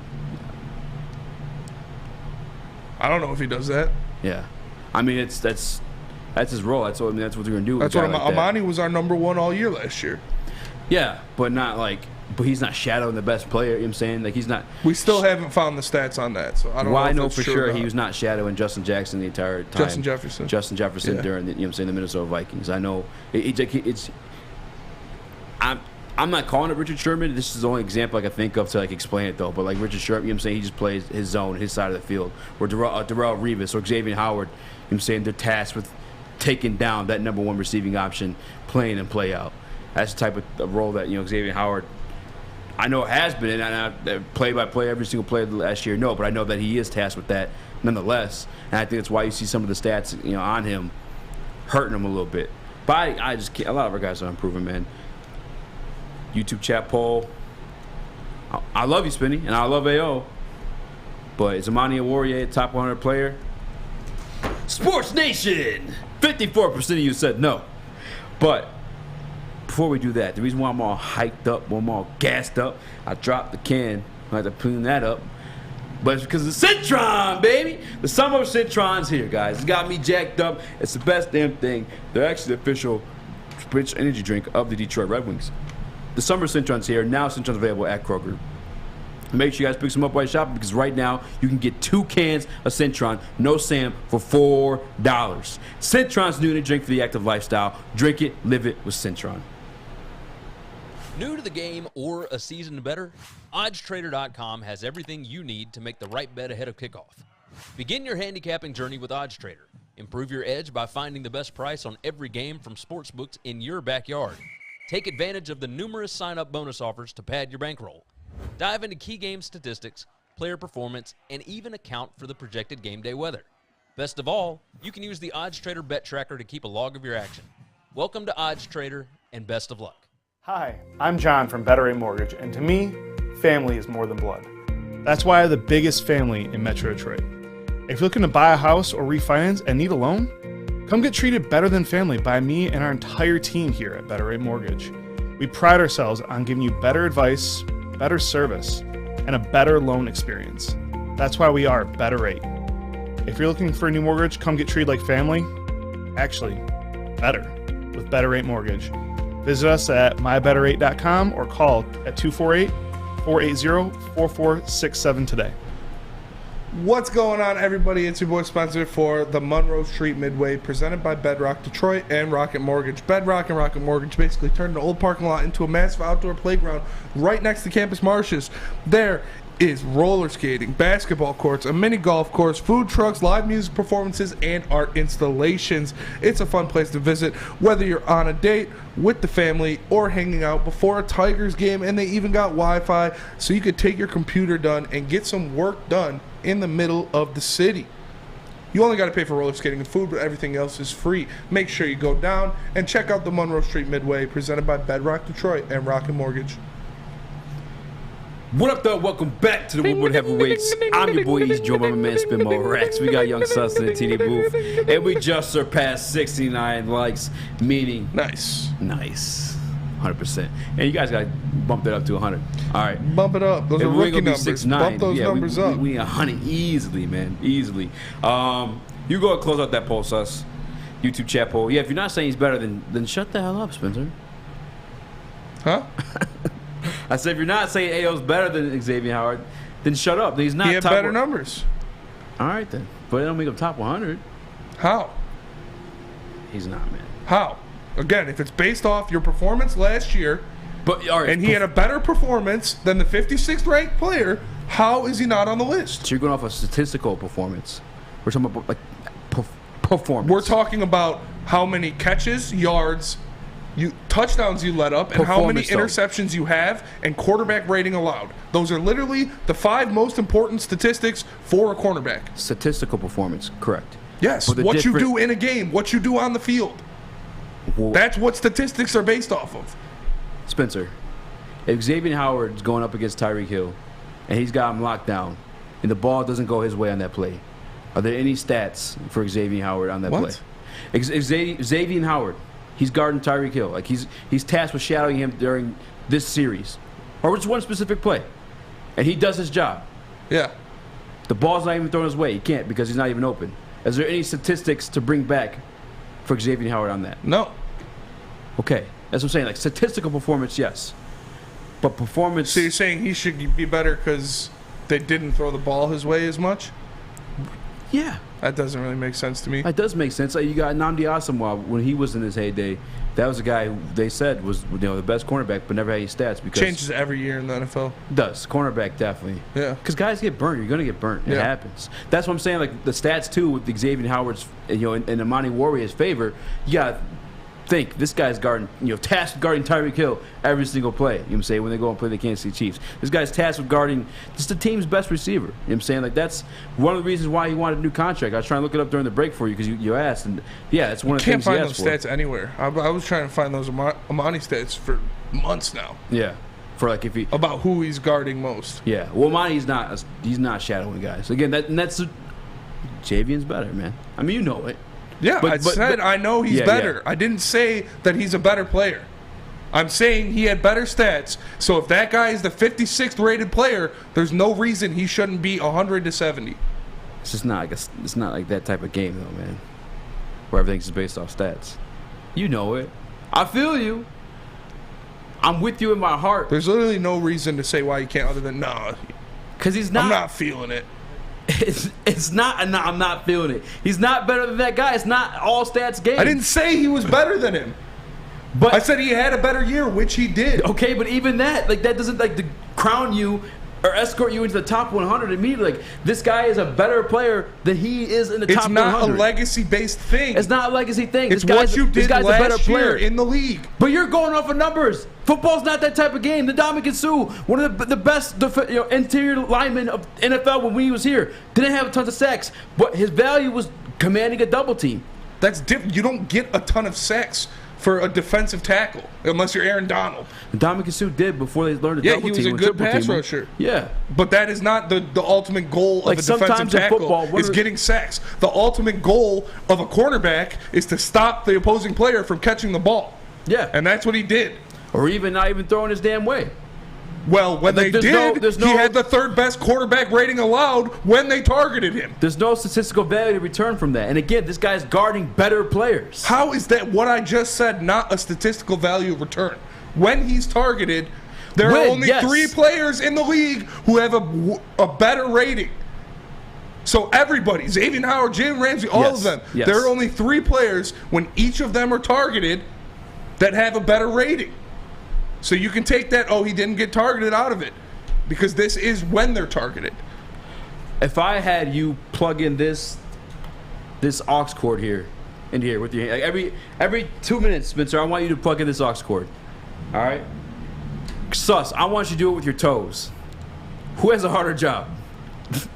I don't know if he does that. Yeah. I mean, that's his role. That's what they're going to do. That's what Amani was our number 1 all year last year. Yeah, but not like... But he's not shadowing the best player. You know what I'm saying? Like, he's not... We still haven't found the stats on that, so I don't know. I know for sure he was not shadowing Justin Jackson the entire time. Justin Jefferson Yeah. During the, the Minnesota Vikings. I know it's I'm not calling it Richard Sherman. This is the only example I can think of to explain it, though. But like Richard Sherman, he just plays his zone, his side of the field. Where Darrell Revis or Xavier Howard, they're tasked with taking down that number 1 receiving option, playing and play out. That's the type of role that Xavier Howard, I know it has been, and play by play every single play last year. No, but I know that he is tasked with that nonetheless, and I think that's why you see some of the stats on him hurting him a little bit. But I just can't. A lot of our guys are improving, man. YouTube chat poll. I love you, Spinny, and I love AO. But is Amani Warrior a top 100 player? Sports Nation! 54% of you said no. But before we do that, the reason why I'm all hyped up, why I'm all gassed up, I dropped the can. I had to clean that up. But it's because of Citron, baby. The summer of Citron's here, guys. It's got me jacked up. It's the best damn thing. They're actually the official rich energy drink of the Detroit Red Wings. The summer of Citron's here. Now Citron's available at Kroger. Make sure you guys pick some up while you're shopping, because right now you can get 2 cans of Citron, no Sam, for $4. Citron's new energy drink for the active lifestyle. Drink it, live it with Citron. New to the game or a season better? OddsTrader.com has everything you need to make the right bet ahead of kickoff. Begin your handicapping journey with OddsTrader. Improve your edge by finding the best price on every game from sportsbooks in your backyard. Take advantage of the numerous sign-up bonus offers to pad your bankroll. Dive into key game statistics, player performance, and even account for the projected game day weather. Best of all, you can use the OddsTrader bet tracker to keep a log of your action. Welcome to OddsTrader, and best of luck. Hi, I'm John from Better Rate Mortgage, and to me, family is more than blood. That's why I have the biggest family in Metro Detroit. If you're looking to buy a house or refinance and need a loan, come get treated better than family by me and our entire team here at Better Rate Mortgage. We pride ourselves on giving you better advice, better service, and a better loan experience. That's why we are Better Rate. If you're looking for a new mortgage, come get treated like family. Actually, better with Better Rate Mortgage. Visit us at mybetterrate.com or call at 248-480-4467 today. What's going on, everybody? It's your boy Spencer for the Monroe Street Midway, presented by Bedrock Detroit and Rocket Mortgage. Bedrock and Rocket Mortgage basically turned an old parking lot into a massive outdoor playground right next to Campus Marshes. There is roller skating, basketball courts, a mini golf course, food trucks, live music performances, and art installations. It's a fun place to visit, whether you're on a date with the family or hanging out before a Tigers game, and they even got Wi-Fi so you could take your computer done and get some work done in the middle of the city. You only got to pay for roller skating and food, but everything else is free. Make sure you go down and check out the Monroe Street Midway, presented by Bedrock Detroit and Rocket Mortgage. What up, though? Welcome back to the Woodward Heavyweights. I'm your boy Eazy, joined by my man Spinmo Rex. We got Young Sus in the TD booth, and we just surpassed 69 likes, meaning nice, 100%. And you guys got to bump that up to 100. All right, bump it up. Those are rookie numbers. Bump those numbers up. We 100 easily, man, easily. You go and close out that poll, Sus. YouTube chat poll. Yeah, if you're not saying he's better, then shut the hell up, Spencer. Huh? I said, if you're not saying AO's better than Xavier Howard, then shut up. He's not. He had top better numbers. All right, then. But it don't make him top 100. How? He's not, man. How? Again, if it's based off your performance last year, but all right, and he had a better performance than the 56th ranked player, how is he not on the list? So you're going off a statistical performance. We're talking about like performance. We're talking about how many catches, yards, touchdowns you let up, and how many interceptions you have, and quarterback rating allowed. Those are literally the 5 most important statistics for a cornerback. Statistical performance, correct. Yes, what you do in a game, what you do on the field. Whoa. That's what statistics are based off of. Spencer, if Xavier Howard's going up against Tyreek Hill, and he's got him locked down, and the ball doesn't go his way on that play, are there any stats for Xavier Howard on that play? Xavier Howard, he's guarding Tyreek Hill. Like he's tasked with shadowing him during this series, or just one specific play, and he does his job. Yeah. The ball's not even thrown his way. He can't because he's not even open. Is there any statistics to bring back for Xavier Howard on that? No. Okay, that's what I'm saying. Like statistical performance, yes, but performance. So you're saying he should be better because they didn't throw the ball his way as much? Yeah. That doesn't really make sense to me. It does make sense. Like you got Nnamdi Asomugha when he was in his heyday. That was a guy who they said was the best cornerback, but never had any stats because changes every year in the NFL. Does cornerback definitely? Yeah. Because guys get burnt. You're gonna get burnt. It happens. That's what I'm saying. Like the stats too with Xavier Howard's, in Amani Warrior's favor. You got think this guy's guarding, tasked with guarding Tyreek Hill every single play. You know what I'm saying? When they go and play the Kansas City Chiefs, this guy's tasked with guarding just the team's best receiver. You know what I'm saying? Like that's one of the reasons why he wanted a new contract. I was trying to look it up during the break for you because you asked, and yeah, it's one of the things he asked for. You can't find those stats anywhere. I was trying to find those Amani stats for months now. Yeah, for like if he about who he's guarding most. Yeah, well, Amani's he's not shadowing guys. Again, that's Javian's better, man. I mean, you know it. Yeah, I know he's better. Yeah. I didn't say that he's a better player. I'm saying he had better stats. So if that guy is the 56th rated player, there's no reason he shouldn't be 100-70. It's just not like it's not like that type of game though, man. Where everything's just based off stats. You know it. I feel you. I'm with you in my heart. There's literally no reason to say why you can't other than nah. Because he's not. I'm not feeling it. It's not. I'm not feeling it. He's not better than that guy. It's not all stats game. I didn't say he was better than him. But I said he had a better year, which he did. Okay, but even that, like, that doesn't like to crown you or escort you into the top 100 immediately. Like, this guy is a better player than he is in the top 100. It's not a legacy-based thing. It's not a legacy thing. It's what you did last year in the league. But you're going off of numbers. Football's not that type of game. The Ndamukong Suh, one of the best interior linemen of NFL when he was here, didn't have tons of sacks, but his value was commanding a double team. That's different. You don't get a ton of sacks for a defensive tackle, unless you're Aaron Donald. Ndamukong Suh did before they learned to double team. Yeah, he was a good pass rusher. Yeah. But that is not the ultimate goal of a defensive tackle, football, is getting sacks. The ultimate goal of a cornerback is to stop the opposing player from catching the ball. Yeah. And that's what he did. Or even not even throwing his damn way. Well, when they did, he had the third best quarterback rating allowed when they targeted him. There's no statistical value to return from that. And again, this guy's guarding better players. How is that what I just said not a statistical value return? When he's targeted, there are only 3 players in the league who have a better rating. So everybody, Xavier Howard, Jalen Ramsey, all of them, there are only 3 players when each of them are targeted that have a better rating. So you can take that, he didn't get targeted out of it. Because this is when they're targeted. If I had you plug in this aux cord here, in here with your hand, every 2 minutes, Spencer, I want you to plug in this aux cord. All right? Sus, I want you to do it with your toes. Who has a harder job?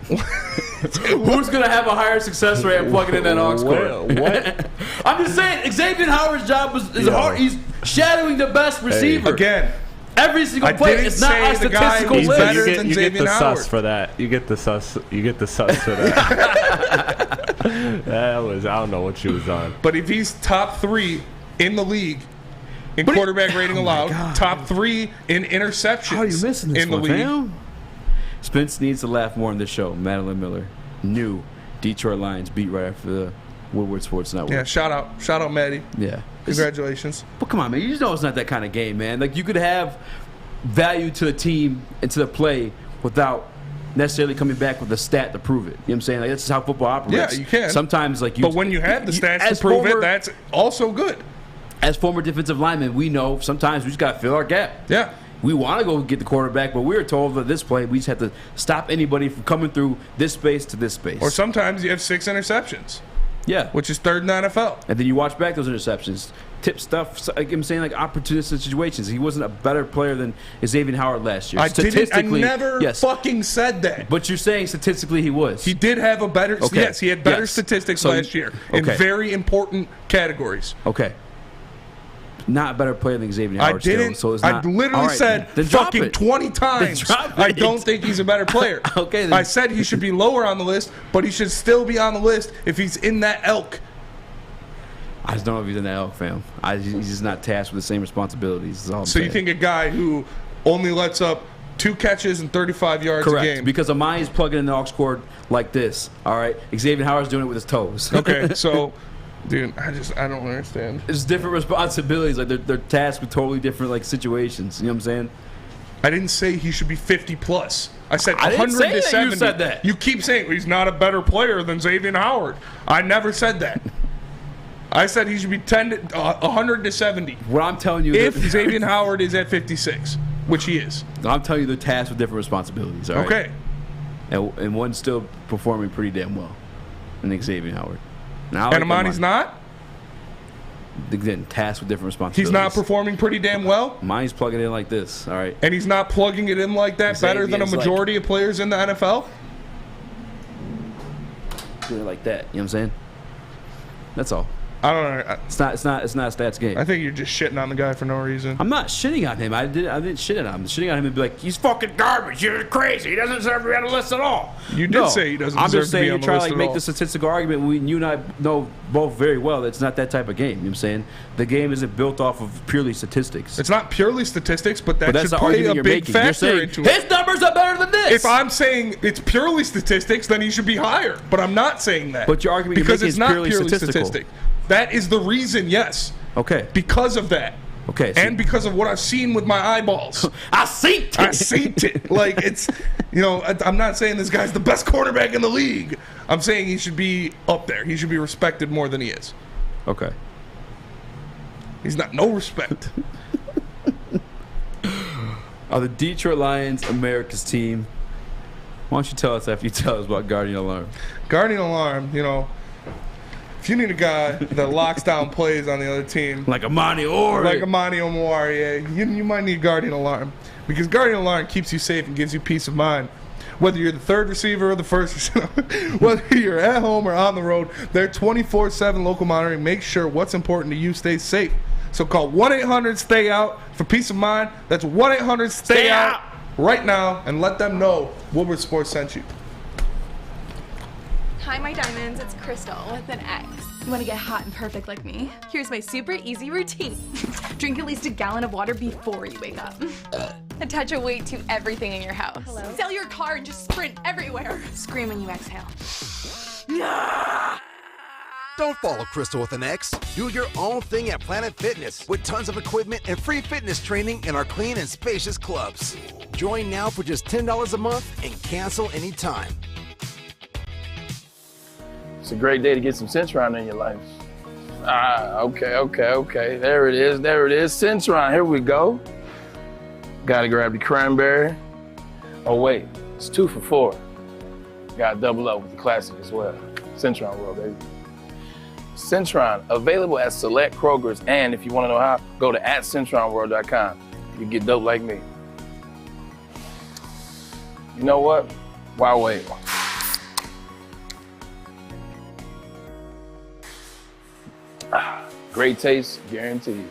Who's going to have a higher success rate at plugging in that aux cord? What? I'm just saying, Xavier Howard's job is hard. He's shadowing the best receiver. Again, every single play. It's not a statistical list. You get the sus for that. You get the sus. You get the sus for that. That was, I don't know what she was on. But if he's top 3 in the league in quarterback rating allowed, top 3 in interceptions, how are you missing this in the league? Fam? Spence needs to laugh more on this show. Madeline Miller, new Detroit Lions beat right after the Woodward Sports Network. Yeah, shout out, Maddie. Yeah, congratulations. But come on, man, you just know it's not that kind of game, man. Like, you could have value to the team and to the play without necessarily coming back with a stat to prove it. You know what I'm saying? Like, that's just how football operates. Yeah, you can. Sometimes, like, but when you have the stats to prove it, that's also good. As former defensive linemen, we know sometimes we just got to fill our gap. Yeah. We want to go get the quarterback, but we were told that this play, we just have to stop anybody from coming through this space to this space. Or sometimes you have 6 interceptions. Yeah. Which is 3rd in the NFL. And then you watch back those interceptions. Tip stuff, like I'm saying, like opportunistic situations. He wasn't a better player than Xavier Howard last year. I never fucking said that. But you're saying statistically he was. He did have a better, yes, he had better statistics last year in very important categories. Okay. Not a better player than Xavier Howard. I didn't. Still, so it's not, I literally said fucking 20 times. I don't think he's a better player. Okay. Then. I said he should be lower on the list, but he should still be on the list if he's in that elk. I just don't know if he's in that elk, fam. He's just not tasked with the same responsibilities. So you think a guy who only lets up 2 catches and 35 yards a game? Because Amani's plugging in the aux cord like this. All right. Xavier Howard's doing it with his toes. Okay. So. Dude, I don't understand. It's different responsibilities. Like they're tasked with totally different like situations. You know what I'm saying? I didn't say he should be 50 plus. I said 100 didn't say to that 70. You said that. You keep saying he's not a better player than Xavier Howard. I never said that. I said he should be 100 to 70. What I'm telling you, if Xavier Howard is at 56, which he is. I'm telling you, they're tasked with different responsibilities. All right? Okay. And one's still performing pretty damn well. And Xavier Howard. And Amani's not? Again, tasked with different responsibilities. He's not performing pretty damn well? Amani's plugging in like this, all right? And he's not plugging it in like that better than a majority of players in the NFL? Doing it like that, you know what I'm saying? That's all. I don't know. It's not a stats game. I think you're just shitting on the guy for no reason. I'm not shitting on him. I didn't shit on him. I'm shitting on him and be like, he's fucking garbage. You're crazy. He doesn't deserve to be on the list at all. You did say he doesn't deserve to be on the list at all. I'm just saying, you try to make the statistical argument. You and I know both very well that it's not that type of game. You know what I'm saying? The game isn't built off of purely statistics. It's not purely statistics, but that that's should the play argument a you're big making. factor You're saying, into it. his numbers are better than this. If I'm saying it's purely statistics, then he should be higher. But I'm not saying that. But your argument because you're it's making not is purely purely statistical. statistic. That is the reason, yes. Okay. Because of that. Okay. And because of what I've seen with my eyeballs. I seen it. Like, it's, I'm not saying this guy's the best quarterback in the league. I'm saying he should be up there. He should be respected more than he is. Okay. He's not no respect. Are the Detroit Lions America's team? Why don't you tell us after you tell us about Guardian Alarm? Guardian Alarm, if you need a guy that locks down plays on the other team, like Amani Oruwariye, you might need Guardian Alarm, because Guardian Alarm keeps you safe and gives you peace of mind. Whether you're the third receiver or the first receiver, whether you're at home or on the road, their 24/7 local monitoring makes sure what's important to you stays safe. So call 1-800-STAY-OUT for peace of mind. That's 1-800-STAY-OUT right now, and let them know Woodward Sports sent you. Hi, my diamonds. It's Crystal with an X. You want to get hot and perfect like me? Here's my super easy routine. Drink at least a gallon of water before you wake up. Attach a weight to everything in your house. Hello? Sell your car and just sprint everywhere. Scream when you exhale. Don't follow Crystal with an X. Do your own thing at Planet Fitness with tons of equipment and free fitness training in our clean and spacious clubs. Join now for just $10 a month and cancel anytime. It's a great day to get some Centron in your life. Okay. There it is. Centron, here we go. Gotta grab the cranberry. Oh wait, it's 2 for $4. Gotta double up with the classic as well. Centron World, baby. Centron, available at select Kroger's, and if you wanna know how, go to @CentronWorld.com. You get dope like me. You know what? Why wait? Great taste, guaranteed.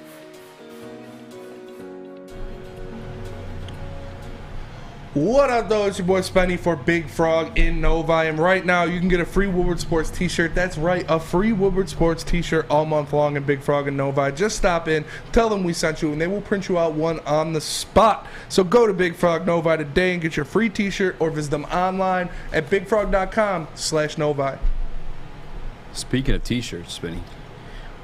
What up, though? It's your boy Spenny for Big Frog in Novi, and right now you can get a free Woodward Sports t-shirt. That's right, a free Woodward Sports t-shirt all month long in Big Frog in Novi. Just stop in, tell them we sent you, and they will print you out one on the spot. So go to Big Frog Novi today and get your free t-shirt, or visit them online at bigfrog.com/Novi. Speaking of t-shirts, Spenny,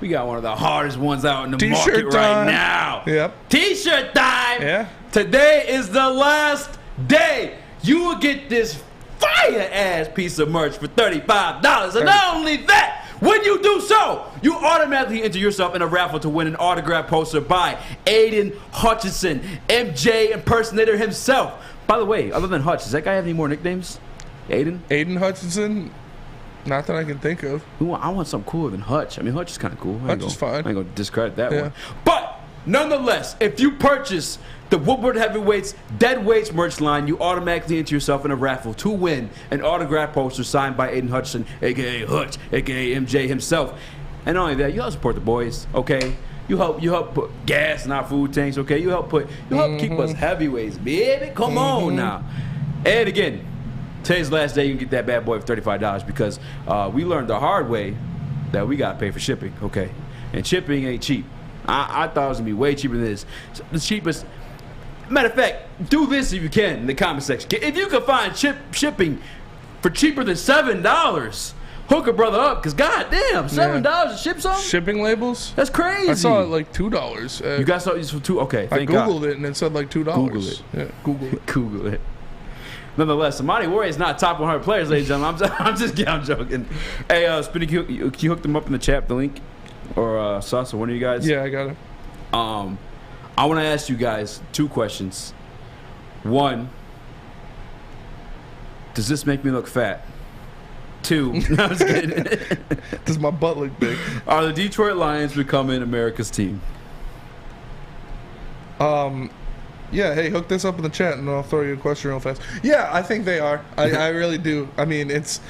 we got one of the hardest ones out in the T-shirt market time. right now. Yep. T-shirt time. Yeah. Today is the last day. You will get this fire-ass piece of merch for $35. And not only that, when you do so, you automatically enter yourself in a raffle to win an autographed poster by Aiden Hutchinson, MJ impersonator himself. By the way, other than Hutch, does that guy have any more nicknames? Aiden Hutchinson? Not that I can think of. I want something cooler than Hutch. I mean, Hutch is kind of cool. Hutch is fine. I ain't going to discredit that one. But nonetheless, if you purchase the Woodward Heavyweights Dead Weights merch line, you automatically enter yourself in a raffle to win an autographed poster signed by Aiden Hutchinson, a.k.a. Hutch, a.k.a. MJ himself. And not only that, you help support the boys, okay? You help put gas in our food tanks, okay? You help keep us heavyweights, baby. Come on now. And again, today's the last day you can get that bad boy for $35 because we learned the hard way that we got to pay for shipping, okay? And shipping ain't cheap. I thought it was going to be way cheaper than this. The cheapest. Matter of fact, do this if you can in the comment section. If you can find shipping for cheaper than $7, hook a brother up, because goddamn, $7 to ship something? Shipping labels? That's crazy. I saw it like $2. You got something for $2? Okay, thank God. I Googled it and it said like $2. Google it. Yeah, Google it. Google it. Nonetheless, Amon-Ra is not top 100 players, ladies and gentlemen. I'm joking. Hey, Spinny, can you hook them up in the chat, the link? Or Sus, or one of you guys? Yeah, I got it. I want to ask you guys 2 questions. 1, does this make me look fat? 2, no, I'm just kidding. Does my butt look big? Are the Detroit Lions becoming America's team? Yeah, hey, hook this up in the chat and I'll throw you a question real fast. Yeah, I think they are. I really do. I mean, it's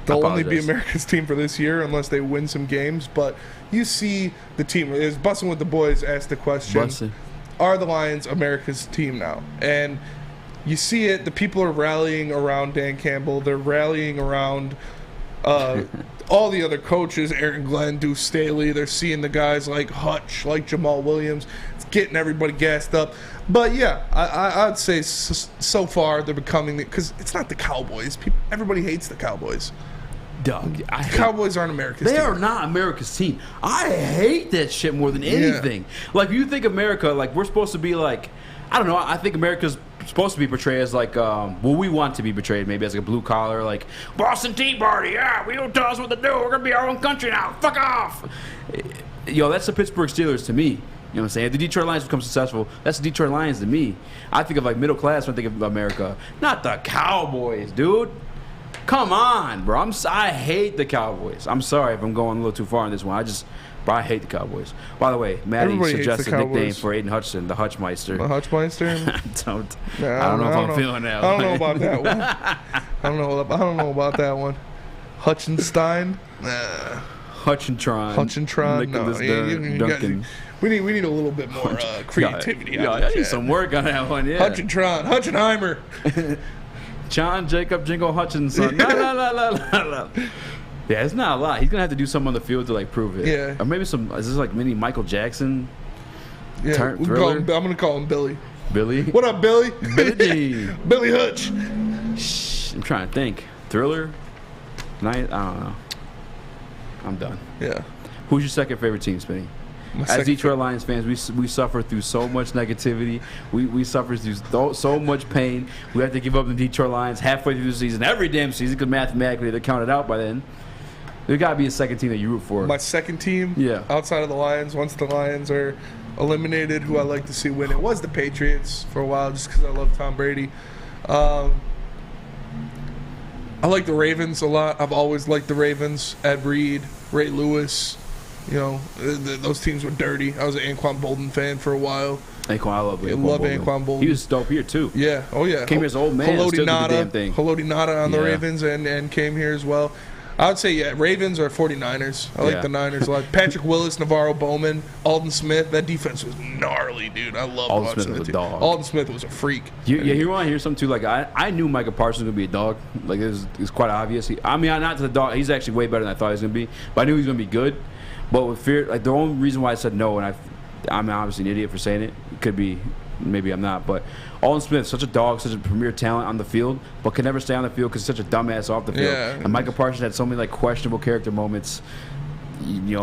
They'll only be America's team for this year unless they win some games. But you see the team. Is Bussin' with the Boys asked the question, are the Lions America's team now? And you see it. The people are rallying around Dan Campbell. They're rallying around all the other coaches, Aaron Glenn, Deuce Staley. They're seeing the guys like Hutch, like Jamal Williams. It's getting everybody gassed up. But, yeah, I'd say so far they're becoming – because it's not the Cowboys. Everybody hates the Cowboys. Doug, the Cowboys aren't America's team. They are not America's team. I hate that shit more than anything. Like, you think America, like, we're supposed to be like – I don't know. I think America's supposed to be portrayed as like we want to be portrayed maybe as like a blue collar, like Boston Tea Party. Yeah, we don't tell us what to do. We're gonna be our own country now. Fuck off. Yo, that's the Pittsburgh Steelers to me. You know what I'm saying? If the Detroit Lions become successful, that's the Detroit Lions to me. I think of like middle class when I think of America, not the Cowboys, dude. Come on, bro. I hate the Cowboys. I'm sorry if I'm going a little too far on this one. But I hate the Cowboys. By the way, Maddie suggested a nickname for Aiden Hutchinson, the Hutchmeister. The Hutchmeister? I don't know if I'm feeling that one. I don't know about that one. I don't know about that one. Hutchinstein? Nah. Hutchintron. No. We need a little bit more creativity. I need some work on that one, yeah. Hutchenheimer. John Jacob Jingle Hutchinson. No. Yeah, it's not a lot. He's gonna have to do something on the field to like prove it. Yeah. Or maybe is this like mini Michael Jackson? Yeah. I'm gonna call him Billy. Billy? What up, Billy? Billy D. Billy Hutch. I'm trying to think. Thriller? Night? I don't know. I'm done. Yeah. Who's your second favorite team, Spinny? As Detroit Lions fans, we suffer through so much negativity. We suffer through so much pain. We have to give up the Detroit Lions halfway through the season, every damn season, because mathematically they're counted out by then. There got to be a second team that you root for. My second team, yeah, outside of the Lions, once the Lions are eliminated, who I like to see win, it was the Patriots for a while, just because I love Tom Brady. I like the Ravens a lot. I've always liked the Ravens. Ed Reed, Ray Lewis. You know, those teams were dirty. I was an Anquan Bolden fan for a while. I love Anquan Bolden. He was dope here, too. Yeah. Oh, yeah. Came here as an old man. Haloti Nada on the Ravens and came here as well. I would say, yeah, Ravens or 49ers. I like the Niners a lot. Patrick Willis, Navarro Bowman, Alden Smith. That defense was gnarly, dude. I love Alden Smith was a dog. Alden Smith was a freak. You want to hear something, too? Like, I knew Micah Parsons was going to be a dog. Like, it was quite obvious. Not to the dog. He's actually way better than I thought he was going to be. But I knew he was going to be good. But with fear, like, the only reason why I said no, and I'm obviously an idiot for saying it. It could be, maybe I'm not. But Alden Smith, such a dog, such a premier talent on the field, but can never stay on the field because he's such a dumbass off the field. Yeah. And Micah Parsons had so many like questionable character moments,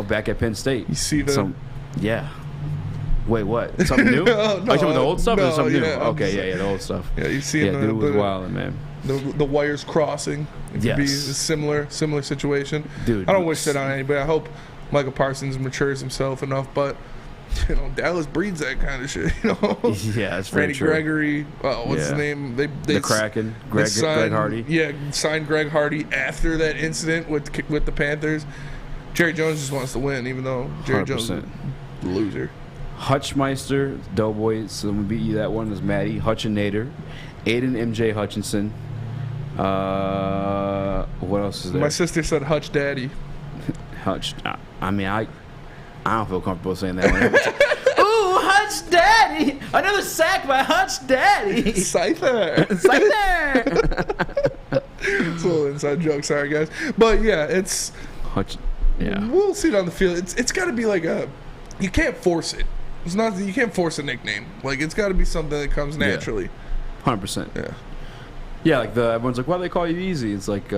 back at Penn State. You see them? Yeah. Wait, what? Something new? No, Are you talking about the old stuff or something new? Yeah, Okay, the old stuff. Yeah, you see him. Dude was wilding, man. The wires crossing. It could be a similar situation. Dude, I don't wish that on anybody. I hope Micah Parsons matures himself enough, but Dallas breeds that kind of shit. Yeah, that's very Randy true. Gregory. What's his name? The Kraken. Greg Hardy. Yeah, signed Greg Hardy after that incident with the Panthers. Jerry Jones just wants to win, even though Jerry 100%. Jones is a loser. Hutchmeister, Doughboy. So I'm gonna beat you that one. Is Maddie Hutchinator, Aiden MJ Hutchinson. What else is there? My sister said Hutch Daddy. Hutch. I don't feel comfortable saying that one. Ooh, Hutch Daddy! Another sack by Hutch Daddy! Scyther! It's a little inside joke, sorry guys. But yeah, it's Hutch. Yeah. We'll see it on the field. It's got to be like you can't force it. It's not. You can't force a nickname. Like it's got to be something that comes naturally. 100%. Yeah. Yeah, like everyone's like, why do they call you Eazy? It's like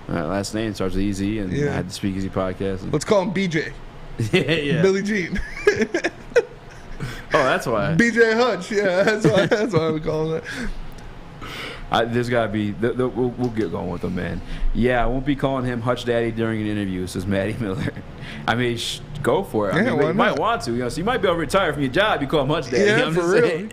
last name starts with Eazy, and I had the Speak Easy podcast. Let's call him BJ. Yeah. Billie Jean. Oh, that's why. BJ Hutch. Yeah, that's why we call him that. There's got to be. We'll get going with him, man. Yeah, I won't be calling him Hutch Daddy during an interview, says Maddie Miller. I mean, go for it. Yeah, you might want to. So you might be able to retire from your job. You call him Hutch Daddy. Yeah, for real.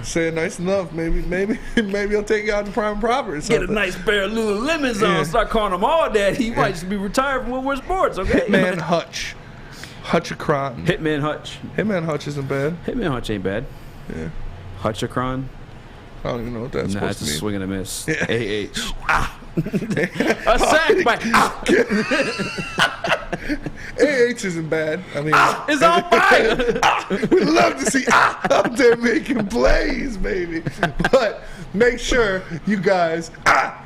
Say it nice enough. Maybe he'll take you out to prime proper or something. Get a nice pair of Lululemons on. Start calling him all Daddy. He might just be retired from Woodward Sports. Okay. Hitman Hutch. Hutchacron. Hitman Hutch. Hitman Hutch isn't bad. Hitman Hutch ain't bad. Yeah. Hutchacron. I don't even know what that's supposed Nah, it's to a mean. swing and a miss. Yeah. A-H. A sack by AH isn't bad. I mean, it's on fire. We'd love to see out there making plays, baby. But make sure you guys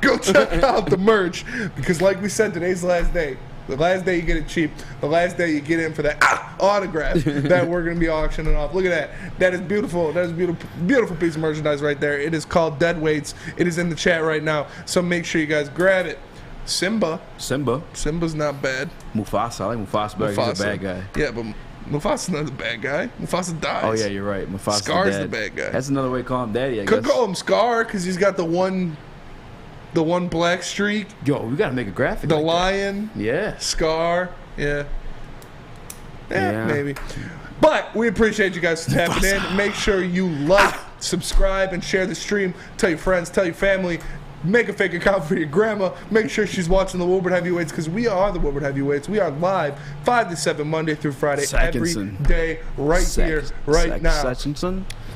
go check out the merch because, like we said, today's the last day. The last day you get it cheap. The last day you get in for that autograph that we're going to be auctioning off. Look at that. That is beautiful. That is a beautiful, beautiful piece of merchandise right there. It is called Dead Weights. It is in the chat right now. So make sure you guys grab it. Simba's not bad. Mufasa. I like Mufasa better. He's a bad guy. Yeah, but Mufasa's not the bad guy. Mufasa dies. Oh, yeah, you're right. Mufasa's Scar's the bad guy. That's another way to call him daddy, I Could guess. call him Scar because he's got the one black streak. Yo, we got to make a graphic. The like lion. That. Yeah. Scar. Yeah, maybe. But we appreciate you guys tapping in. Make sure you like, subscribe, and share the stream. Tell your friends, tell your family. Make a fake account for your grandma. Make sure she's watching the Woodward Heavyweights because we are the Woodward Heavyweights. We are live 5 to 7 Monday through Friday every day here, right now.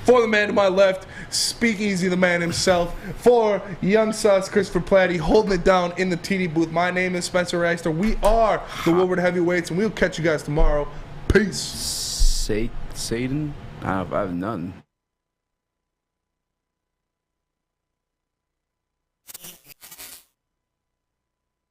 For the man to my left, Speakeasy, the man himself. For Young Sus, Christopher Platty, holding it down in the TD booth. My name is Spencer Reister. We are the Woodward Heavyweights, and we'll catch you guys tomorrow. Peace. Satan? I have none.